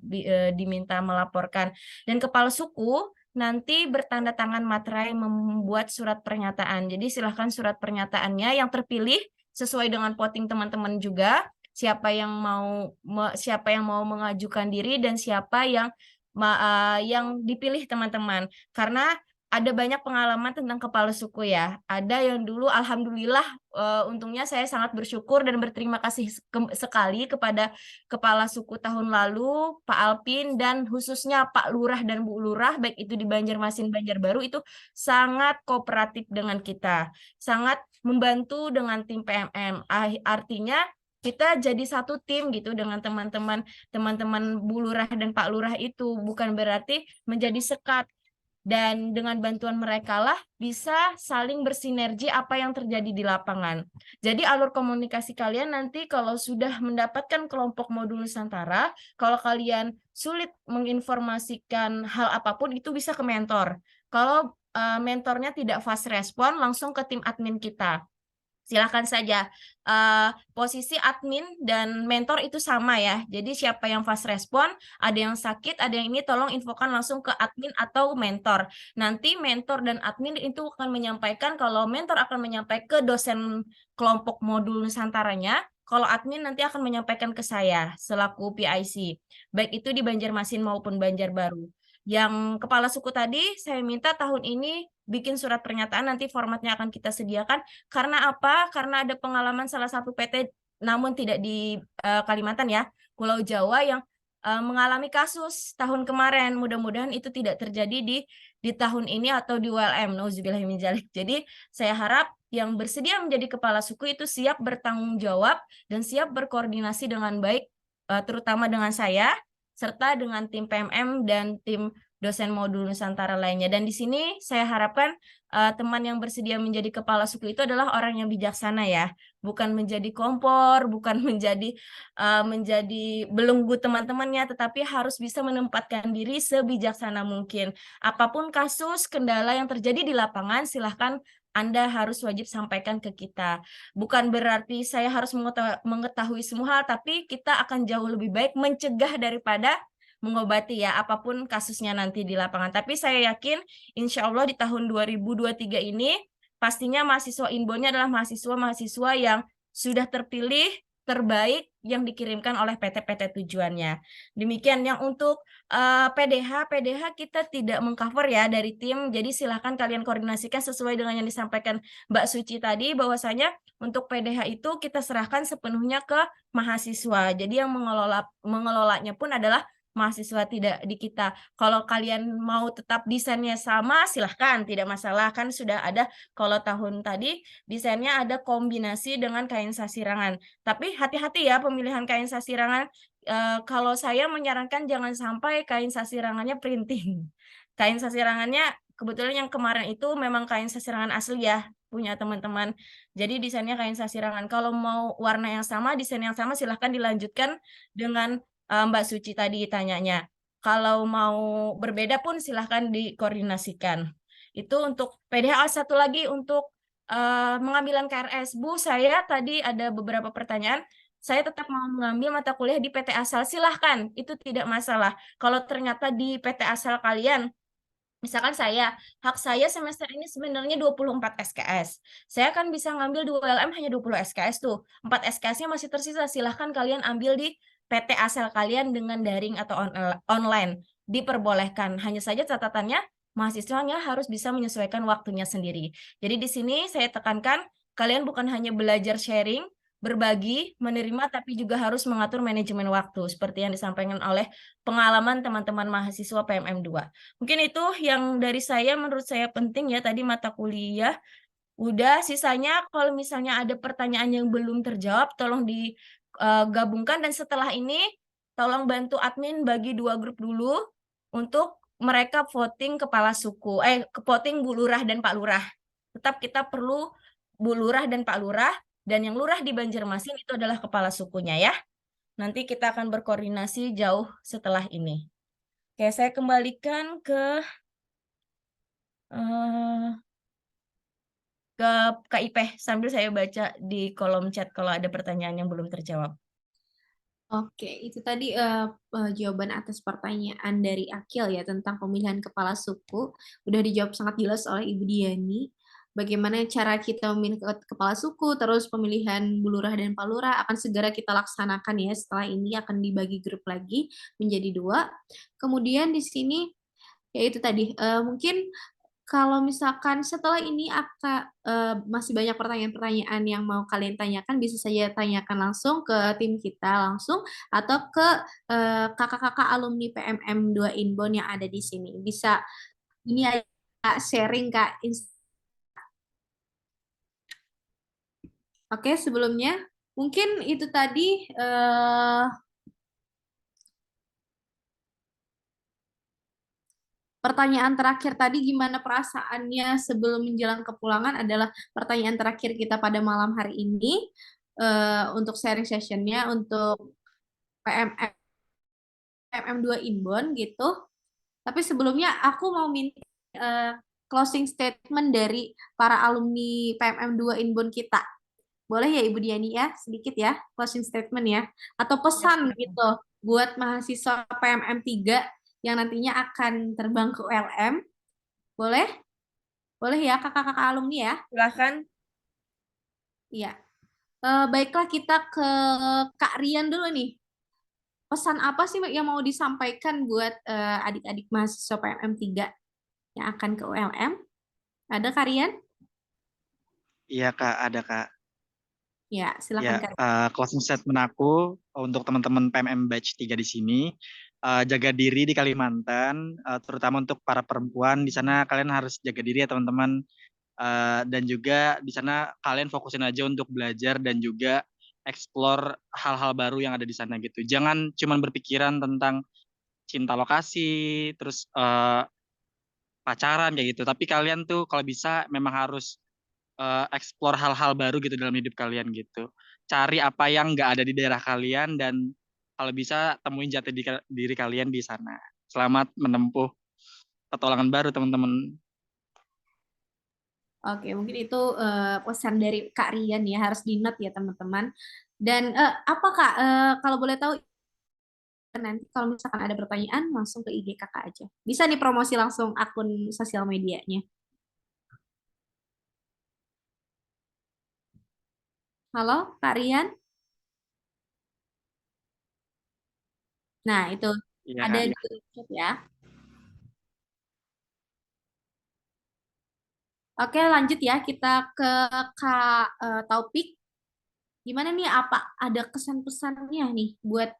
diminta melaporkan. Dan kepala suku nanti bertanda tangan materai membuat surat pernyataan. Jadi silahkan surat pernyataannya yang terpilih sesuai dengan voting teman-teman juga. Siapa yang mau mengajukan diri dan siapa yang dipilih teman-teman. Karena ada banyak pengalaman tentang kepala suku ya. Ada yang dulu alhamdulillah untungnya saya sangat bersyukur dan berterima kasih sekali kepada kepala suku tahun lalu, Pak Alpin, dan khususnya Pak Lurah dan Bu Lurah, baik itu di Banjarmasin, Banjarbaru, itu sangat kooperatif dengan kita. Sangat membantu dengan tim PMM. Artinya kita jadi satu tim gitu dengan teman-teman Bu Lurah dan Pak Lurah itu, bukan berarti menjadi sekat. Dan dengan bantuan mereka lah bisa saling bersinergi apa yang terjadi di lapangan. Jadi alur komunikasi kalian nanti kalau sudah mendapatkan kelompok modul Nusantara, kalau kalian sulit menginformasikan hal apapun itu bisa ke mentor. Kalau mentornya tidak fast respon, langsung ke tim admin kita. Silakan saja. Posisi admin dan mentor itu sama ya. Jadi siapa yang fast respon, ada yang sakit, ada yang ini, tolong infokan langsung ke admin atau mentor. Nanti mentor dan admin itu akan menyampaikan, kalau mentor akan menyampaikan ke dosen kelompok modul Nusantaranya, kalau admin nanti akan menyampaikan ke saya selaku PIC. Baik itu di Banjarmasin maupun Banjarbaru. Yang kepala suku tadi saya minta tahun ini bikin surat pernyataan, nanti formatnya akan kita sediakan. Karena apa? Karena ada pengalaman salah satu PT, namun tidak di Kalimantan ya, Pulau Jawa, yang mengalami kasus tahun kemarin. Mudah-mudahan itu tidak terjadi di tahun ini atau di ULM. Nauzubillah min dzalik. Jadi saya harap yang bersedia menjadi kepala suku itu siap bertanggung jawab dan siap berkoordinasi dengan baik, terutama dengan saya, serta dengan tim PMM dan tim dosen modul Nusantara lainnya. Dan di sini saya harapkan teman yang bersedia menjadi kepala suku itu adalah orang yang bijaksana ya, bukan menjadi kompor, bukan menjadi belenggu teman-temannya, tetapi harus bisa menempatkan diri sebijaksana mungkin. Apapun kasus, kendala yang terjadi di lapangan, silahkan Anda harus wajib sampaikan ke kita. Bukan berarti saya harus mengetahui semua hal, tapi kita akan jauh lebih baik mencegah daripada mengobati ya, apapun kasusnya nanti di lapangan. Tapi saya yakin insya Allah di tahun 2023 ini pastinya mahasiswa Inbonnya adalah mahasiswa-mahasiswa yang sudah terpilih terbaik yang dikirimkan oleh PT-PT tujuannya. Demikian. Yang untuk PDH kita tidak mengcover ya dari tim, jadi silahkan kalian koordinasikan sesuai dengan yang disampaikan Mbak Suci tadi, bahwasanya untuk PDH itu kita serahkan sepenuhnya ke mahasiswa. Jadi yang mengelolanya pun adalah mahasiswa tidak di kita. Kalau kalian mau tetap desainnya sama, silahkan, tidak masalah. Kan sudah ada, kalau tahun tadi desainnya ada kombinasi dengan kain sasirangan. Tapi hati-hati ya pemilihan kain sasirangan. Kalau saya menyarankan jangan sampai kain sasirangannya printing. Kain sasirangannya kebetulan yang kemarin itu memang kain sasirangan asli ya, punya teman-teman. Jadi desainnya kain sasirangan. Kalau mau warna yang sama, desain yang sama, silahkan dilanjutkan dengan Mbak Suci tadi tanyanya. Kalau mau berbeda pun silahkan dikoordinasikan. Itu untuk PDH. Satu lagi untuk pengambilan KRS. Bu, saya tadi ada beberapa pertanyaan. Saya tetap mau mengambil mata kuliah di PT asal. Silahkan, itu tidak masalah. Kalau ternyata di PT asal kalian, misalkan hak saya semester ini sebenarnya 24 SKS. Saya kan bisa ngambil di ULM hanya 20 SKS tuh. 4 SKS-nya masih tersisa. Silahkan kalian ambil di PT asal kalian dengan daring atau online. Diperbolehkan. Hanya saja catatannya, mahasiswanya harus bisa menyesuaikan waktunya sendiri. Jadi di sini saya tekankan, kalian bukan hanya belajar sharing, berbagi, menerima, tapi juga harus mengatur manajemen waktu, seperti yang disampaikan oleh pengalaman teman-teman mahasiswa PMM 2. Mungkin itu yang dari saya, menurut saya penting ya, tadi mata kuliah. Udah, sisanya kalau misalnya ada pertanyaan yang belum terjawab, tolong digabungkan, dan setelah ini tolong bantu admin bagi 2 grup dulu untuk mereka voting kepala suku, voting Bu Lurah dan Pak Lurah. Tetap kita perlu Bu Lurah dan Pak Lurah, dan yang lurah di Banjarmasin itu adalah kepala sukunya ya. Nanti kita akan berkoordinasi jauh setelah ini. Oke, saya kembalikan ke Kak Ipeh sambil saya baca di kolom chat kalau ada pertanyaan yang belum terjawab. Oke, itu tadi jawaban atas pertanyaan dari Akil ya tentang pemilihan kepala suku. Udah dijawab sangat jelas oleh Ibu Diani. Bagaimana cara kita memilih kepala suku, terus pemilihan Bu Lurah dan Pak Lurah akan segera kita laksanakan ya. Setelah ini akan dibagi grup lagi menjadi 2. Kemudian di sini yaitu tadi mungkin kalau misalkan setelah ini masih banyak pertanyaan-pertanyaan yang mau kalian tanyakan, bisa saja tanyakan langsung ke tim kita langsung atau ke kakak-kakak alumni PMM 2 Inbound yang ada di sini. Bisa ini Kak sharing Kak. Oke, sebelumnya mungkin itu tadi pertanyaan terakhir tadi, gimana perasaannya sebelum menjelang kepulangan, adalah pertanyaan terakhir kita pada malam hari ini untuk sharing sessionnya untuk PMM 2 Inbound gitu. Tapi sebelumnya aku mau minta closing statement dari para alumni PMM 2 Inbound kita. Boleh ya Ibu Diani ya, sedikit ya, closing statement ya. Atau pesan gitu buat mahasiswa PMM 3 yang nantinya akan terbang ke ULM. Boleh? Boleh ya kakak-kakak alumni ya? Silakan. Iya. Baiklah kita ke Kak Rian dulu nih. Pesan apa sih yang mau disampaikan buat adik-adik mahasiswa PMM 3 yang akan ke ULM? Ada Kak Rian? Iya Kak, ada Kak. Ya, silakan Ya, Kak. closing statement aku untuk teman-teman PMM Batch 3 di sini, jaga diri di Kalimantan, terutama untuk para perempuan di sana kalian harus jaga diri ya teman-teman, dan juga di sana kalian fokusin aja untuk belajar dan juga explore hal-hal baru yang ada di sana gitu. Jangan cuman berpikiran tentang cinta lokasi, terus pacaran kayak gitu, tapi kalian tuh kalau bisa memang harus explore hal-hal baru gitu dalam hidup kalian gitu. Cari apa yang nggak ada di daerah kalian dan kalau bisa temuin jati diri kalian di sana. Selamat menempuh petualangan baru teman-teman. Oke, mungkin itu pesan dari Kak Rian ya, harus di-note ya teman-teman. Dan apa Kak, kalau boleh tahu nanti kalau misalkan ada pertanyaan langsung ke IG kakak aja. Bisa nih promosi langsung akun sosial medianya. Halo, Kak Rian? Nah, itu Iya, ada Kak. di chat ya. Oke, lanjut ya. Kita ke Kak Taufik. Gimana nih, apa ada kesan-pesannya nih buat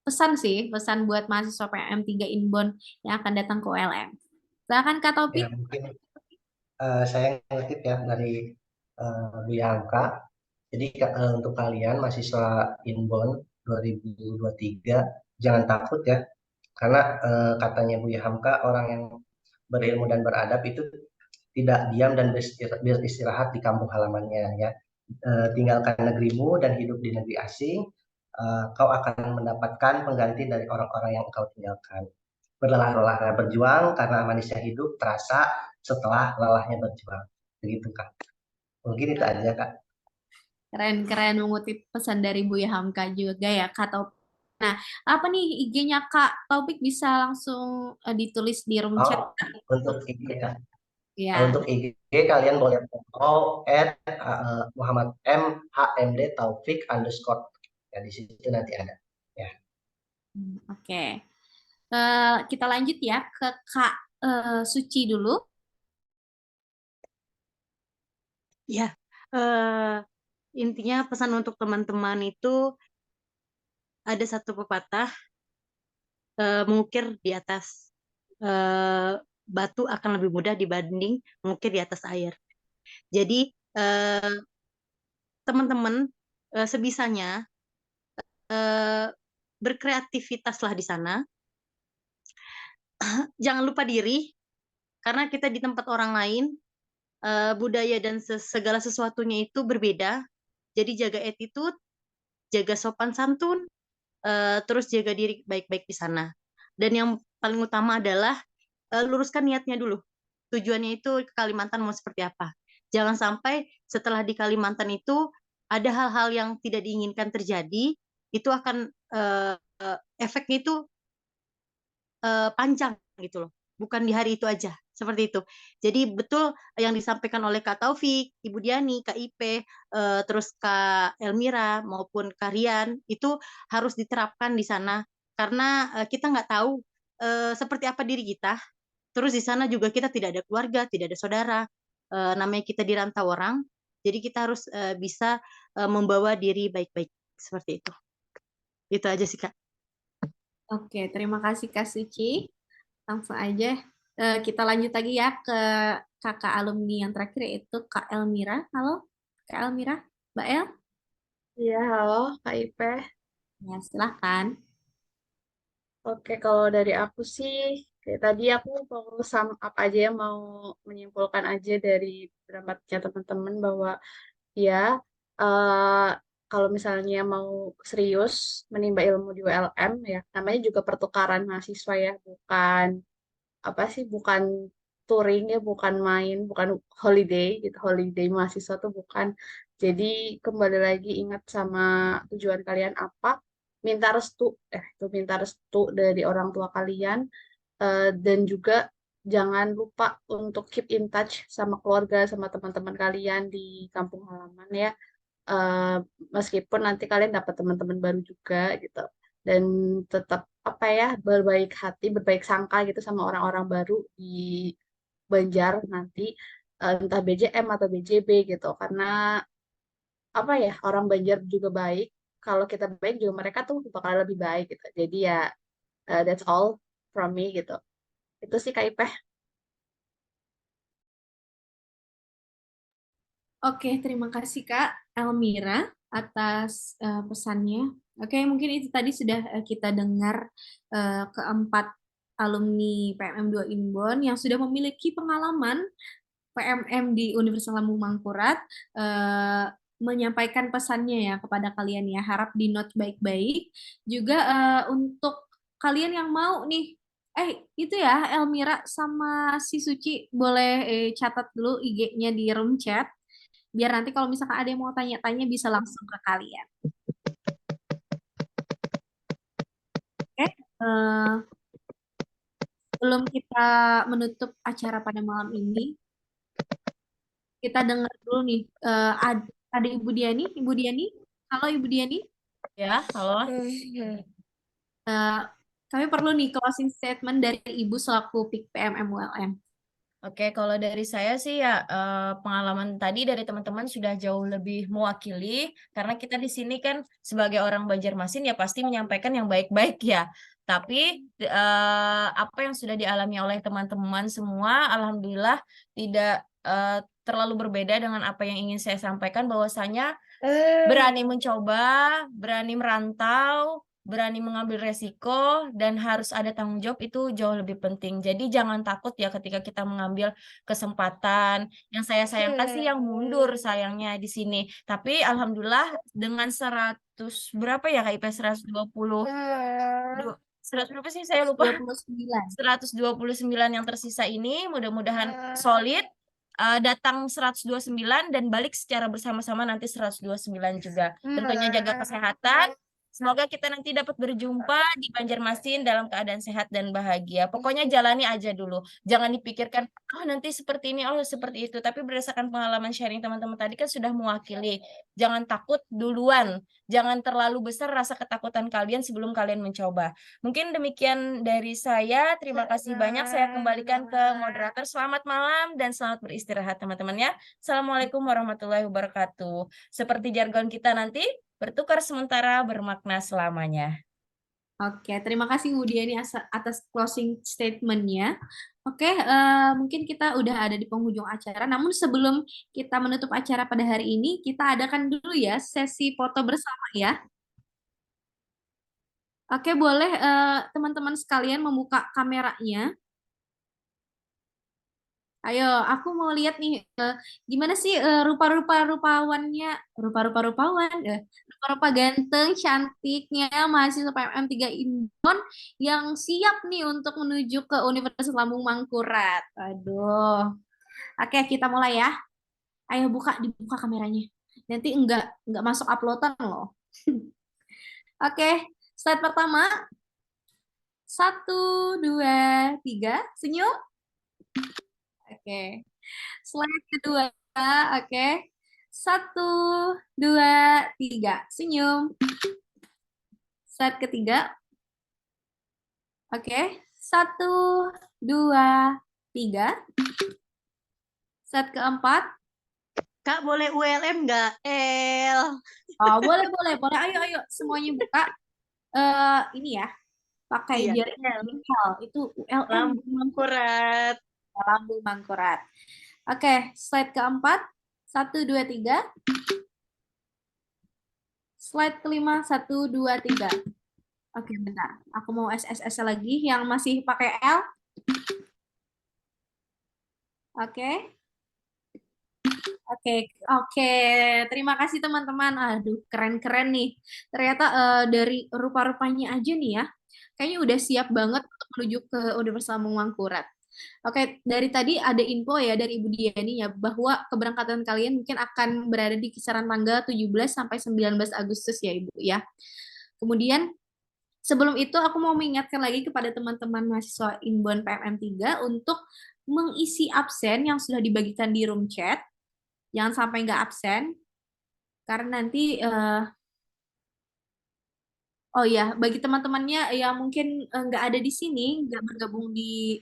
pesan buat mahasiswa PM3 Inbon yang akan datang ke ULM. Silakan Kak Taufik. Ya, mungkin saya ngutip ya dari Bu Yangka. Jadi untuk kalian mahasiswa Inbon 2023 jangan takut ya, karena katanya Bu Hamka, orang yang berilmu dan beradab itu tidak diam dan beristirahat di kampung halamannya ya. Tinggalkan negerimu dan hidup di negeri asing, kau akan mendapatkan pengganti dari orang-orang yang kau tinggalkan. Berlelah-lelah berjuang karena manisnya hidup terasa setelah lelahnya berjuang. Begitu Kak. Mungkin itu aja Kak. Keren-keren mengutip pesan dari Bu Hamka juga ya Kak Taufik. Nah, apa nih IG-nya Kak Taufik, bisa langsung ditulis di room chat. Untuk IG ya. Ya. Untuk IG kalian boleh follow Muhammad M HMD Taufik _ ya, di situ nanti ada ya. Oke. Kita lanjut ya ke Kak Suci dulu. Ya, intinya pesan untuk teman-teman itu ada satu pepatah, mengukir di atas batu akan lebih mudah dibanding mengukir di atas air. Jadi teman-teman sebisanya berkreativitaslah di sana. Jangan lupa diri, karena kita di tempat orang lain, budaya dan segala sesuatunya itu berbeda. Jadi jaga attitude, jaga sopan santun, terus jaga diri baik-baik di sana. Dan yang paling utama adalah luruskan niatnya dulu. Tujuannya itu ke Kalimantan mau seperti apa. Jangan sampai setelah di Kalimantan itu ada hal-hal yang tidak diinginkan terjadi, itu akan efeknya itu panjang gitu loh. Bukan di hari itu aja, seperti itu. Jadi betul yang disampaikan oleh Kak Taufik, Ibu Diani, Kak Ipe, terus Kak Elmira maupun Kak Rian, itu harus diterapkan di sana. Karena kita nggak tahu seperti apa diri kita. Terus di sana juga kita tidak ada keluarga, tidak ada saudara. Namanya kita di rantau orang, jadi kita harus bisa membawa diri baik-baik, seperti itu. Itu aja sih Kak. Oke, terima kasih Kak Suci. Langsung aja kita lanjut lagi ya ke kakak alumni yang terakhir, yaitu Kak Elmira. Halo Kak Elmira, Mbak El? Iya, halo Kak Ipe. Ya, silahkan. Oke, kalau dari aku sih, kayak tadi aku mau sum up aja ya, mau menyimpulkan aja dari pendapatnya teman-teman bahwa ya, kalau misalnya mau serius menimba ilmu di ULM ya, namanya juga pertukaran mahasiswa ya, bukan apa sih, bukan touring ya, bukan main, bukan holiday gitu, holiday mahasiswa tuh bukan. Jadi kembali lagi ingat sama tujuan kalian apa, minta restu dari orang tua kalian, dan juga jangan lupa untuk keep in touch sama keluarga, sama teman-teman kalian di kampung halaman ya. Meskipun nanti kalian dapat teman-teman baru juga gitu, dan tetap apa ya, berbaik hati, berbaik sangka gitu sama orang-orang baru di Banjar nanti, entah BJM atau BJB gitu, karena apa ya, orang Banjar juga baik, kalau kita baik juga mereka tuh bakal lebih baik gitu. Jadi ya that's all from me gitu. Itu sih Kak Ipeh. Oke, terima kasih Kak Elmira atas pesannya. Oke, mungkin itu tadi sudah kita dengar keempat alumni PMM2 Inbon yang sudah memiliki pengalaman PMM di Universitas Lambung Mangkurat, menyampaikan pesannya ya kepada kalian ya. Harap di note baik-baik. Juga untuk kalian yang mau nih, itu ya Elmira sama si Suci boleh catat dulu IG-nya di room chat, biar nanti kalau misalkan ada yang mau tanya-tanya bisa langsung ke kalian. Oke, sebelum kita menutup acara pada malam ini, kita dengar dulu nih, ada Ibu Diani. Ibu Diani, halo Ibu Diani. Ya, halo. Kami perlu nih closing statement dari Ibu selaku PIK PMM ULM. Oke, kalau dari saya sih ya pengalaman tadi dari teman-teman sudah jauh lebih mewakili karena kita di sini kan sebagai orang Banjarmasin ya pasti menyampaikan yang baik-baik ya. Tapi apa yang sudah dialami oleh teman-teman semua, alhamdulillah tidak terlalu berbeda dengan apa yang ingin saya sampaikan bahwasanya berani mencoba, berani merantau, berani mengambil resiko, dan harus ada tanggung jawab itu jauh lebih penting. Jadi jangan takut ya ketika kita mengambil kesempatan. Yang saya sayangkan sih yang mundur sayangnya di sini. Tapi alhamdulillah dengan 100 berapa ya Kak Ipe 120 100 berapa sih saya lupa. 129. 129 yang tersisa ini mudah-mudahan solid. Datang 129 dan balik secara bersama-sama nanti 129 juga. Tentunya jaga kesehatan. Semoga kita nanti dapat berjumpa di Banjarmasin dalam keadaan sehat dan bahagia. Pokoknya jalani aja dulu. Jangan dipikirkan, oh nanti seperti ini, oh seperti itu. Tapi berdasarkan pengalaman sharing teman-teman tadi kan sudah mewakili. Jangan takut duluan. Jangan terlalu besar rasa ketakutan kalian sebelum kalian mencoba. Mungkin demikian dari saya. Terima kasih banyak. Saya kembalikan ke moderator. Selamat malam dan selamat beristirahat teman-teman ya. Assalamualaikum warahmatullahi wabarakatuh. Seperti jargon kita nanti, bertukar sementara bermakna selamanya. Oke, terima kasih Bu Diani atas closing statement-nya. Oke, mungkin kita udah ada di penghujung acara. Namun sebelum kita menutup acara pada hari ini, kita adakan dulu ya sesi foto bersama ya. Oke, boleh teman-teman sekalian membuka kameranya. Ayo, aku mau lihat nih gimana sih rupa-rupa ganteng, cantiknya mahasiswa PMM 3 Inbon yang siap nih untuk menuju ke Universitas Lambung Mangkurat. Aduh. Oke, kita mulai ya. Ayo dibuka kameranya. Nanti enggak masuk uploadan loh. Oke, slide pertama. 1, 2, 3, senyum. Oke. Slide kedua, oke. 1, 2, 3, senyum. Slide ketiga. Oke. 1, 2, 3. Slide keempat. Kak, boleh ULM nggak? Oh, boleh. Ayo. Semuanya buka. Ini ya. Pakai Iya, jari itu ULM. Lambung Mangkurat. Lambung Mangkurat. Oke, slide keempat. 1, 2, 3. Slide kelima. 1, 2, 3. Oke, bentar. Aku mau SSS lagi yang masih pakai L. Oke. Oke. Terima kasih teman-teman. Aduh, keren-keren nih. Ternyata dari rupa-rupanya aja nih ya. Kayaknya udah siap banget untuk menuju ke Universitas Lambung Mangkurat. Oke, dari tadi ada info ya dari Ibu Diani ya bahwa keberangkatan kalian mungkin akan berada di kisaran tanggal 17 sampai 19 Agustus ya Ibu ya. Kemudian sebelum itu aku mau mengingatkan lagi kepada teman-teman mahasiswa Inbon PMM 3 untuk mengisi absen yang sudah dibagikan di room chat. Jangan sampai nggak absen karena nanti oh ya, bagi teman-temannya yang mungkin nggak ada di sini, nggak bergabung di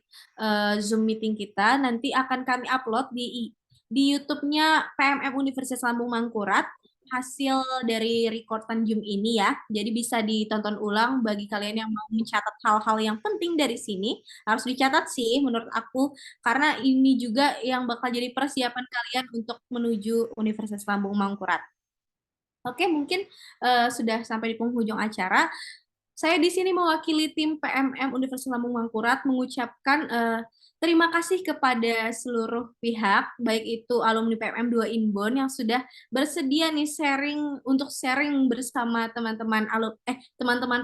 Zoom meeting kita, nanti akan kami upload di YouTube-nya PMM Universitas Lambung Mangkurat, hasil dari rekordan Zoom ini ya. Jadi bisa ditonton ulang bagi kalian yang mau mencatat hal-hal yang penting dari sini. Harus dicatat sih menurut aku, karena ini juga yang bakal jadi persiapan kalian untuk menuju Universitas Lambung Mangkurat. Oke, mungkin sudah sampai di penghujung acara. Saya di sini mewakili tim PMM Universitas Lambung Mangkurat mengucapkan terima kasih kepada seluruh pihak, baik itu alumni PMM 2 Inbon yang sudah bersedia nih sharing bersama teman-teman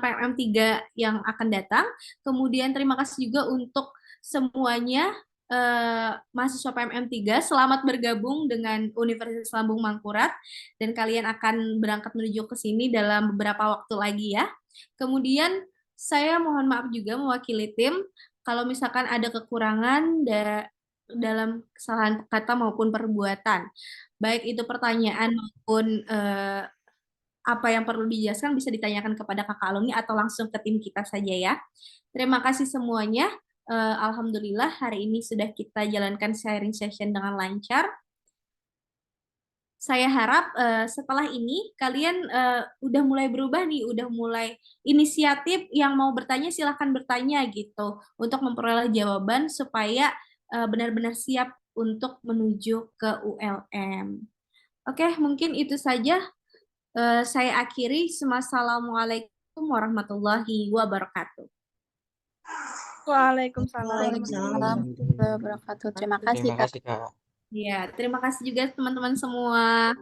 PMM 3 yang akan datang. Kemudian terima kasih juga untuk semuanya mahasiswa PMM 3, selamat bergabung dengan Universitas Lambung Mangkurat dan kalian akan berangkat menuju ke sini dalam beberapa waktu lagi ya. Kemudian saya mohon maaf juga mewakili tim kalau misalkan ada kekurangan dalam kesalahan kata maupun perbuatan. Baik itu pertanyaan maupun apa yang perlu dijelaskan bisa ditanyakan kepada kakak alumni atau langsung ke tim kita saja ya. Terima kasih semuanya. Alhamdulillah hari ini sudah kita jalankan sharing session dengan lancar. Saya harap setelah ini kalian udah mulai berubah nih, udah mulai inisiatif, yang mau bertanya silahkan bertanya gitu untuk memperoleh jawaban supaya benar-benar siap untuk menuju ke ULM. Oke, mungkin itu saja. Saya akhiri. Wassalamualaikum warahmatullahi wabarakatuh. Waalaikumsalam warahmatullahi wabarakatuh. Terima kasih, Terima Kak. kasih, Kak. Ya, terima kasih juga teman-teman semua.